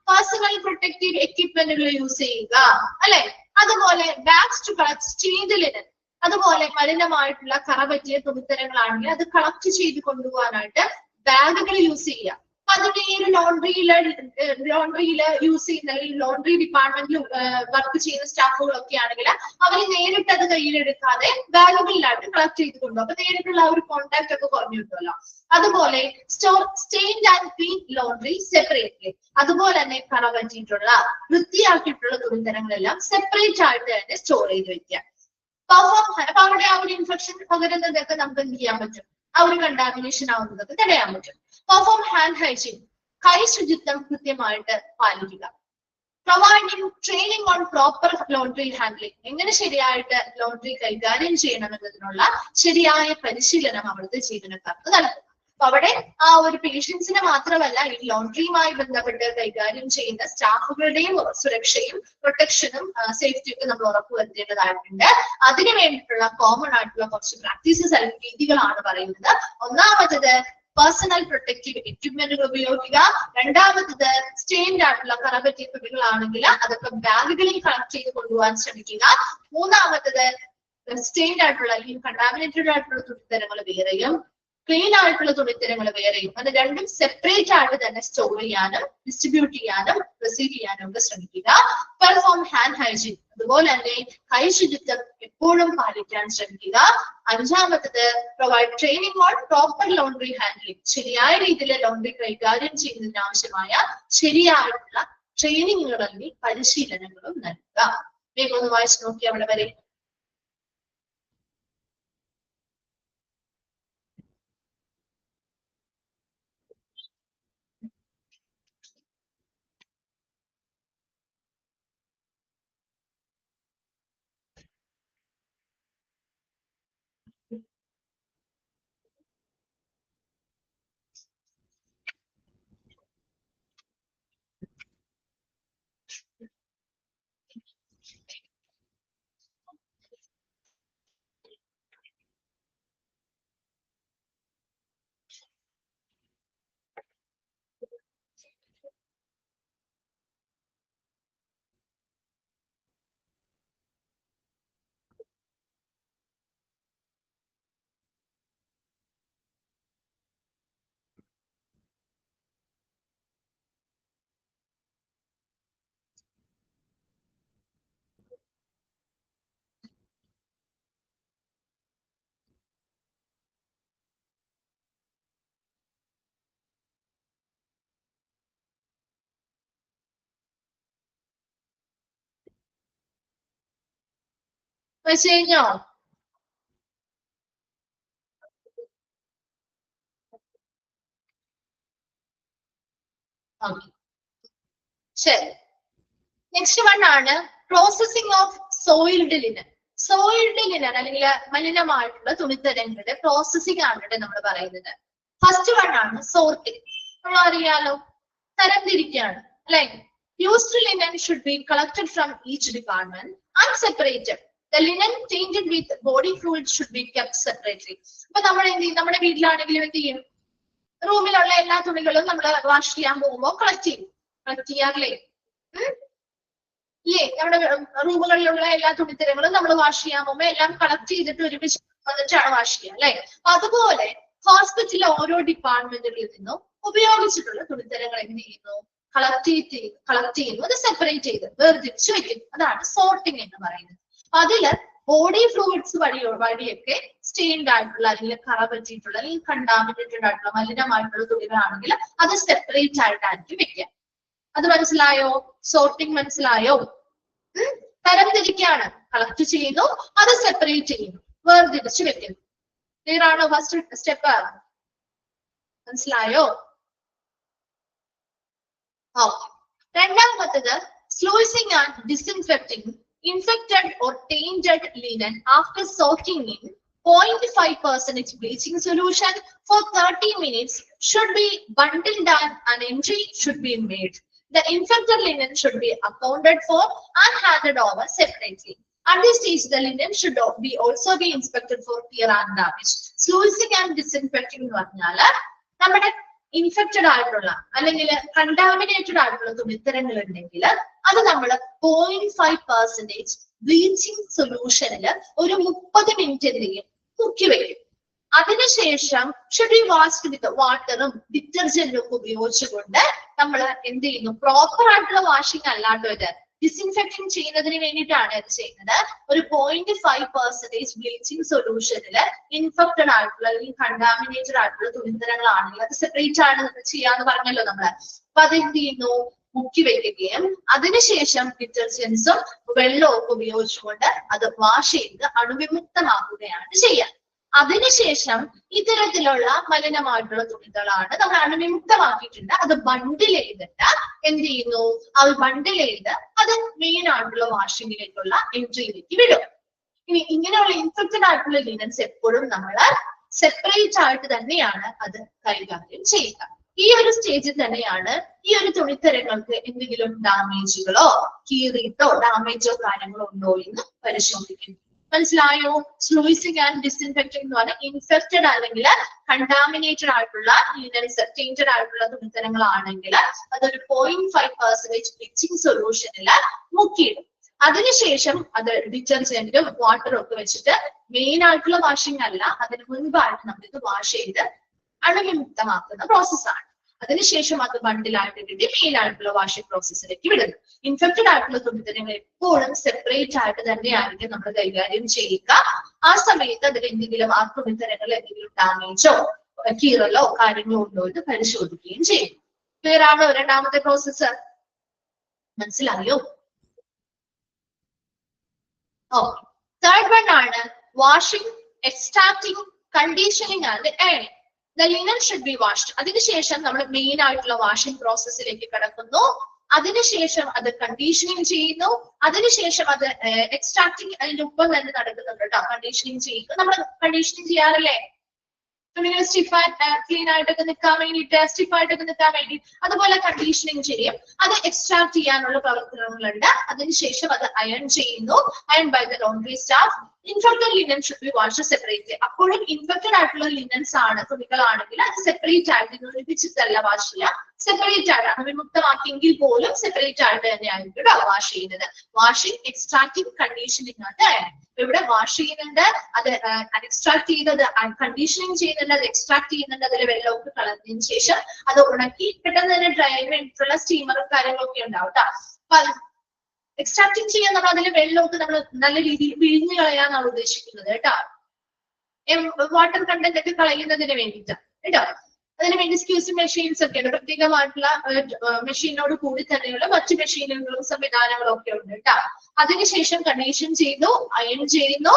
പേഴ്സണൽ പ്രൊട്ടക്റ്റീവ് എക്യുപ്മെന്റുകൾ യൂസ് ചെയ്യുക അല്ലെ. അതുപോലെ ബാഗ്സ് ടു കളക്ട് സ്റ്റീൻഡ് ലിനൻ, അതുപോലെ മലിനമായിട്ടുള്ള കറ പറ്റിയ തുണിത്തരങ്ങളാണെങ്കിൽ അത് കളക്ട് ചെയ്ത് കൊണ്ടുപോകാനായിട്ട് ബാഗുകൾ യൂസ് ചെയ്യുക. അതിന്റെ ഈ ഒരു ലോണ്ടറിയില് യൂസ് ചെയ്യുന്ന അല്ലെങ്കിൽ ലോണ്ടറി ഡിപ്പാർട്ട്മെന്റിൽ വർക്ക് ചെയ്യുന്ന സ്റ്റാഫുകളൊക്കെ ആണെങ്കിൽ അവർ നേരിട്ട് അത് കയ്യിലെടുക്കാതെ ബാഗുകളിലായിട്ട് കളക്ട് ചെയ്ത് കൊണ്ടുപോകും. അപ്പൊ നേരിട്ടുള്ള ആ ഒരു കോണ്ടാക്ട് ഒക്കെ കുറഞ്ഞു കിട്ടുമല്ലോ. അതുപോലെ stained and clean laundry separately, അതുപോലെ തന്നെ കറ പറ്റിയിട്ടുള്ള വൃത്തിയാക്കിയിട്ടുള്ള തുണിത്തരങ്ങളെല്ലാം സെപ്പറേറ്റ് ആയിട്ട് തന്നെ സ്റ്റോർ ചെയ്ത് വെക്കുക. അപ്പൊ അവിടെ ആ ഒരു ഇൻഫെക്ഷൻ പകരുന്നതൊക്കെ നമുക്ക് എന്ത് ചെയ്യാൻ പറ്റും? ആ ഒരു കണ്ടാമിനേഷൻ ആവുന്നതൊക്കെ തടയാൻ പറ്റും. പെർഫോം ഹാൻഡ് ഹൈജീൻ, കൈ ശുചിത്വം കൃത്യമായിട്ട് പാലിക്കുക. Providing training on proper laundry handling, എങ്ങനെ ശരിയായിട്ട് ലോണ്ടറി കൈകാര്യം ചെയ്യണം എന്നതിനുള്ള ശരിയായ പരിശീലനം അവിടുത്തെ ജീവനക്കാർക്ക് നൽകുക. അപ്പൊ അവിടെ ആ ഒരു പേഷ്യൻസിനെ മാത്രമല്ല ഈ ലോണ്ടറിയുമായി ബന്ധപ്പെട്ട് കൈകാര്യം ചെയ്യുന്ന സ്റ്റാഫുകളുടെയും സുരക്ഷയും പ്രൊട്ടക്ഷനും സേഫ്റ്റിയും ഒക്കെ നമ്മൾ ഉറപ്പുവരുത്തേണ്ടതായിട്ടുണ്ട്. അതിനു വേണ്ടിയിട്ടുള്ള കോമൺ ആയിട്ടുള്ള കുറച്ച് പ്രാക്ടീസസ് അല്ലെങ്കിൽ രീതികളാണ് പറയുന്നത്. ഒന്നാമത്തത് പേഴ്സണൽ പ്രൊട്ടക്റ്റീവ് എക്യുപ്മെന്റുകൾ ഉപയോഗിക്കുക. രണ്ടാമത്തത് സ്റ്റെയിൻഡ് ആയിട്ടുള്ള കറ പറ്റിയ തുണികളാണെങ്കിൽ അതൊക്കെ ബാഗുകളിൽ കളക്ട് ചെയ്ത് കൊണ്ടുപോകാൻ ശ്രമിക്കുക. മൂന്നാമത്തത് സ്റ്റെയിൻഡ് ആയിട്ടുള്ള അല്ലെങ്കിൽ കണ്ടാമിനേറ്റഡ് ആയിട്ടുള്ള തുണിത്തരങ്ങൾ വേറെയും ക്ലീൻ ആയിട്ടുള്ള തുണിത്തരങ്ങൾ വേറെയും, അത് രണ്ടും സെപ്പറേറ്റ് ആയിട്ട് തന്നെ സ്റ്റോർ ചെയ്യാനും ഡിസ്ട്രിബ്യൂട്ട് ചെയ്യാനും റിസീവ് ചെയ്യാനും ഒക്കെ ശ്രമിക്കുക. പെർഫോം ഹാൻഡ് ഹൈജീൻ, അതുപോലെ തന്നെ കൈ ശുചിത്വം എപ്പോഴും പാലിക്കാൻ ശ്രമിക്കുക. അഞ്ചാമത്തത് provide training on proper laundry handling, ശരിയായ രീതിയിൽ ലോണ്ടറി കൈകാര്യം ചെയ്യുന്നതിന് ആവശ്യമായ ശരിയായിട്ടുള്ള ട്രെയിനിങ്ങുകൾ അല്ലെങ്കിൽ പരിശീലനങ്ങളും നൽകുക. വേഗം ഒന്ന് വായിച്ചു നോക്കി അവിടെ വരെ. വായിച്ചു കഴിഞ്ഞോ? ശരി, നെക്സ്റ്റ് വൺ ആണ് processing of soiled linen. Soiled linen അല്ലെങ്കിൽ മലിനമായിട്ടുള്ള തുണിത്തരങ്ങളുടെ പ്രോസസിംഗ് ആണ് നമ്മൾ പറയുന്നത്. ഫസ്റ്റ് വൺ ആണ് സോർട്ടിംഗ്. നമ്മൾ അറിയാലോ, തരംതിരിക്കുകയാണ് അല്ലെ. Used linen should B collected from each department and separated. The linen tainted with body fluid should be kept separately. അപ്പൊ നമ്മൾ എന്ത് ചെയ്യും? നമ്മുടെ വീട്ടിലാണെങ്കിലും എന്ത് ചെയ്യും? റൂമിലുള്ള എല്ലാ തുണികളും നമ്മൾ വാഷ് ചെയ്യാൻ പോകുമ്പോൾ കളക്ട് ചെയ്യാറില്ലേ? ഇല്ലേ? നമ്മുടെ റൂമുകളിലുള്ള എല്ലാ തുണിത്തരങ്ങളും നമ്മൾ വാഷ് ചെയ്യാൻ പോകുമ്പോൾ എല്ലാം കളക്ട് ചെയ്തിട്ട് ഒരുമിച്ച് വന്നിട്ടാണ് വാഷ് ചെയ്യുക അല്ലെ. അതുപോലെ ഹോസ്പിറ്റലിലെ ഓരോ ഡിപ്പാർട്ട്മെന്റുകളിൽ നിന്നും ഉപയോഗിച്ചിട്ടുള്ള തുണിത്തരങ്ങൾ എന്ത് ചെയ്യുന്നു? കളക്ട് ചെയ്യുന്നു, അത് സെപ്പറേറ്റ് ചെയ്ത് വേർതിരിച്ചു വെക്കുന്നു. അതാണ് സോർട്ടിങ് എന്ന് പറയുന്നത്. അതില് ബോഡി ഫ്ലൂയിഡ്സ് വഴിയൊക്കെ സ്റ്റെയിൻഡ് ആയിട്ടുള്ള അല്ലെങ്കിൽ കറ പറ്റിയിട്ടുള്ള അല്ലെങ്കിൽ കണ്ടാമിനേറ്റഡ് ആയിട്ടുള്ള മലിനമായിട്ടുള്ള തുണികളാണെങ്കിൽ അത് സെപ്പറേറ്റ് ആയിട്ടായിരിക്കും വെക്കുക. അത് മനസ്സിലായോ? സോർട്ടിങ് മനസ്സിലായോ? തരംതിരിക്കാണ്. കളക്ട് ചെയ്യുന്നു, അത് സെപ്പറേറ്റ് ചെയ്യുന്നു, വേർതിരിച്ച് വെക്കുന്നു. ക്ലിയർ ആണോ? ഫസ്റ്റ് സ്റ്റെപ്പ് മനസ്സിലായോ? രണ്ടാമത്തത് സ്ലൂയിസിങ് and ഡിസിൻഫെക്റ്റിംഗ് infected or tainted linen after soaking in 0.5% bleaching solution for 30 minutes should be bundled and an entry should be made. The infected linen should be accounted for and handed over separately. At this stage, the linen should be also be inspected for tear and damage. Sluicing and disinfecting എന്ന് പറഞ്ഞാൽ നമ്മുടെ infected ആയിട്ടുള്ള അല്ലെങ്കിൽ contaminated ആയിട്ടുള്ള തുണിത്തരങ്ങൾ ഉണ്ടെങ്കിൽ അത് നമ്മൾ 0.5% ബ്ലീച്ചിങ് സൊല്യൂഷനിൽ ഒരു 30 മിനിറ്റ് എന്തെങ്കിലും മുക്കി വെക്കും. അതിനുശേഷം ഷുഡ് ബി വാഷ്ഡ് വിത്ത് വാട്ടറും ഡിറ്റർജന്റും ഒക്കെ ഉപയോഗിച്ചുകൊണ്ട് നമ്മൾ എന്ത് ചെയ്യുന്നു? പ്രോപ്പർ ആയിട്ടുള്ള വാഷിംഗ് അല്ലാട്ടോ ഇത്, ഡിസിൻഫെക്റ്റിംഗ് ചെയ്യുന്നതിന് വേണ്ടിയിട്ടാണ് ഇത് ചെയ്യുന്നത്. ഒരു 0.5% ബ്ലീച്ചിങ് സൊല്യൂഷനിൽ ഇൻഫെക്റ്റഡ് ആയിട്ടുള്ള അല്ലെങ്കിൽ കണ്ടാമിനേറ്റഡ് ആയിട്ടുള്ള തുണിത്തരങ്ങളാണെങ്കിൽ അത് സെപ്പറേറ്റ് ആണ് ചെയ്യാന്ന് പറഞ്ഞല്ലോ നമ്മള്. അപ്പൊ അതെന്ത് ചെയ്യുന്നു? മുക്കി വെക്കുകയും അതിനുശേഷം ഡിറ്റർജൻസും വെള്ളവും ഒക്കെ ഉപയോഗിച്ചുകൊണ്ട് അത് വാഷ് ചെയ്ത് അണുവിമുക്തമാക്കുകയാണ് ചെയ്യുക. അതിനുശേഷം ഇത്തരത്തിലുള്ള മലിനമായിട്ടുള്ള തുണികളാണ് നമ്മൾ അണുവിമുക്തമാക്കിയിട്ടുണ്ട്, അത് ബണ്ടിൽ ചെയ്തിട്ട് എന്ത് ചെയ്യുന്നു? അത് ബണ്ടിൽ ചെയ്ത് അത് മെയിൻ ആയിട്ടുള്ള വാഷിങ്ങിലേക്കുള്ള എൻട്രിയിലേക്ക് വിടും. ഇനി ഇങ്ങനെയുള്ള ഇൻഫെക്റ്റഡ് ആയിട്ടുള്ള ലിനൻസ് എപ്പോഴും നമ്മൾ സെപ്പറേറ്റ് ആയിട്ട് തന്നെയാണ് അത് കൈകാര്യം ചെയ്യുക. ഈ ഒരു സ്റ്റേജിൽ തന്നെയാണ് ഈ ഒരു തുണിത്തരങ്ങൾക്ക് എന്തെങ്കിലും ഡാമേജുകളോ കീറിയിട്ടോ ഡാമേജോ കാര്യങ്ങളോ ഉണ്ടോ എന്ന് പരിശോധിക്കുന്നു. മനസ്സിലായോ? സ്ലൂയിസിങ് ആൻഡ് ഡിസിൻഫെക്റ്റിംഗ് എന്ന് പറഞ്ഞാൽ ഇൻഫെക്റ്റഡ് അല്ലെങ്കിൽ കണ്ടാമിനേറ്റഡ് ആയിട്ടുള്ള ലിനൻസ്, ടേന്റഡ് ആയിട്ടുള്ള തുണിത്തരങ്ങളാണെങ്കിൽ അതൊരു 0.5% ബ്ലീച്ചിങ് സൊല്യൂഷനിൽ മുക്കിയിടും. അതിനുശേഷം അത് ഡിറ്റർജന്റും വാട്ടറും ഒക്കെ വെച്ചിട്ട് മെയിൻ ആയിട്ടുള്ള വാഷിംഗ് അല്ല, അതിന് മുൻപായിട്ട് നമ്മളിത് വാഷ് ചെയ്ത് അണുവിമുക്തമാക്കുന്ന പ്രോസസ്സാണ്. അതിനുശേഷം അത് ബണ്ടിലായിട്ട് കിട്ടി മെയിൻ ആയിട്ടുള്ള വാഷിംഗ് പ്രോസസ്സിലേക്ക് വിടുന്നു. ഇൻഫെക്റ്റഡ് ആയിട്ടുള്ള തുണിത്തരങ്ങൾ എപ്പോഴും സെപ്പറേറ്റ് ആയിട്ട് തന്നെയായിരിക്കും നമ്മൾ കൈകാര്യം ചെയ്യുക. ആ സമയത്ത് അതിൽ എന്തെങ്കിലും ആ തുണിത്തരങ്ങൾ എന്തെങ്കിലും ഡാമേജോ കീറലോ കാര്യങ്ങളോ ഉണ്ടോ എന്ന് പരിശോധിക്കുകയും ചെയ്യും. ക്ലിയർ ആണോ? രണ്ടാമത്തെ പ്രോസസ്സ് മനസ്സിലായോ? ഓക്കെ. തേർഡ് വൺ ആണ് വാഷിംഗ്, എക്സ്ട്രാക്ടിങ്, കണ്ടീഷനിങ് ആൻഡ് അയണിങ്. The linen should be washed. അതിനുശേഷം നമ്മൾ മെയിൻ ആയിട്ടുള്ള വാഷിംഗ് പ്രോസസ്സിലേക്ക് കടക്കുന്നു. അതിനുശേഷം അത് കണ്ടീഷനിങ് ചെയ്യുന്നു. അതിനുശേഷം അത് എക്സ്ട്രാക്ടിങ് അതിന്റെ ഒപ്പം തന്നെ നടക്കുന്നുണ്ട് കേട്ടോ. കണ്ടീഷനിങ് ചെയ്യുക, നമ്മൾ കണ്ടീഷനിങ് ചെയ്യാറില്ലേ? തുണികൾ സ്റ്റിഫായിട്ട് ക്ലീൻ ആയിട്ടൊക്കെ നിൽക്കാൻ വേണ്ടിയിട്ട്, സ്റ്റിഫായിട്ടൊക്കെ നിൽക്കാൻ വേണ്ടി അതുപോലെ കണ്ടീഷനിങ് ചെയ്യും. അത് എക്സ്ട്രാക്ട് ചെയ്യാനുള്ള പ്രവർത്തനങ്ങളുണ്ട്. അതിനുശേഷം അത് അയൺ ചെയ്യുന്നു. Iron by the laundry staff. Infected linen should be washed separately. അപ്പോഴും ഇൻഫെക്റ്റഡ് ആയിട്ടുള്ള ലിനൻസ് ആണ് തുണികളാണെങ്കിൽ അത് സെപ്പറേറ്റ് ആയിട്ട് ഒരുമിച്ചിട്ടല്ല വാഷ് ചെയ്യുക, സെപ്പറേറ്റ് ആണ്. അണുവിമുക്തമാക്കിയെങ്കിൽ പോലും സെപ്പറേറ്റ് ആയിട്ട് തന്നെയായിരിക്കും വാഷ് ചെയ്യുന്നത്. വാഷിംഗ്, എക്സ്ട്രാക്ടിങ്, കണ്ടീഷനിങ് ആണ് അയൺ. ഇവിടെ വാഷ് ചെയ്യുന്നുണ്ട്, അത് എക്സ്ട്രാക്ട് ചെയ്തത് കണ്ടീഷനിങ് ചെയ്യുന്നുണ്ട്, അത് എക്സ്ട്രാക്ട് ചെയ്യുന്നുണ്ട്, അതിൽ വെള്ളമൊക്കെ കളഞ്ഞതിന് ശേഷം അത് ഉണക്കി പെട്ടെന്ന് തന്നെ ഡ്രൈ വേണ്ടിയിട്ടുള്ള സ്റ്റീമറും കാര്യങ്ങളൊക്കെ ഉണ്ടാവും കേട്ടോ. അപ്പൊ എക്സ്ട്രാക്ടിങ് ചെയ്യാൻ നമ്മൾ അതിൽ വെള്ളമൊക്കെ നമ്മൾ നല്ല രീതിയിൽ പിഴിഞ്ഞു കളയാന്നാണ് ഉദ്ദേശിക്കുന്നത് കേട്ടോ. വാട്ടർ കണ്ടന്റ് ഒക്കെ കളയുന്നതിന് വേണ്ടിയിട്ട് കേട്ടോ. അതിന് വേണ്ടി സ്ക്യൂസിംഗ് മെഷീൻസ് ഒക്കെ ഉണ്ട്, പ്രത്യേകമായിട്ടുള്ള മെഷീനോട് കൂടി തന്നെയുള്ള മറ്റു മെഷീനുകളും സംവിധാനങ്ങളും ഒക്കെ ഉണ്ട് കേട്ടോ. അതിനുശേഷം കണ്ടീഷൻ ചെയ്തു, അയൺ ചെയ്യുന്നു.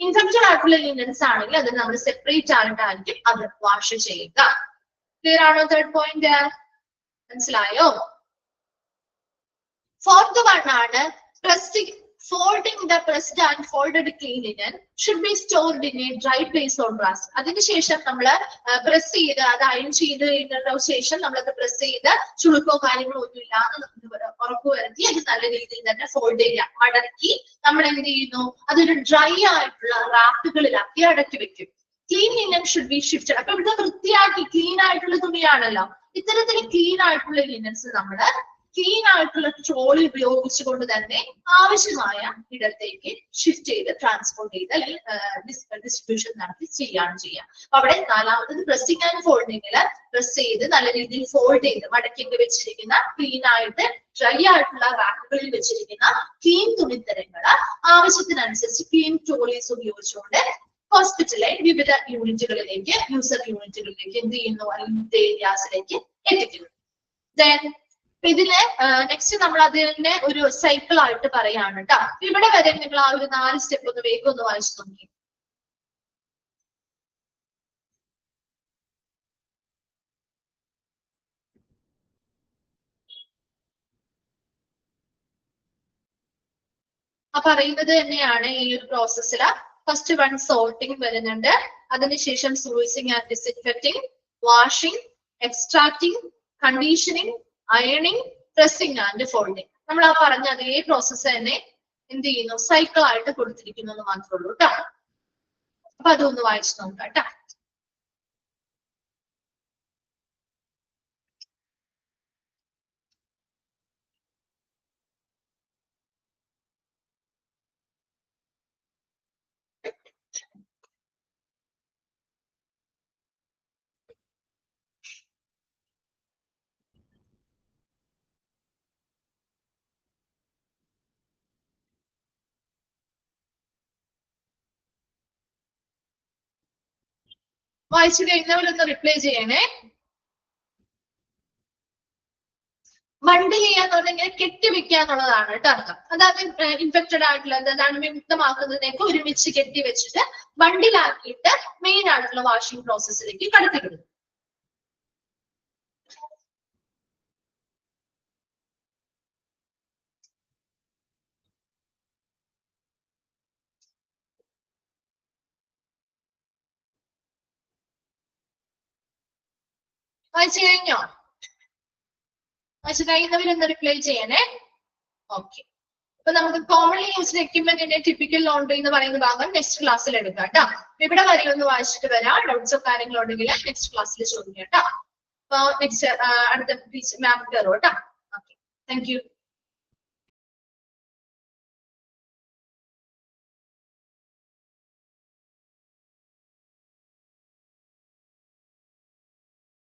ഇൻഫെക്റ്റഡ് ആയിട്ടുള്ള ലിനൻസ് ആണെങ്കിൽ അത് നമ്മൾ സെപ്പറേറ്റ് ആയിട്ടായിരിക്കും അത് വാഷ് ചെയ്യുക. ക്ലിയർ ആണോ? തേർഡ് പോയിന്റ് മനസ്സിലായോ? ഫോർത്ത് വൺ ആണ് pressing, folding the pressed and folded clean linen should be stored in a dry place or grass. അതിനുശേഷം നമ്മൾ പ്രസ് ചെയ്ത് അത് അയൺ ചെയ്ത് ശേഷം നമ്മളത് പ്രസ് ചെയ്ത് ചുളുക്കോ കാര്യങ്ങളോ ഒന്നും ഇല്ലാതെ ഉറപ്പുവരുത്തി അത് നല്ല രീതിയിൽ തന്നെ ഫോൾഡ് ചെയ്യുക, മടക്കി നമ്മൾ എന്ത് ചെയ്യുന്നു? അതൊരു ഡ്രൈ ആയിട്ടുള്ള റാക്കുകളിലാക്കി അടക്കി വെക്കും. Clean linen should be shifted. അപ്പൊ ഇവിടെ വൃത്തിയാക്കി ക്ലീൻ ആയിട്ടുള്ള തുണിയാണല്ലോ. ഇത്തരത്തിൽ ക്ലീൻ ആയിട്ടുള്ള ലിനൻസ് നമ്മള് ക്ലീൻ ആയിട്ടുള്ള ട്രോളി ഉപയോഗിച്ചുകൊണ്ട് തന്നെ ആവശ്യമായ ഇടത്തേക്ക് ഷിഫ്റ്റ് ചെയ്ത് ട്രാൻസ്പോർട്ട് ചെയ്ത് അല്ലെങ്കിൽ ഡിസ്ട്രിബ്യൂഷൻ നടത്തി ചെയ്യാണ് ചെയ്യുക. അപ്പൊ അവിടെ നാലാമത്തത് പ്രസ്സിംഗ് ആൻഡ് ഫോൾഡിങ്ങില് പ്രസ് ചെയ്ത് നല്ല രീതിയിൽ ഫോൾഡ് ചെയ്ത് മടക്കിയൊക്കെ വെച്ചിരിക്കുന്ന ക്ലീൻ ആയിട്ട് ഡ്രൈ ആയിട്ടുള്ള റാക്കുകളിൽ വെച്ചിരിക്കുന്ന ക്ലീൻ തുണിത്തരങ്ങൾ ആവശ്യത്തിനനുസരിച്ച് ക്ലീൻ ട്രോളീസ് ഉപയോഗിച്ചുകൊണ്ട് ഹോസ്പിറ്റലിലെ വിവിധ യൂണിറ്റുകളിലേക്ക് യൂസർ യൂണിറ്റുകളിലേക്ക് എന്ത് ചെയ്യുന്നു? അല്ലെങ്കിൽ ഏരിയാസിലേക്ക് എത്തിക്കുന്നു. Then ഇതില് നെക്സ്റ്റ് നമ്മൾ അതിനെ ഒരു സൈക്കിൾ ആയിട്ട് പറയാണ് കേട്ടോ. ഇവിടെ വരെ നിങ്ങൾ ആ ഒരു 4 സ്റ്റെപ്പ് ഒന്ന് വേഗം ഒന്ന് വായിച്ചു നോക്കി. പറയുന്നത് തന്നെയാണ് ഈ ഒരു പ്രോസസ്സില്. ഫസ്റ്റ് വൺ സോർട്ടിങ് വരുന്നുണ്ട്, അതിനുശേഷം സൂയിസിങ് and ഡിസിൻഫെക്റ്റിംഗ്, washing, extracting, conditioning, അയണിങ്, pressing and folding. നമ്മൾ ആ പറഞ്ഞ അതേ പ്രോസസ്സ് തന്നെ എന്ത് ചെയ്യുന്നു, സൈക്കിൾ ആയിട്ട് കൊടുത്തിരിക്കുന്നു എന്ന് മാത്രമേ ഉള്ളൂ കേട്ടോ. അപ്പൊ അതൊന്ന് വായിച്ചു നോക്കാം കേട്ടോ. വായിച്ചു കഴിഞ്ഞവരൊന്ന് റിപ്ലൈ ചെയ്യണേ. ബണ്ടിൽ ചെയ്യാന്ന് പറഞ്ഞാൽ ഇങ്ങനെ കെട്ടിവെക്കുക എന്നുള്ളതാണ് കേട്ടോ അർത്ഥം. അതായത് ഇൻഫെക്റ്റഡ് ആയിട്ടുള്ള എന്താണ് വിമുക്തമാക്കുന്നതിനൊക്കെ ഒരുമിച്ച് കെട്ടി വെച്ചിട്ട് ബണ്ടിലാക്കിയിട്ട് മെയിൻ ആയിട്ടുള്ള വാഷിംഗ് പ്രോസസ്സിലേക്ക് കടത്തിവിടും. വായിച്ചു കഴിഞ്ഞോ? വായിച്ചു കഴിയുന്നവരൊന്ന് റിപ്ലൈ ചെയ്യണേ. ഓക്കെ. അപ്പൊ നമുക്ക് കോമൺലി യൂസ്ഡ് എക്യുപ്മെന്റിന്റെ ടിപ്പിക്കൽ ലോണ്ടറി എന്ന് പറയുന്ന ഭാഗം നെക്സ്റ്റ് ക്ലാസ്സിൽ എടുക്കാം കേട്ടോ. ഇവിടെ വരെ ഒന്ന് വായിച്ചിട്ട് വരാം. ഡൗട്ട്സോ കാര്യങ്ങളോ ഉണ്ടെങ്കിൽ നെക്സ്റ്റ് ക്ലാസ്സിൽ ചോദിക്കാം കേട്ടോ. അപ്പൊ നെക്സ്റ്റ് അടുത്ത മാം കയറും കേട്ടോ. Okay, thank you.